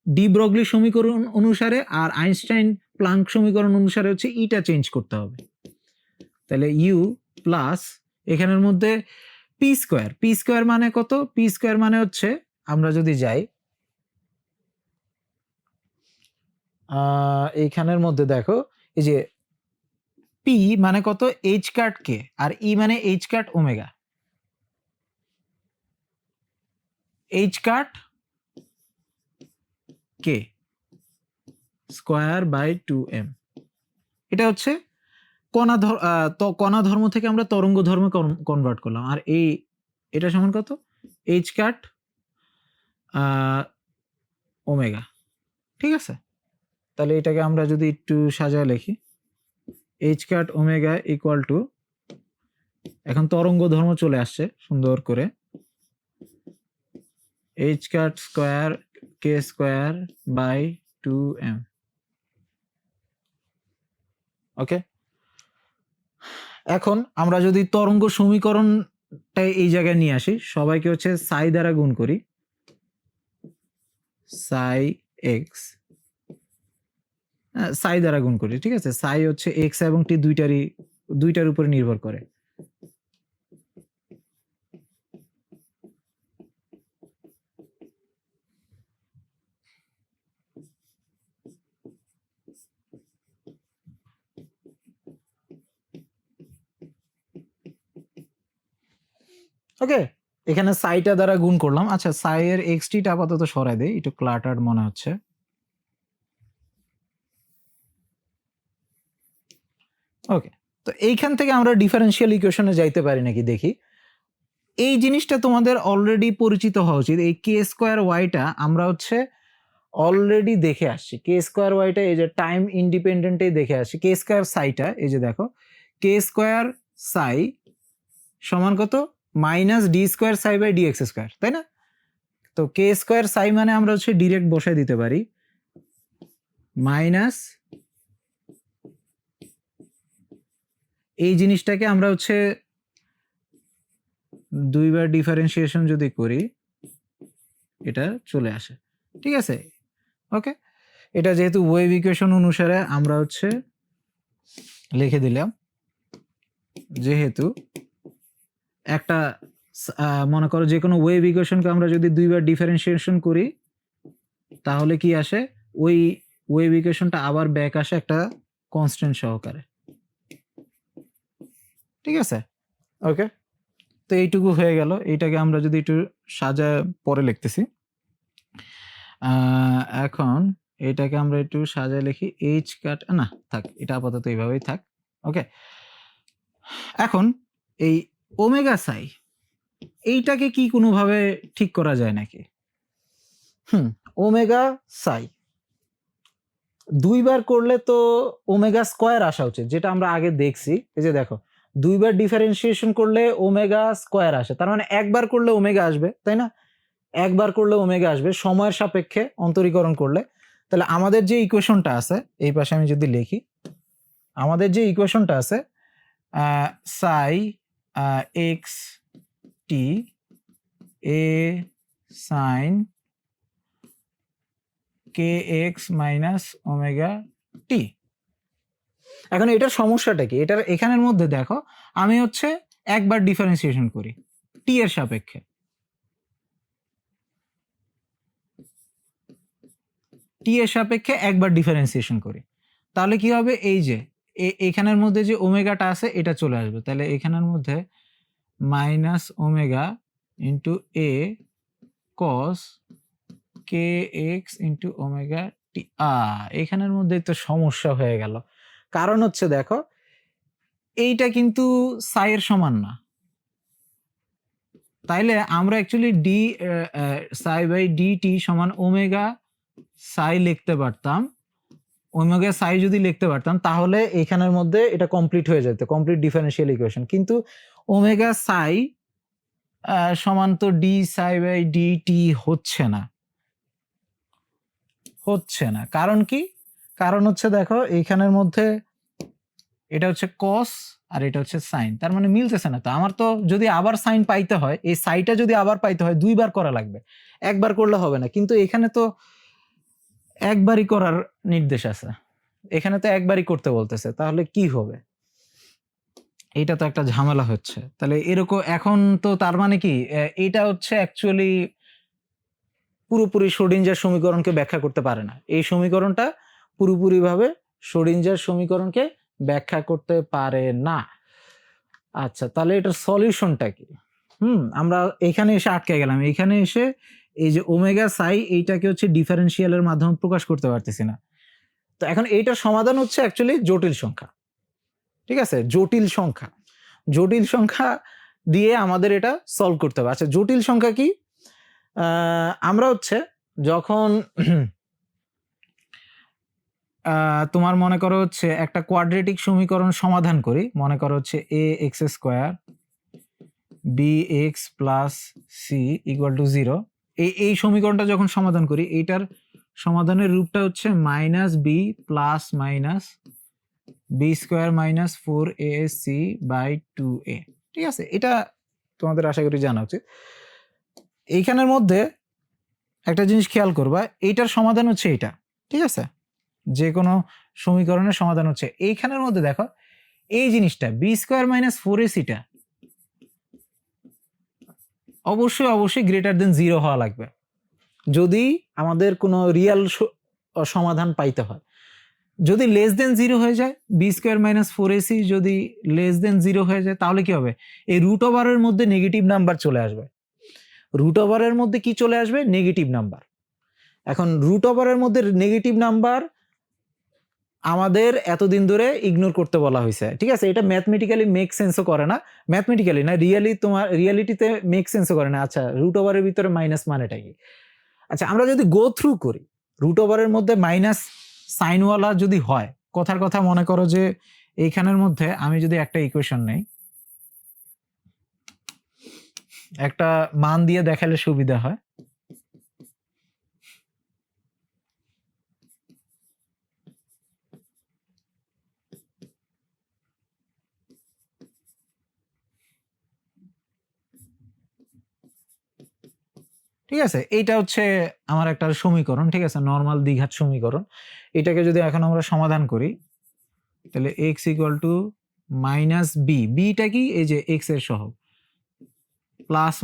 Speaker 1: ডি ব্রগলি সমীকরণ অনুসারে আর আইনস্টাইন প্লাঙ্ক সমীকরণ অনুসারে হচ্ছে ইটা চেঞ্জ করতে হবে। তাহলে ইউ প্লাস এখানের মধ্যে পি স্কোয়ার, পি স্কোয়ার মানে কত? পি স্কোয়ার মানে হচ্ছে, আমরা যদি যাই এইখানের মধ্যে দেখো, এই যে পি মানে কত? এইচ কাট কে, আর ই মানে H cut omega, H cut k square by 2m। এটা হচ্ছে কণা ধর্ম থেকে আমরা তরঙ্গ ধর্মে কনভার্ট করলাম। আর এটা সমান কত? এইচ কাট ওমেগা, ঠিক আছে। তাহলে এটাকে আমরা যদি একটু সাজায় লিখি, H cut omega equal to, এখন তরঙ্গ ধর্ম চলে আসছে সুন্দর করে, H cut square k square by 2m। Okay, এখন আমরা যদি তরঙ্গ সমীকরণটা এই জায়গায় নিয়ে আসি, সবাইকে হচ্ছে সাই দ্বারা গুণ করি, সাই এক্স, সাই দ্বারা গুণ করি, ঠিক আছে। সাই হচ্ছে এক্স এবং টি দুইটার উপরে নির্ভর করে। ওকে, এখানে সাইটা দ্বারা গুণ করলাম। আচ্ছা, সাই এর এক্স টিটা আপাতত সরাই দেই, একটু ক্লাটার্ড মনে হচ্ছে। ওকে, তো এইখান থেকে আমরা ডিফারেন্সিয়াল ইকুয়েশনে যাইতে পারি নাকি দেখি। এই জিনিসটা তোমাদের অলরেডি পরিচিত হওয়া উচিত। এই কে স্কোয়ার ওয়াইটা আমরা হচ্ছে অলরেডি দেখে আসছি। কে স্কোয়ার ওয়াইটা এই যে টাইম ইন্ডিপেন্ডেন্টেই দেখে আসছি। কে স্কোয়ার সাইটা এই যে দেখো, কে স্কোয়ার সাই সমান কত? Minus d square psi by d x square, তাই না? তো কে স্কোয়ার সাই মানে আমরা হচ্ছে ডিরেক্ট বসাই দিতে পারি, মাইনাস এই জিনিসটাকে আমরা হচ্ছে দুইবার ডিফারেন্সিয়েশন যদি করি এটা চলে আসে, ঠিক আছে। ওকে, এটা যেহেতু ওয়েভ ইকুয়েশন অনুসারে আমরা হচ্ছে লিখে দিলাম, যেহেতু একটা মনে করো যে কোনো ওয়েভ ইকুয়েশনকে আমরা যদি দুইবার ডিফারেন্সিয়েশন করি তাহলে কি আসে? ওই ওয়েভ ইকুয়েশনটা আবার ব্যাক আসে একটা কনস্ট্যান্ট সহকারে, ঠিক আছে। ওকে, তো এইটুকু হয়ে গেল। এইটাকে আমরা যদি একটু সাজায় পরে লিখতেছি, এখন এটাকে আমরা একটু সাজায় লিখি, এইচ কাট, না থাক, এটা আপাতত এইভাবেই থাক। ওকে, এখন এই ওমেগা সাই এইটাকে কি কোনোভাবে ঠিক করা যায় নাকি? ওমেগা সাই দুইবার করলে তো ওমেগা স্কোয়ার আসা উচিত, যেটা আমরা আগে দেখছি। এই যে দেখো, দুইবার ডিফারেন্সিয়েশন করলে ওমেগা স্কোয়ার আসে, তার মানে একবার করলে ওমেগা আসবে, তাই না? একবার করলে ওমেগা আসবে সময়ের সাপেক্ষে অন্তরীকরণ করলে। তাহলে আমাদের যে ইকুয়েশনটা আছে, এই পাশে আমি যদি লিখি, আমাদের যে ইকুয়েশনটা আছে সাই এক্স টি এ sine k x minus omega t. এখন এটার সমস্যাটা কি? এটার এখানের মধ্যে দেখো, আমি হচ্ছে একবার ডিফারেন্সিয়েশন করি টি এর সাপেক্ষে, টি এর সাপেক্ষে একবার ডিফারেন্সিয়েশন করি, তাহলে কি হবে? এই যে এখানের মধ্যে যে ওমেগাটা আছে এটা চলে আসবে, তাহলে এখানের মধ্যে minus omega into a cos k x into omega t. এখানের মধ্যে তো সমস্যা হয়ে গেল, কারণ হচ্ছে দেখো এইটা কিন্তু সাইয়ের সমান না, তাইলে আমরা actually d psi by d t সমান ওমেগা সাই লিখতে পারতাম। ওমেগা সাই যদি লিখতে পারতাম তাহলে এখানের মধ্যে এটা কমপ্লিট হয়ে যেত, কমপ্লিট ডিফারেন্সিয়াল ইকুয়েশন। কিন্তু ওমেগা সাই সমান তো ডি সাই বাই ডিটি হচ্ছে না, কারণ কি? কারণ হচ্ছে দেখো এইখানের মধ্যে এটা হচ্ছে কস আর এটা হচ্ছে সাইন, তার মানে মিলতেছে না। তো আমার তো যদি আবার সাইন পাইতে হয়, এই সাইটা যদি আবার পাইতে হয় দুইবার করা লাগবে, একবার করলে হবে না। কিন্তু এখানে তো একবারই করার নির্দেশ আছে, এখানে তো একবারই করতে বলতেছে, তাহলে কি হবে? এটা তো একটা ঝামেলা হচ্ছে। তাহলে এরকম এখন তো তার মানে কি এটা হচ্ছে অ্যাকচুয়ালি পুরোপুরি শ্রোডিঞ্জার সমীকরণকে ব্যাখ্যা করতে পারে না। এই সমীকরণটা পুরোপুরিভাবে শ্রোডিঞ্জার সমীকরণকে ব্যাখ্যা করতে পারে না। আচ্ছা, তাহলে এটার সলিউশনটা কি? আমরা এখানে এসে আটকে গেলাম, এখানে এসে এই যে ওমেগা সাই এইটাকে হচ্ছে ডিফারেন্সিয়ালের মাধ্যমে প্রকাশ করতে পারতেছি না। তো এখন এইটার সমাধান হচ্ছে অ্যাকচুয়ালি জটিল সংখ্যা। ঠিক আছে, জটিল সংখ্যা দিয়ে আমাদের এটা সলভ করতে হবে। আচ্ছা, জটিল সংখ্যা কি? আমরা হচ্ছে যখন তোমার মনে করো হচ্ছে একটা কোয়াড্রেটিক সমীকরণ সমাধান করি, মনে করো হচ্ছে a x square b x plus c equal to 0, এই সমীকরণটা যখন সমাধান করি এইটার সমাধানের রূপটা হচ্ছে minus b plus minus b square minus 4ac by 2a। ঠিক আছে, এটা তোমাদের আশা করি জানা উচিত। এইখানের মধ্যে একটা জিনিস খেয়াল করবা, এইটার সমাধান হচ্ছে এইটা। ঠিক আছে, যে কোনো সমীকরণের সমাধান হচ্ছে এইখানের মধ্যে। দেখো এই জিনিসটা বি স্কোয়ার মাইনাস 4ac-টা অবশ্যই গ্রেটার দেন 0 হওয়া লাগবে যদি আমাদের কোনো রিয়েল সমাধান পাইতে হয়। যদি লেস দেন 0 হয়ে যায়, বি স্কোয়ার মাইনাস 4ac যদি লেস দেন 0 হয়ে যায়, তাহলে কি হবে? এই রুট ওভারের মধ্যে নেগেটিভ নাম্বার চলে আসবে। রুট ওভারের মধ্যে কি চলে আসবে? Negative number. এখন রুট ওভারের মধ্যে নেগেটিভ নাম্বার আমাদের এতদিন ধরে ইগনোর করতে বলা হয়েছে। ঠিক আছে, এটা ম্যাথমেটিক্যালি মেক সেন্সও করে না, ম্যাথমেটিক্যালি না, রিয়ালিটিতে মেক সেন্সও করে না। আচ্ছা, রুট ওভারের ভিতরে মাইনাস মানেটা কি? আচ্ছা, আমরা যদি গো থ্রু করি, রুট ওভারের মধ্যে মাইনাস সাইনওয়ালা যদি হয়, কথার কথা মনে করো যে এইখানের মধ্যে আমি যদি একটা ইকুয়েশন নেই, একটা মান দিয়ে দেখালে সুবিধা হয়। ঠিক আছে, এইটা হচ্ছে আমার একটা সমীকরণ। ঠিক আছে, নর্মাল দ্বিঘাত সমীকরণ। এটাকে যদি এখন আমরা সমাধান করি, তাহলে x equal to minus b, beta কি? এই যে এক্স এর সহগ, প্লাস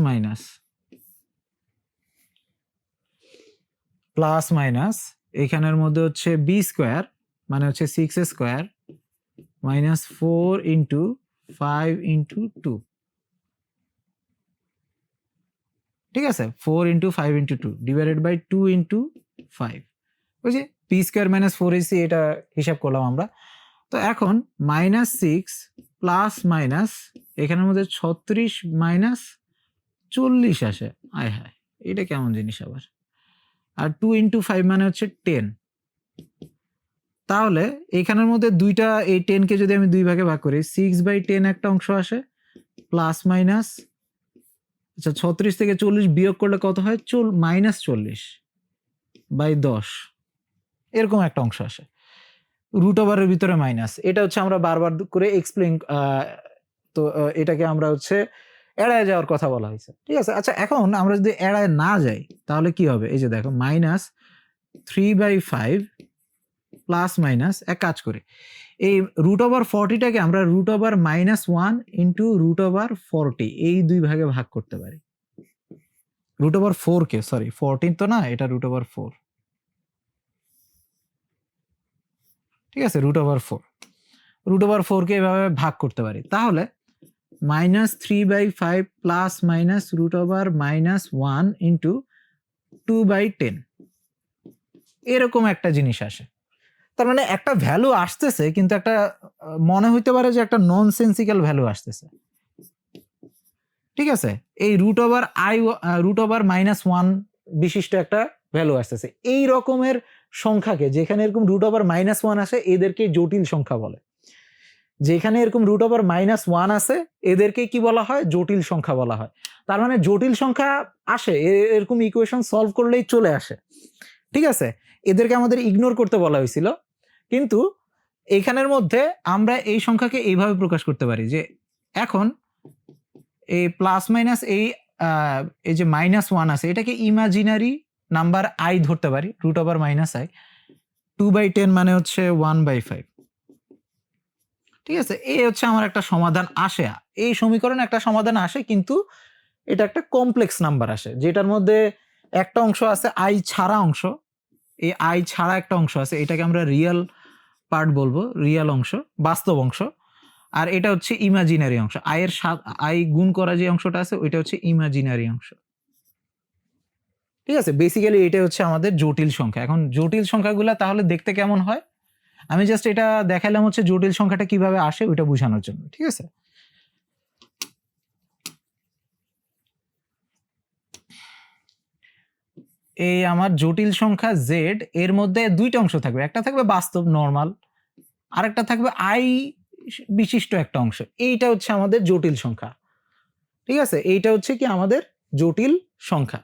Speaker 1: মাইনাস এখানের মধ্যে হচ্ছে বি স্কোয়ার মানে হচ্ছে 6 স্কোয়ার মাইনাস 4 ইন্টু 5 ইন্টু 2। ঠিক আছে, 4 into 5 into 2 divided by 2 into 5, ওই যে পি স্কোয়ার মাইনাস 4ac, এটা হিসাব করলাম আমরা। তো এখন -6 প্লাস মাইনাস এখানের মধ্যে 36 মাইনাস 40 আসে। আয় হায়, এটা কেমন জিনিস আবার? আর 2 ইন্টু 5 মানে হচ্ছে 10। তাহলে এখানের মধ্যে দুইটা, এই 10কে যদি আমি দুই ভাগে ভাগ করি, 6/10 একটা অংশ আসে, প্লাস মাইনাস, আচ্ছা 36 থেকে 40 বিয়োগ করলে কত হয়? -40/10 এরকম একটা অংশ আসে। রুট ওভারের ভিতরে মাইনাস, এটা হচ্ছে আমরা বারবার করে এক্সপ্লেইন, তো এটাকে আমরা হচ্ছে এড়ায় যাওয়ার কথা বলা হয়েছে। ঠিক আছে, আচ্ছা এখন আমরা যদি এড়ায় না যাই তাহলে কি হবে? এই যে দেখো -3/5 প্লাস মাইনাস, এক কাজ করি, এই রুট ওভার 40টাকে আমরা root over -1 into root over 40 এই দুই ভাগে ভাগ করতে পারি। রুট ওভার 4কে, সরি 14 তো না, এটা রুট ওভার 4। ঠিক আছে, রুট ওভার 4,
Speaker 2: √4 কে এভাবে ভাগ করতে পারি, তাহলে -3/5 প্লাস মাইনাস √-1 ইন্টু 2/10 এরকম একটা জিনিস আসে। তার মানে একটা ভ্যালু আসতেছে, কিন্তু একটা মনে হইতে পারে যে একটা ননসেন্সিক্যাল ভ্যালু আসতেছে, ঠিক আছে? এই √-1 বিশিষ্ট একটা ভ্যালু আসতেছে। এই রকমের সংখ্যাকে, যেখানে এরকম √-1 আসে, এদেরকে জটিল সংখ্যা বলে। যেখানে এরকম √-1 আছে, এদেরকে কি বলা হয়? জটিল সংখ্যা বলা হয়। তার মানে জটিল সংখ্যা আসে, এরকম ইকুয়েশন সলভ করলেই চলে আসে, ঠিক আছে? এদেরকে আমাদের ইগনোর করতে বলা হয়েছিল, কিন্তু এইখানের মধ্যে আমরা এই সংখ্যাকে এইভাবে প্রকাশ করতে পারি যে এখন এই প্লাস মাইনাস এই যে -1 আছে, এটাকে ইমাজিনারি নাম্বার i ধরতে পারি, √-i। 2/10 মানে হচ্ছে 1/5, ঠিক আছে? এই হচ্ছে আমার একটা সমাধান আসে, এই সমীকরণে একটা সমাধান আসে, কিন্তু এটা একটা কমপ্লেক্স নাম্বার আসে, যেটার মধ্যে একটা অংশ আছে i ছাড়া অংশ, এই i ছাড়া একটা অংশ আছে, এটাকে আমরা রিয়েল পার্ট বলবো, রিয়েল অংশ, বাস্তব অংশ। আর এটা হচ্ছে ইমাজিনারি অংশ, i গুণ করা যে অংশটা আছে ওইটা হচ্ছে ইমাজিনারি অংশ, ঠিক আছে? বেসিক্যালি এটা হচ্ছে আমাদের জটিল সংখ্যা। এখন জটিল সংখ্যাগুলা তাহলে দেখতে কেমন হয়, আমি জাস্ট এটা দেখাইলাম হচ্ছে জটিল সংখ্যাটা কিভাবে আসে ওইটা বোঝানোর জন্য, ঠিক আছে? এই আমার জটিল সংখ্যা z, এর মধ্যে দুইটা অংশ থাকবে, একটা থাকবে বাস্তব নরমাল, আরেকটা থাকবে i বিশিষ্ট একটা অংশ। এইটা হচ্ছে আমাদের জটিল সংখ্যা, ঠিক আছে? এইটা হচ্ছে কি আমাদের জটিল সংখ্যা।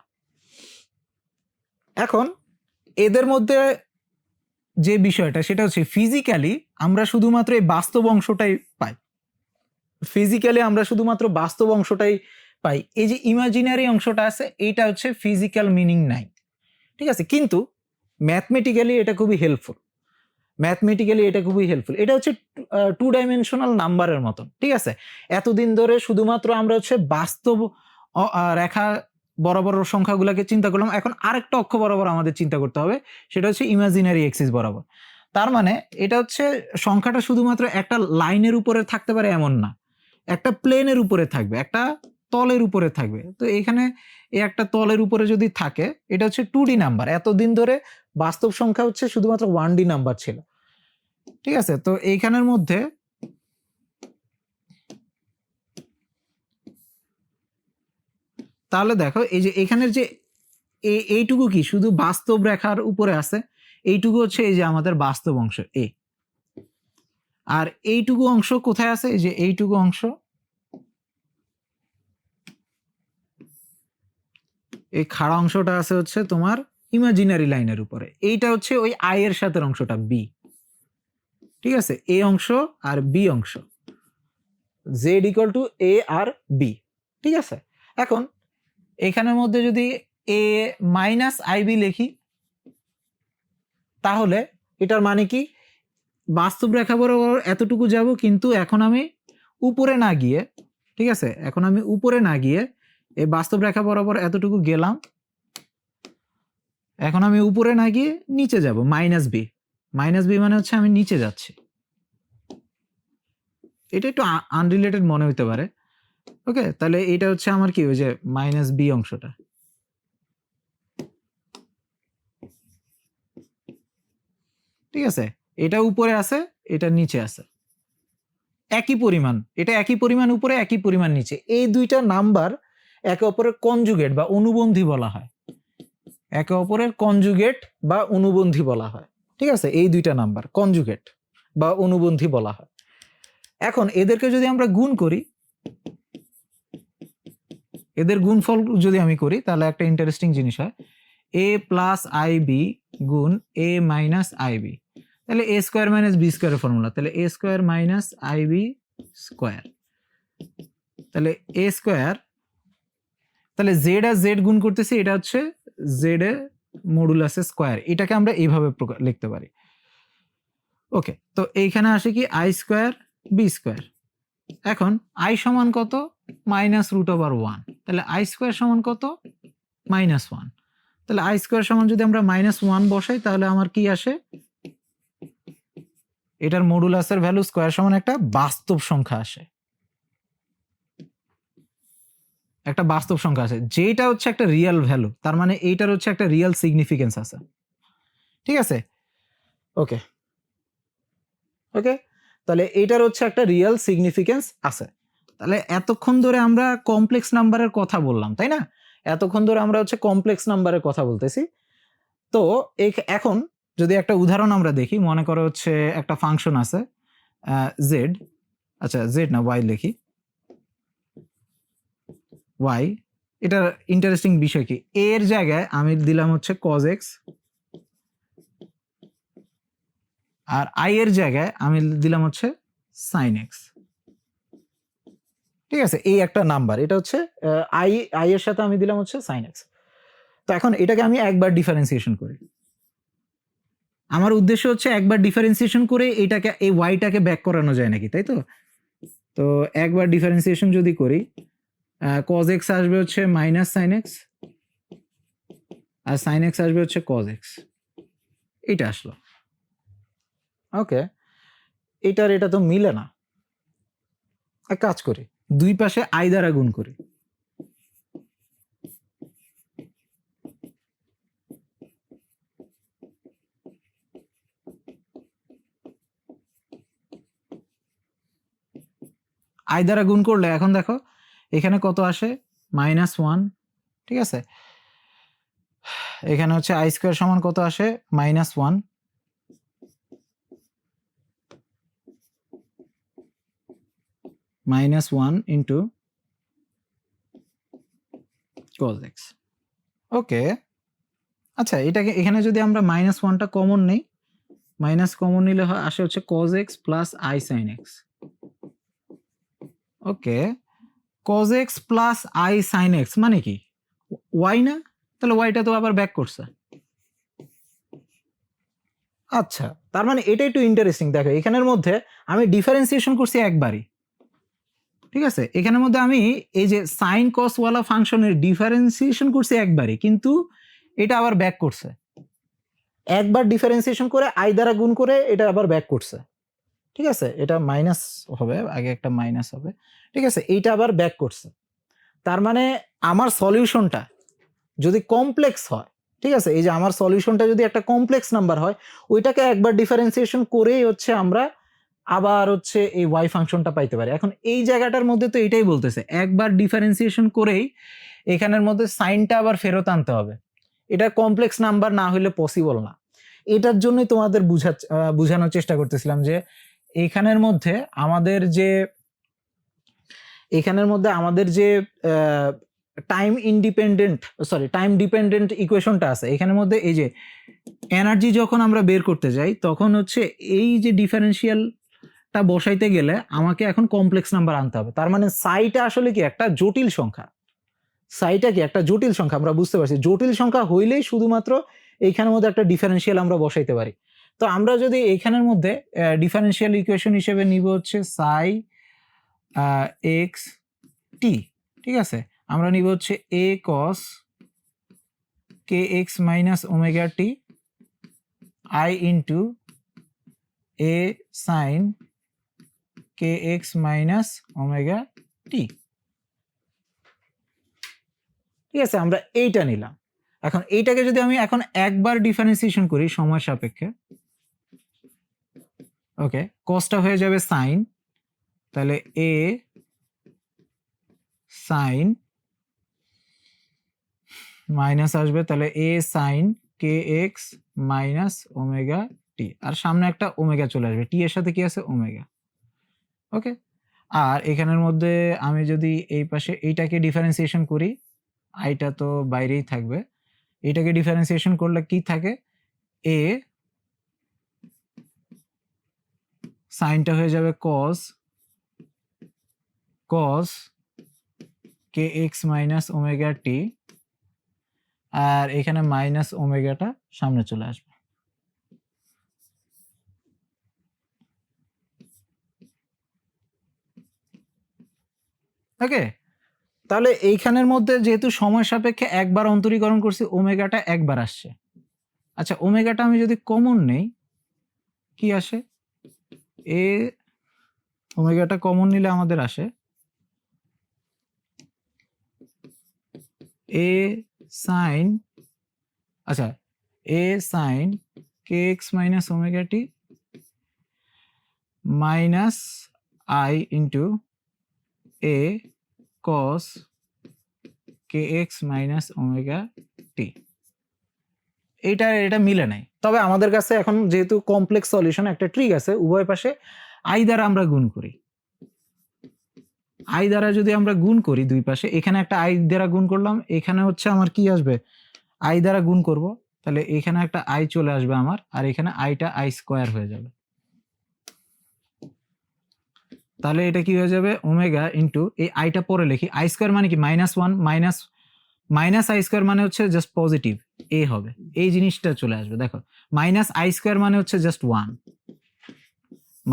Speaker 2: এখন এদের মধ্যে যে বিষয়টা, সেটা হচ্ছে ফিজিক্যালি আমরা শুধুমাত্র এই বাস্তব অংশটাই পাই, ফিজিক্যালি আমরা শুধুমাত্র বাস্তব অংশটাই পাই। এই যে ইমাজিনারি অংশটা আছে, এইটা হচ্ছে ফিজিক্যাল মিনিং নাই, ঠিক আছে? কিন্তু ম্যাথমেটিক্যালি এটা খুবই হেল্পফুল, এটা হচ্ছে 2 ডাইমেনশনাল নাম্বারের মতন, ঠিক আছে? এতদিন ধরে শুধুমাত্র আমরা হচ্ছে বাস্তব রেখা বরাবর সংখ্যাগুলোকে চিন্তা করলাম, এখন আরেকটা অক্ষ বরাবর আমাদের চিন্তা করতে হবে, সেটা হচ্ছে ইমাজিনারি এক্সিস বরাবর। তার মানে এটা হচ্ছে সংখ্যাটা শুধুমাত্র একটা লাইনের উপরে থাকতে পারে এমন না, একটা প্লেনের উপরে থাকবে, একটা তলের উপরে থাকবে। তো এখানে এই একটা তলের উপরে যদি থাকে, এটা হচ্ছে 2D নাম্বার। এতদিন ধরে বাস্তব সংখ্যা হচ্ছে শুধুমাত্র 1D নাম্বার ছিল, ঠিক আছে? তো এইখানের মধ্যে তাহলে দেখো, এই যে এখানের যে এইটুকু কি শুধু বাস্তব রেখার উপরে আছে, এইটুকু হচ্ছে এই যে আমাদের বাস্তব অংশ এ, আর এইটুকু অংশ কোথায় আছে? এই যে এইটুকু অংশ, এই খাড়া অংশটা আছে হচ্ছে তোমার ইমাজিনারি লাইনের উপরে, এইটা হচ্ছে ওই i এর সাথে অংশটা b, ঠিক আছে? a অংশ আর b অংশ, z = a আর b, ঠিক আছে? এখন এখানের মধ্যে যদি a - ib লিখি, তাহলে এটার মানে কি? বাস্তব রেখা বরাবর এতটুকু যাব, কিন্তু এখন আমি উপরে না গিয়ে, ঠিক আছে, এখন আমি উপরে না গিয়ে এই বাস্তব রেখা বরাবর এতটুকু গেলাম, এখন আমি উপরে না গিয়ে নিচে যাব, -b মানে হচ্ছে আমি নিচে যাচ্ছি। এটা একটু আনরিলেটেড মনে হইতে পারে, ওকে? তাহলে এটা হচ্ছে আমার কি, ওই যে -b অংশটা, ঠিক আছে? এটা উপরে আছে, এটা নিচে আছে, একই পরিমাণ, এটা একই পরিমাণ উপরে, একই পরিমাণ নিচে। এই দুইটা নাম্বার একে অপরের কনজুগেট বা অনুবন্ধী বলা হয়, একে অপরের কনজুগেট বা অনুবন্ধী বলা হয়, ঠিক আছে? এই দুইটা নাম্বার কনজুগেট বা অনুবন্ধী বলা হয়। এখন এদেরকে যদি আমরা গুণ করি, এদের গুণফল যদি আমি করি, তাহলে একটা ইন্টারেস্টিং জিনিস হয়, a + ib গুণ a - ib, তাহলে a² - b² এর ফর্মুলা, তাহলে a² - ib², তাহলে a², তাহলে z আর z গুণ করতেছি, এটা হচ্ছে z এর মডুলাসের স্কয়ার, এটাকে আমরা এইভাবে লিখতে পারি, ওকে? তো এইখানে আসে কি i² b², এখন i সমান কত? -√1, তাহলে i² সমান কত? -1, তাহলে i² সমান যদি আমরা -1 বসাই, তাহলে আমার কি আসে? এটার মডুলাসের ভ্যালু স্কোয়ার সমান একটা বাস্তব সংখ্যা আসে, একটা বাস্তব সংখ্যা আছে যেটা হচ্ছে একটা রিয়েল ভ্যালু, তার মানে এইটার হচ্ছে একটা রিয়েল সিগনিফিকেন্স আছে। ঠিক আছে, ওকে ওকে, তাহলে এইটার হচ্ছে একটা রিয়েল সিগনিফিকেন্স আছে। তাহলে এতক্ষণ ধরে আমরা কমপ্লেক্স নাম্বারের কথা বললাম, তাই না? এতক্ষণ ধরে আমরা হচ্ছে কমপ্লেক্স নাম্বারের কথা বলতেছি। তো এখন যদি একটা উদাহরণ আমরা দেখি, মনে করো হচ্ছে একটা ফাংশন আছে জেড, আচ্ছা জেড না ওয়াই লিখি, ওয়াই, এটার ইন্টারেস্টিং বিষয় কি, এর জায়গায় আমি দিলাম হচ্ছে কজ এক্স, আর আই এর জায়গায় আমি দিলাম হচ্ছে সাইন এক্স। ঠিক আছে, এই একটা নাম্বার, এটা হচ্ছে আই এর সাথে আমি দিলাম হচ্ছে সাইন এক্স। তো এখন এটাকে আমি একবার ডিফারেন্সিয়েশন করি, আমার উদ্দেশ্য হচ্ছে একবার ডিফারেন্সিয়েশন করে এইটাকে, এই ওয়াইটাকে ব্যাক করানো যায় নাকি, তাই তো? তো একবার ডিফারেন্সিয়েশন যদি করি, কজ এক্স আসবে হচ্ছে মাইনাস সাইন এক্স, আর সাইন এক্স আসবে হচ্ছে কজ এক্স, এইটা আসলো। ওকে, এটা তো মিলে না, এক কাজ করি, দুই পাশে আই দ্বারা গুণ করি। আই দ্বারা গুণ করলে এখন দেখো এখানে কত আসে, -1। ঠিক আছে, এখানে হচ্ছে আই স্কোয়ার সমান কত আসে, -1। -1 ইন্টু cos x। ওকে, আচ্ছা এটাকে এখানে যদি আমরা -1টা কমন নেই, মাইনাস কমন নিলে হয় আসে হচ্ছে cos x plus i sin x। Okay, cos x plus i sin x মানে কি, y না? তাহলে yটা তো আবার ব্যাক করছে। আচ্ছা, তার মানে এটা একটু ইন্টারেস্টিং। দেখো এখানের মধ্যে আমি ডিফারেন্সিয়েশন করছি একবারই, ঠিক আছে, এখানের মধ্যে আমি এই যে সাইন কস ওয়ালা ফাংশনের ডিফারেন্সিয়েশন করছি একবারই, কিন্তু এটা আবার ব্যাক করছে, একবার ডিফারেন্সিয়েশন করে আই দ্বারা গুণ করে এটা আবার ব্যাক করছে। ঠিক আছে, এটা মাইনাস হবে, আগে একটা মাইনাস হবে। ঠিক আছে, এইটা আবার ব্যাক করছে, তার মানে আমার সলিউশনটা যদি কমপ্লেক্স হয়, ঠিক আছে, এই যে আমার সলিউশনটা যদি একটা কমপ্লেক্স নাম্বার হয়, ওইটাকে একবার ডিফারেন্সিয়েশন করেই হচ্ছে আমরা আবার হচ্ছে এই ওয়াই ফাংশনটা পাইতে পারি। এখন এই জায়গাটার মধ্যে তো এটাই বলতেছে, একবার ডিফারেন্সিয়েশন করেই এখানের মধ্যে সাইনটা আবার ফেরত আনতে হবে, এটা কমপ্লেক্স নাম্বার না হলে পসিবল না। এটার জন্যই তোমাদের বুঝানোর চেষ্টা করতেছিলাম যে এখানের মধ্যে আমাদের যে টাইম ডিপেন্ডেন্ট ইকুয়েশনটা আছে এখানের মধ্যে, এই যে এনার্জি যখন আমরা বের করতে যাই তখন হচ্ছে এই যে ডিফারেন্সিয়ালটা বসাইতে গেলে আমাকে এখন কমপ্লেক্স নাম্বার আনতে হবে। তার মানে সাইটা আসলে কি একটা জটিল সংখ্যা, সাইটা কি একটা জটিল সংখ্যা, আমরা বুঝতে পারছি জটিল সংখ্যা হইলেই শুধুমাত্র এইখানের মধ্যে একটা ডিফারেন্সিয়াল আমরা বসাইতে পারি। তো আমরা যদি এইখানের মধ্যে ডিফারেন্সিয়াল ইকুয়েশন হিসেবে নিব হচ্ছে সাই এক্স টি, ঠিক আছে, আমরা নিব হচ্ছে a cos k x minus omega t i into a sine k x minus omega t. ঠিক আছে, আমরা এইটা নিলাম। এখন এইটাকে যদি আমি এখন একবার ডিফারেন্সিয়েশন করি সময় সাপেক্ষে, ওকে, কসটা হয়ে যাবে সাইন, তাহলে এ সাইন মাইনাস আসবে, তাহলে এ sine k x minus omega টি, আর সামনে একটা ওমেগা চলে আসবে, টি এর সাথে কি আছে, ওমেগা। ওকে, আর এখানের মধ্যে আমি যদি এই পাশে এইটাকে ডিফারেন্সিয়েশন করি, আইটা তো বাইরেই থাকবে, এটাকে ডিফারেন্সিয়েশন করলে কি থাকে, এ সাইনটা হয়ে যাবে কস কে এক্স মাইনাস ওমেগা টি, আর এখানে মাইনাস ওমেগাটা সামনে চলে আসবে। ওকে, তাহলে এইখানের মধ্যে যেহেতু সময় সাপেক্ষে একবার অন্তরীকরণ করছি, ওমেগাটা একবার আসছে। আচ্ছা, ওমেগাটা আমি যদি কমন নেই কি আসে,
Speaker 1: এ ওমেগাটা কমন নিলে আমাদের আসে এ সাইন, আচ্ছা a sine k x minus omega t minus i into a cos k x minus omega t. এটা মিলে নাই, তবে আমাদের কাছে এখন যেহেতু কমপ্লেক্স সলিউশন একটা ট্রিক আছে, উভয় পাশে আই দ্বারা আমরা গুণ করি। আই দ্বারা যদি আমরা গুণ করি দুই পাশে, এখানে একটা আই দ্বারা গুণ করলাম, এখানে হচ্ছে আমার কি আসবে আই দ্বারা গুণ করব, তাহলে এখানে একটা আই চলে আসবে আমার, আর এখানে আইটা আই স্কোয়ার হয়ে যাবে। তাহলে এটা কি হয়ে যাবে ওমেগা ইন্টু এই আইটা পরে লিখি, আই স্কোয়ার মানে কি -1 মাইনাস আই স্কোয়ার মানে হচ্ছে জাস্ট পজিটিভ এ হবে, এই জিনিসটা চলে আসবে। দেখো মাইনাস আই স্কোয়ার মানে হচ্ছে জাস্ট 1,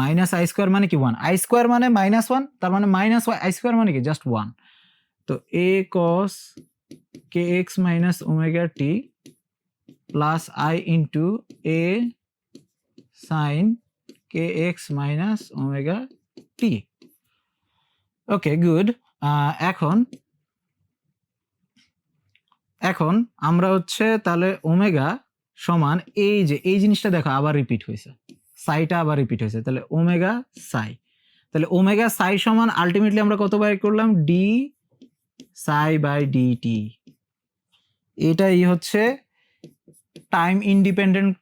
Speaker 1: মাইনাস আই স্কোয়ার মানে কি 1, আই স্কোয়ার মানে -1, তার মানে মাইনাস আই স্কোয়ার মানে কি জাস্ট 1। তো a cos k x minus omega t plus i into a sine k x minus omega t. Okay good. এখন আমরা হচ্ছে তাহলে ওমেগা সমান এই জিনিসটা দেখো আবার রিপিট হয়েছে, সাইটা আবার রিপিট হয়েছে, তাহলে ওমেগা সাই, তাহলে ওমেগা সাই সমান আলটিমেটলি আমরা কত বাইর করলাম ডি সাই বাই ডিটি। এটাই হচ্ছে টাইম ইন্ডিপেন্ডেন্ট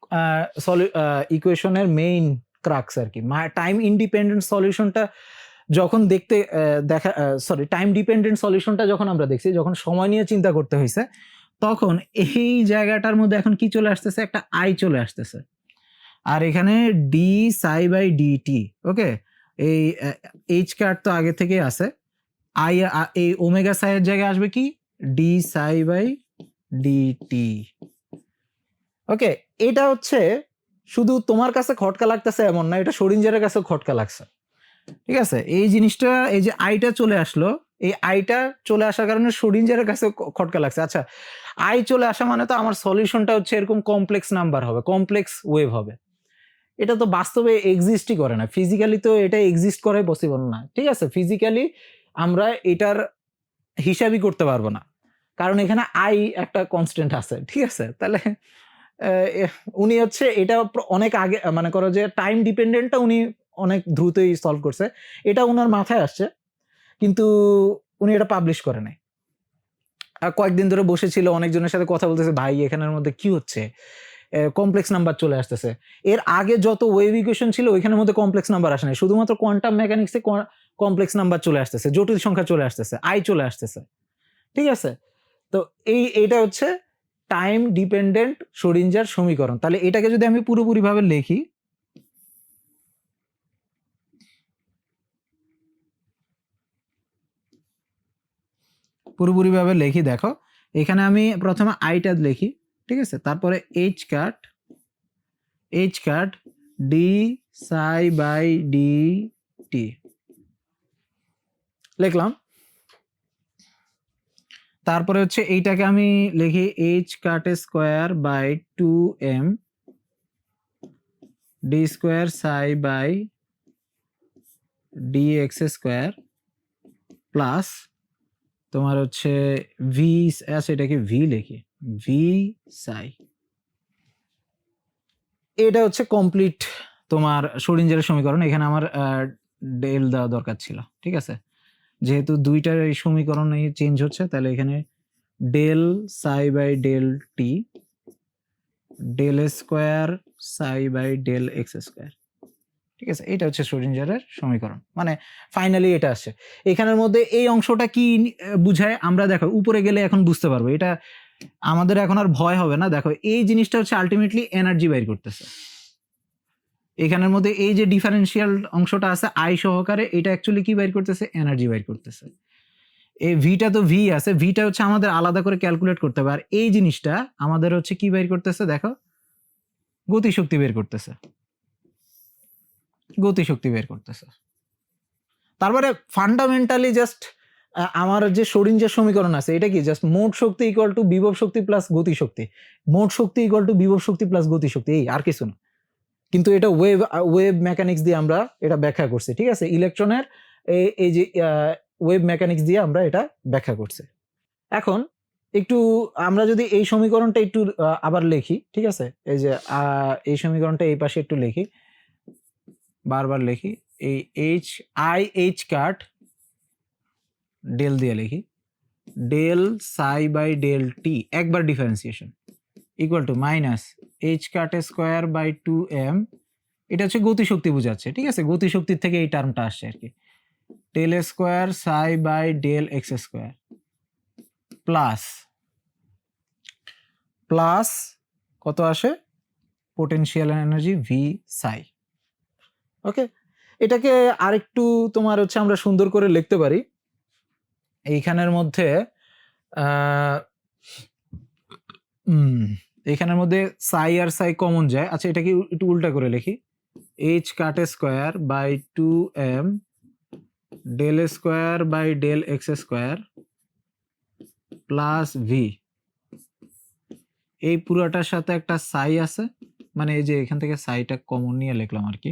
Speaker 1: ইকুয়েশনের মেইন ক্রাক্স আর কি। টাইম ইন্ডিপেন্ডেন্ট সলিউশনটা যখন টাইম ডিপেন্ডেন্ট সলিউশনটা যখন আমরা দেখছি, যখন সময় নিয়ে চিন্তা করতে হয়েছে, তখন এই জায়গাটার মধ্যে এখন কি চলে আসতেছে, একটা আই চলে আসতেছে, আর এখানে ডি সাই বাই ডিটি। ওকে, এই এইচ কার্ড তো আগে থেকে আছে, আই এই ওমেগা সাই এর জায়গায় আসবে কি ডি সাই বাই ডিটি। ওকে, এটা হচ্ছে শুধু তোমার কাছে খটকা লাগতেছে এমন না, এটা শরিঞ্জারের কাছে খটকা লাগছে। ঠিক আছে, এই জিনিসটা, এই যে আইটা চলে আসলো, এই আইটা চলে আসার কারণে শরিঞ্জারের কাছে খটকা লাগছে। আচ্ছা, আই চলে আসা মানে তো আমার সলিউশনটা হচ্ছে এরকম কমপ্লেক্স নাম্বার হবে, কমপ্লেক্স ওয়েভ হবে। এটা তো বাস্তবে এক্সিস্টই করে না, ফিজিক্যালি তো এটা এক্সিস্ট করে পসিবল না। ঠিক আছে, ফিজিক্যালি আমরা এটার হিসাবই করতে পারবো না, কারণ এখানে আই একটা কনস্ট্যান্ট আছে। ঠিক আছে, তাহলে উনি হচ্ছে এটা অনেক আগে, মানে করো যে টাইম ডিপেন্ডেন্টটা উনি অনেক দ্রুতই সলভ করছে, এটা ওনার মাথায় আসছে, কিন্তু উনি এটা পাবলিশ করে নাই। আর কয়েকদিন ধরে বসেছিল, অনেকজনের সাথে কথা বলতেছে, ভাই এখানের মধ্যে কি হচ্ছে, কমপ্লেক্স নাম্বার চলে আসতেছে। এর আগে যত ওয়েভ ইকুয়েশন ছিল ওইখানের মধ্যে কমপ্লেক্স নাম্বার আসে নাই, শুধুমাত্র কোয়ান্টাম মেকানিক্সে কমপ্লেক্স নাম্বার চলে আসতেছে, জটিল সংখ্যা চলে আসতেছে, আই চলে আসতেছে। ঠিক আছে, তো এইটা হচ্ছে টাইম ডিপেন্ডেন্ট শোরিঞ্জার সমীকরণ। তাহলে এটাকে যদি আমি পুরোপুরিভাবে লিখি, দেখো এখানে আমি প্রথমে আইটা লিখি, ঠিক আছে, তারপরে H cut d psi by d t লিখলাম। তারপরে হচ্ছে এইটাকে আমি লিখি H cut square by 2m d square psi by d x square plus তোমার হচ্ছে ভি, আচ্ছা এটাকে ভি লিখি, ভি সাই। এটা হচ্ছে কমপ্লিট তোমার শোরিঞ্জারের সমীকরণ। এখানে আমার ডেল দেওয়া দরকার ছিল। ঠিক আছে, যেহেতু দুইটার এই সমীকরণ চেঞ্জ হচ্ছে, তাহলে এখানে del psi by del t del square psi by del x square. ঠিক আছে, এটা হচ্ছে শোরিঞ্জারের সমীকরণ, মানে ফাইনালি এটা আসছে। এখানের মধ্যে এই অংশটা কি বুঝায় আমরা দেখো উপরে গেলে এখন বুঝতে পারবো, এটা আমাদের এখন আর ভয় হবে না। দেখো এই জিনিসটা হচ্ছে আলটিমেটলি এনার্জি বাইর করতেছে। এখানের মধ্যে এই যে ডিফারেন্সিয়াল অংশটা আছে আই সহকারে, এটা অ্যাকচুয়ালি কি বাইর করতেছে, এনার্জি বাইর করতেছে। এই ভিটা তো ভি আছে, ভিটা হচ্ছে আমাদের আলাদা করে ক্যালকুলেট করতে হবে, আর এই জিনিসটা আমাদের হচ্ছে কি বাইর করতেছে, দেখো গতিশক্তি বের করতেছে, গতিশক্তি বের করতেছে। তারপরে ফান্ডামেন্টালি জাস্ট আমার যে শোরিঞ্জার সমীকরণ আছে, এটা কি জাস্ট মোট শক্তি ইকুয়াল টু বিভব শক্তি প্লাস গতিশক্তি, মোট শক্তি ইকুয়াল টু বিভব শক্তি প্লাস গতিশক্তি, এই আর কিছু না।
Speaker 2: কিন্তু এটা ওয়েভ মেকানিক্স দিয়ে আমরা এটা ব্যাখ্যা করছি, ঠিক আছে? ইলেকট্রনের এই যে ওয়েভ মেকানিক্স দিয়ে আমরা এটা ব্যাখ্যা করছি। এখন একটু আমরা যদি এই সমীকরণটা একটু আবার লিখি, ঠিক আছে? এই যে এই সমীকরণটা এই পাশে একটু লিখি, বারবার লিখি, এই এইচ কাট ডেল দিয়ে লিখি, del psi by del t একবার differentiation equal to minus H cut square by 2m, এটা হচ্ছে গতিশক্তি বোঝাচ্ছে, ঠিক আছে? গতিশক্তির থেকে এই টার্মটা আসছে আর কি, del square psi by del x square plus কত আসে, potential energy V psi. Okay, এটাকে আরেকটু তোমার হচ্ছে আমরা সুন্দর করে লিখতে পারি। এইখানের মধ্যে এইখানের মধ্যে সাই আর সাই কমন যায়। আচ্ছা, এটাকে একটু উল্টা করে লিখি, H cut square by 2m del square by del x square plus V. এই পুরোটার সাথে একটা সাই আছে, মানে এই যে এখান থেকে সাইটা কমন নিয়ে লিখলাম আর কি,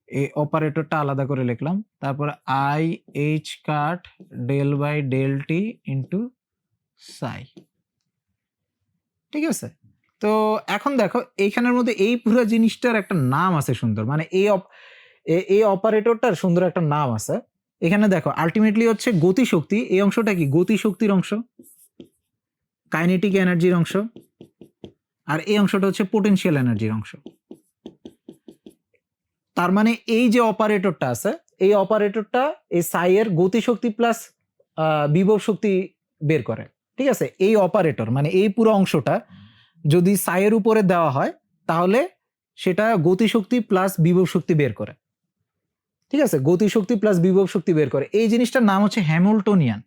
Speaker 2: এই অপারেটরটা আলাদা করে লিখলাম, তারপর i H cut del by del t into psi, ঠিক আছে? তো এখন দেখো এইখানের মধ্যে এই পুরো জিনিসটার একটা নাম আছে সুন্দর, মানে এই অপারেটরটার সুন্দর একটা নাম আছে। এখানে দেখো আলটিমেটলি হচ্ছে গতিশক্তি, এই অংশটা কি গতিশক্তির অংশ, কাইনেটিক এনার্জির অংশ, আর এই অংশটা হচ্ছে পোটেনশিয়াল এনার্জির অংশ। তার মানে এই যে অপারেটরটা আছে, এই অপারেটরটা এই সাই এর গতিশক্তি প্লাস বিভব শক্তি বের করে, ঠিক আছে? এই অপারেটর মানে এই পুরো অংশটা যদি সাই এর উপরে দেওয়া হয় তাহলে সেটা গতিশক্তি প্লাস বিভব শক্তি বের করে, ঠিক আছে? গতিশক্তি প্লাস বিভব শক্তি বের করে। এই জিনিসটার নাম হচ্ছে হ্যামিল্টনিয়ান।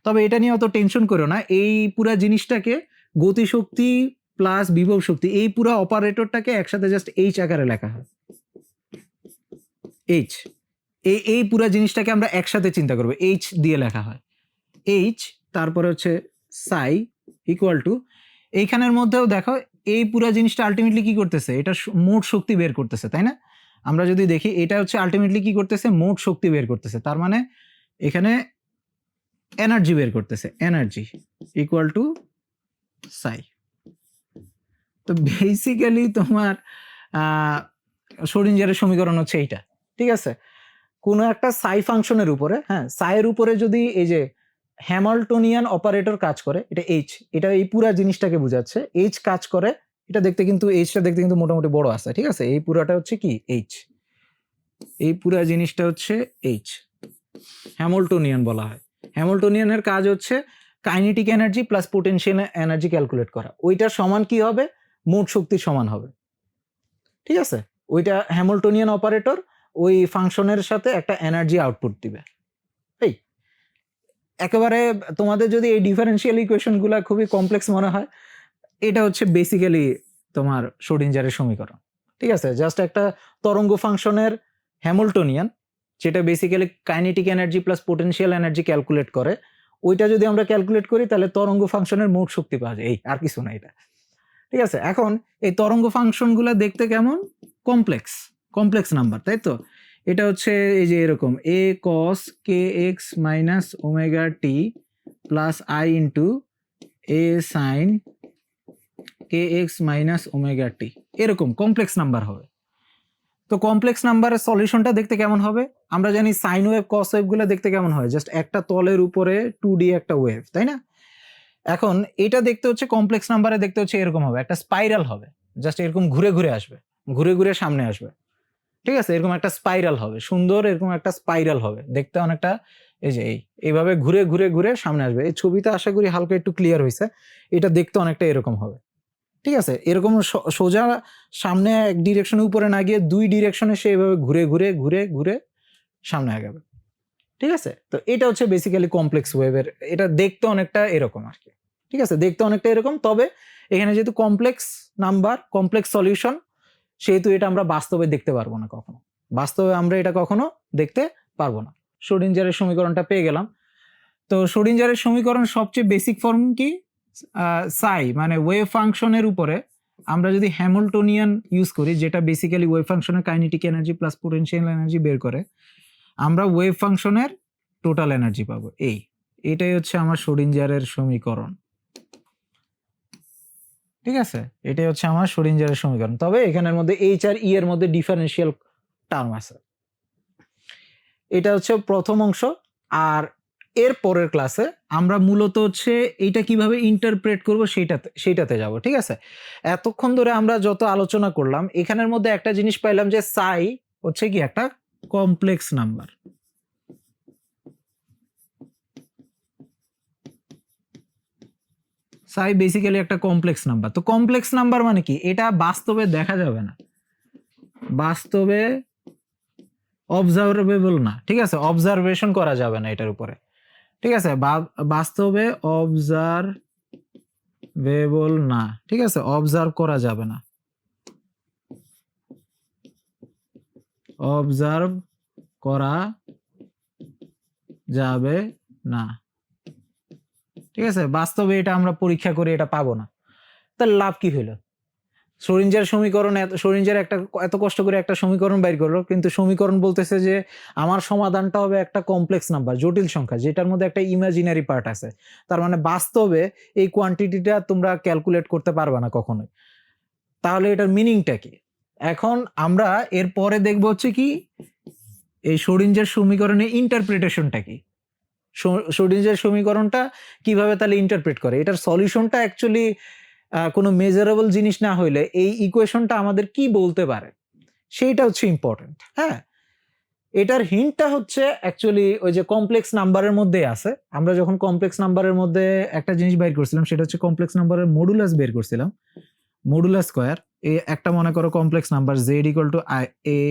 Speaker 2: তবে এটা নিয়ে অত টেনশন করো না, এই পুরা জিনিসটাকে গতিশক্তি প্লাস বিভব শক্তি, এই পুরো অপারেটরটাকে একসাথে জাস্ট এইচ আকারে লেখা হয়, এইচ। এই পুরা জিনিসটাকে আমরা একসাথে চিন্তা করবো, এইচ দিয়ে লেখা হয়, এইচ, তারপরে হচ্ছে সাই ইকুয়াল টু, এইখানের মধ্যেও দেখো এই পুরা জিনিসটা আলটিমেটলি কি করতেছে, এটা মোট শক্তি বের করতেছে, তাই না? আমরা যদি দেখি এটা হচ্ছে আলটিমেটলি কি করতেছে, মোট শক্তি বের করতেছে, তার মানে এখানে এনার্জি বের করতেছে, এনার্জি ইকুয়াল টু সাই। তো বেসিক্যালি তোমার শ্রোডিঞ্জারের সমীকরণ হচ্ছে এইটা, ঠিক আছে? কোনো একটা সাই ফাংশনের উপরে, হ্যাঁ, সাইয়ের উপরে যদি এই যে হ্যামিল্টনিয়ান অপারেটর কাজ করে, এটা এইচ, এটা এই পুরা জিনিসটাকে বোঝাচ্ছে, এইচ কাজ করে, এটা দেখতে কিন্তু এইচটা দেখতে কিন্তু মোটামুটি বড় আছে, ঠিক আছে? এই পুরাটা হচ্ছে কি এইচ, এই পুরা জিনিসটা হচ্ছে এইচ, হ্যামিল্টনিয়ান বলা হয়। হ্যামিল্টনিয়ানের কাজ হচ্ছে kinetic energy plus potential energy calculate করা, ওইটার সমান কি হবে, মোট শক্তির সমান হবে, ঠিক আছে? ওইটা হ্যামিল্টনিয়ান অপারেটর ওই ফাংশনের সাথে একটা এনার্জি আউটপুট দিবে। এই একেবারে তোমাদের যদি এই ডিফারেন্সিয়াল ইকুয়েশন গুলা খুবই কমপ্লেক্স মনে হয়, এটা হচ্ছে বেসিক্যালি তোমার শ্রোডিঞ্জারের সমীকরণ, ঠিক আছে? জাস্ট একটা তরঙ্গ ফাংশনের হ্যামিল্টনিয়ান, যেটা basically kinetic energy plus potential energy calculate করে, ওইটা যদি আমরা ক্যালকুলেট করি তাহলে তরঙ্গ ফাংশনের মোট শক্তি পাওয়া যায়, এই আর কিছু না এটা, ঠিক আছে? এখন এই তরঙ্গ ফাংশনগুলো দেখতে কেমন, কমপ্লেক্স নাম্বার, তাই তো? এটা হচ্ছে এই যে এরকম a cos k x minus omega t plus i into a sine k x minus omega t, এরকম কমপ্লেক্স নাম্বার হবে। তো কমপ্লেক্স নাম্বারের সলিউশনটা দেখতে কেমন হবে, আমরা জানি সাইন ওয়েভ কস ওয়েভ গুলো দেখতে কেমন হয়, জাস্ট একটা তলের উপরে 2D একটা ওয়েভ, তাই না? এখন এটা দেখতে হচ্ছে কমপ্লেক্স নাম্বারে দেখতে হচ্ছে এরকম হবে, একটা স্পাইরাল হবে, জাস্ট এরকম ঘুরে ঘুরে আসবে, ঘুরে ঘুরে সামনে আসবে, ঠিক আছে? এরকম একটা স্পাইরাল হবে, সুন্দর এরকম একটা স্পাইরাল হবে, দেখতে অনেকটা এই যে এইভাবে ঘুরে ঘুরে ঘুরে সামনে আসবে। এই ছবিটা আশা করি হালকা একটু ক্লিয়ার হয়েছে, এটা দেখতে অনেকটা এরকম হবে, ঠিক আছে? এরকম সোজা সামনে এক ডিরেকশনে উপরে না গিয়ে দুই ডিরেকশনে সে এভাবে ঘুরে ঘুরে ঘুরে ঘুরে সামনে আগাবে, ঠিক আছে? তো এটা হচ্ছে বেসিক্যালি কমপ্লেক্স ওয়েভের, এটা দেখতে অনেকটা এরকম আর কি, ঠিক আছে? দেখতে অনেকটা এরকম, তবে এখানে যেহেতু কমপ্লেক্স নাম্বার, কমপ্লেক্স সলিউশন, সেহেতু এটা আমরা বাস্তবে দেখতে পারবো না কখনো, বাস্তবে আমরা এটা কখনো দেখতে পারবো না। শ্রোডিঞ্জারের সমীকরণটা পেয়ে গেলাম। তো শ্রোডিঞ্জারের সমীকরণ সবচেয়ে বেসিক ফর্ম কি, সাই মানে ওয়েভ ফাংশনের উপরে আমরা যদি হ্যামিল্টনিয়ান ইউজ করি, যেটা বেসিক্যালি ওয়েভ ফাংশনের kinetic energy plus potential energy বের করে, আমরা ওয়েভ ফাংশনের টোটাল এনার্জি পাবো। এটাই হচ্ছে আমার শ্রোডিঞ্জারের সমীকরণ। ঠিক আছে, এটাই হচ্ছে আমার শ্রোডিঞ্জারের সমীকরণ। তবে এখানের মধ্যে এইচ আর ই এর মধ্যে ডিফারেন্সিয়াল টার্ম আছে। এটা হচ্ছে প্রথম অংশ। আর এর পরের ক্লাসে আমরা মূলত হচ্ছে এইটা কিভাবে ইন্টারপ্রেট করব সেইটাতে যাব। ঠিক আছে, এতক্ষণ ধরে আমরা যত আলোচনা করলাম, এখানের মধ্যে একটা জিনিস পাইলাম যে সাই হচ্ছে কি একটা কমপ্লেক্স নাম্বার। সাই বেসিক্যালি একটা কমপ্লেক্স নাম্বার। তো কমপ্লেক্স নাম্বার মানে কি? এটা বাস্তবে দেখা যাবে না, বাস্তবে অবজারভেবল না। ঠিক আছে, অবজারভেশন করা যাবে না এটার উপরে। ঠিক আছে, বাস্তবে অবজারভেবল না। ঠিক আছে, অবজার্ভ করা যাবে না, অবজার্ভ করা যাবে না। ঠিক আছে, বাস্তবে এটা আমরা পরীক্ষা করে এটা পাবো না। তাহলে লাভ কি হইলো? শ্রোডিঞ্জার সমীকরণ, শ্রোডিঞ্জার এত কষ্ট করে একটা সমীকরণ বাইর করলো, কিন্তু সমীকরণ বলতেছে যে আমার সমাধানটা হবে একটা কমপ্লেক্স নাম্বার, জটিল সংখ্যা, যেটার মধ্যে একটা ইমাজিনারি পার্ট আছে। তার মানে বাস্তবে এই কোয়ান্টিটিটা তোমরা ক্যালকুলেট করতে পারবে না কখনোই। তাহলে এটার মিনিংটা কি? এখন আমরা এর পরে দেখবো হচ্ছে কি এই শ্রোডিঞ্জার সমীকরণের ইন্টারপ্রিটেশনটা কি, শ্রোডিঞ্জার সমীকরণটা কিভাবে তাহলে ইন্টারপ্রেট করে। এটার সলিউশনটা অ্যাকচুয়ালি কোনো মেজারেবল জিনিস না হইলে এই ইকুয়েশনটা আমাদের কি বলতে পারে সেইটা হচ্ছে ইম্পর্টেন্ট। হ্যাঁ, এটার হিন্টটা হচ্ছে অ্যাকচুয়ালি ওই যে কমপ্লেক্স নাম্বারের মধ্যে আছে। আমরা যখন কমপ্লেক্স নাম্বারের মধ্যে একটা জিনিস বের করছিলাম, সেটা হচ্ছে কমপ্লেক্স নাম্বারের মডুলাস বের করছিলাম, মডুলাস স্কয়ার। এই একটা মনে করো complex number z equal to a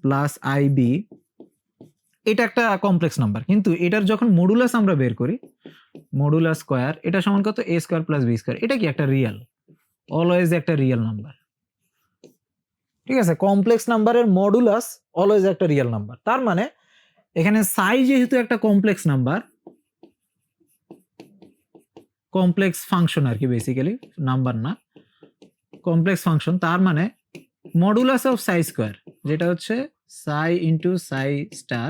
Speaker 2: plus ib, এটা একটা কমপ্লেক্স নাম্বার। কিন্তু এটার যখন মডুলাস আমরা বের করি, মডুলাস স্কয়ার, এটা সমান কত? a square plus b square. এটা কি একটা রিয়েল, অলওয়েজ একটা রিয়েল নাম্বার। ঠিক আছে, কমপ্লেক্স নাম্বারের মডুলাস অলওয়েজ একটা রিয়েল নাম্বার। তার মানে এখানে সাই যেহেতু একটা কমপ্লেক্স নাম্বার, কমপ্লেক্স ফাংশন আর কি, বেসিক্যালি নাম্বার না, কমপ্লেক্স ফাংশন। তার মানে মডুলাস অফ সাই স্কয়ার, যেটা হচ্ছে সাই into Sai star,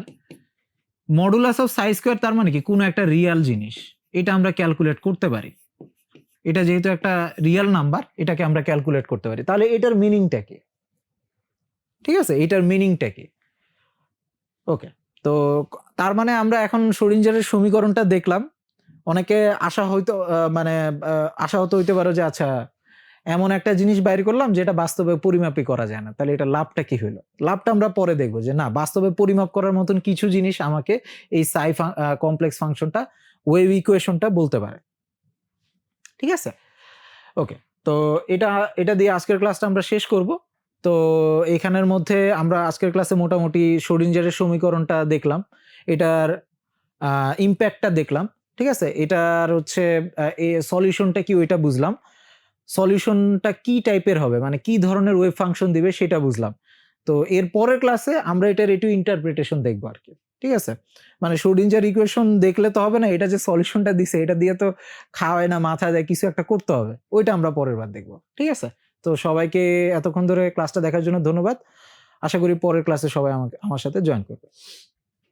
Speaker 2: modulus of Sai square, তার মানে কি কোনো একটা রিয়েল জিনিস, এটা আমরা ক্যালকুলেট করতে পারি। এটা যেহেতু একটা রিয়েল নাম্বার, এটাকে আমরা ক্যালকুলেট করতে পারি। তাহলে এটার মিনিংটা কি? ঠিক আছে, এটার মিনিংটা কি? ওকে, তো তার মানে আমরা এখন শ্রোডিঞ্জারের সমীকরণটা দেখলাম। অনেকে আশাহত হইতে পারো যে আচ্ছা, এমন একটা জিনিস বাইর করলাম যেটা বাস্তবে পরিমাপই করা যায় না, তাহলে এটা লাভটা কি হইলো? লাভটা আমরা পরে দেখবো যে না, বাস্তবে পরিমাপ করার মতন কিছু জিনিস আমাকে এই সাই কমপ্লেক্স ফাংশনটা, ওয়েভ ইকুয়েশনটা বলতে পারে। ঠিক আছে, ওকে। তো এটা দিয়ে আজকের ক্লাসটা আমরা শেষ করব। তো এখানের মধ্যে আমরা আজকের ক্লাসে মোটামুটি শ্রোডিঞ্জারের সমীকরণটা দেখলাম, এটার ইম্প্যাক্টটা দেখলাম। ঠিক আছে, এটার হচ্ছে সলিউশনটা কি ওইটা বুঝলাম, সলিউশনটা কি টাইপের হবে, মানে কি ধরনের ওয়েভ ফাংশন দিবে সেটা বুঝলাম। তো এর পরের ক্লাসে আমরা এটার একটু ইন্টারপ্রিটেশন দেখবো আর কি। ঠিক আছে, মানে শ্রোডিঞ্জার ইকুয়েশন দেখলে তো হবে না, এটা যে সলিউশনটা দিছে এটা দিয়ে তো খাওয়ায় না, মাথা দেয়, কিছু একটা করতে হবে, ওইটা আমরা পরের বার দেখবো। ঠিক আছে, তো সবাইকে এতক্ষণ ধরে ক্লাসটা দেখার জন্য ধন্যবাদ। আশা করি পরের ক্লাসে সবাই আমার সাথে জয়েন করবে।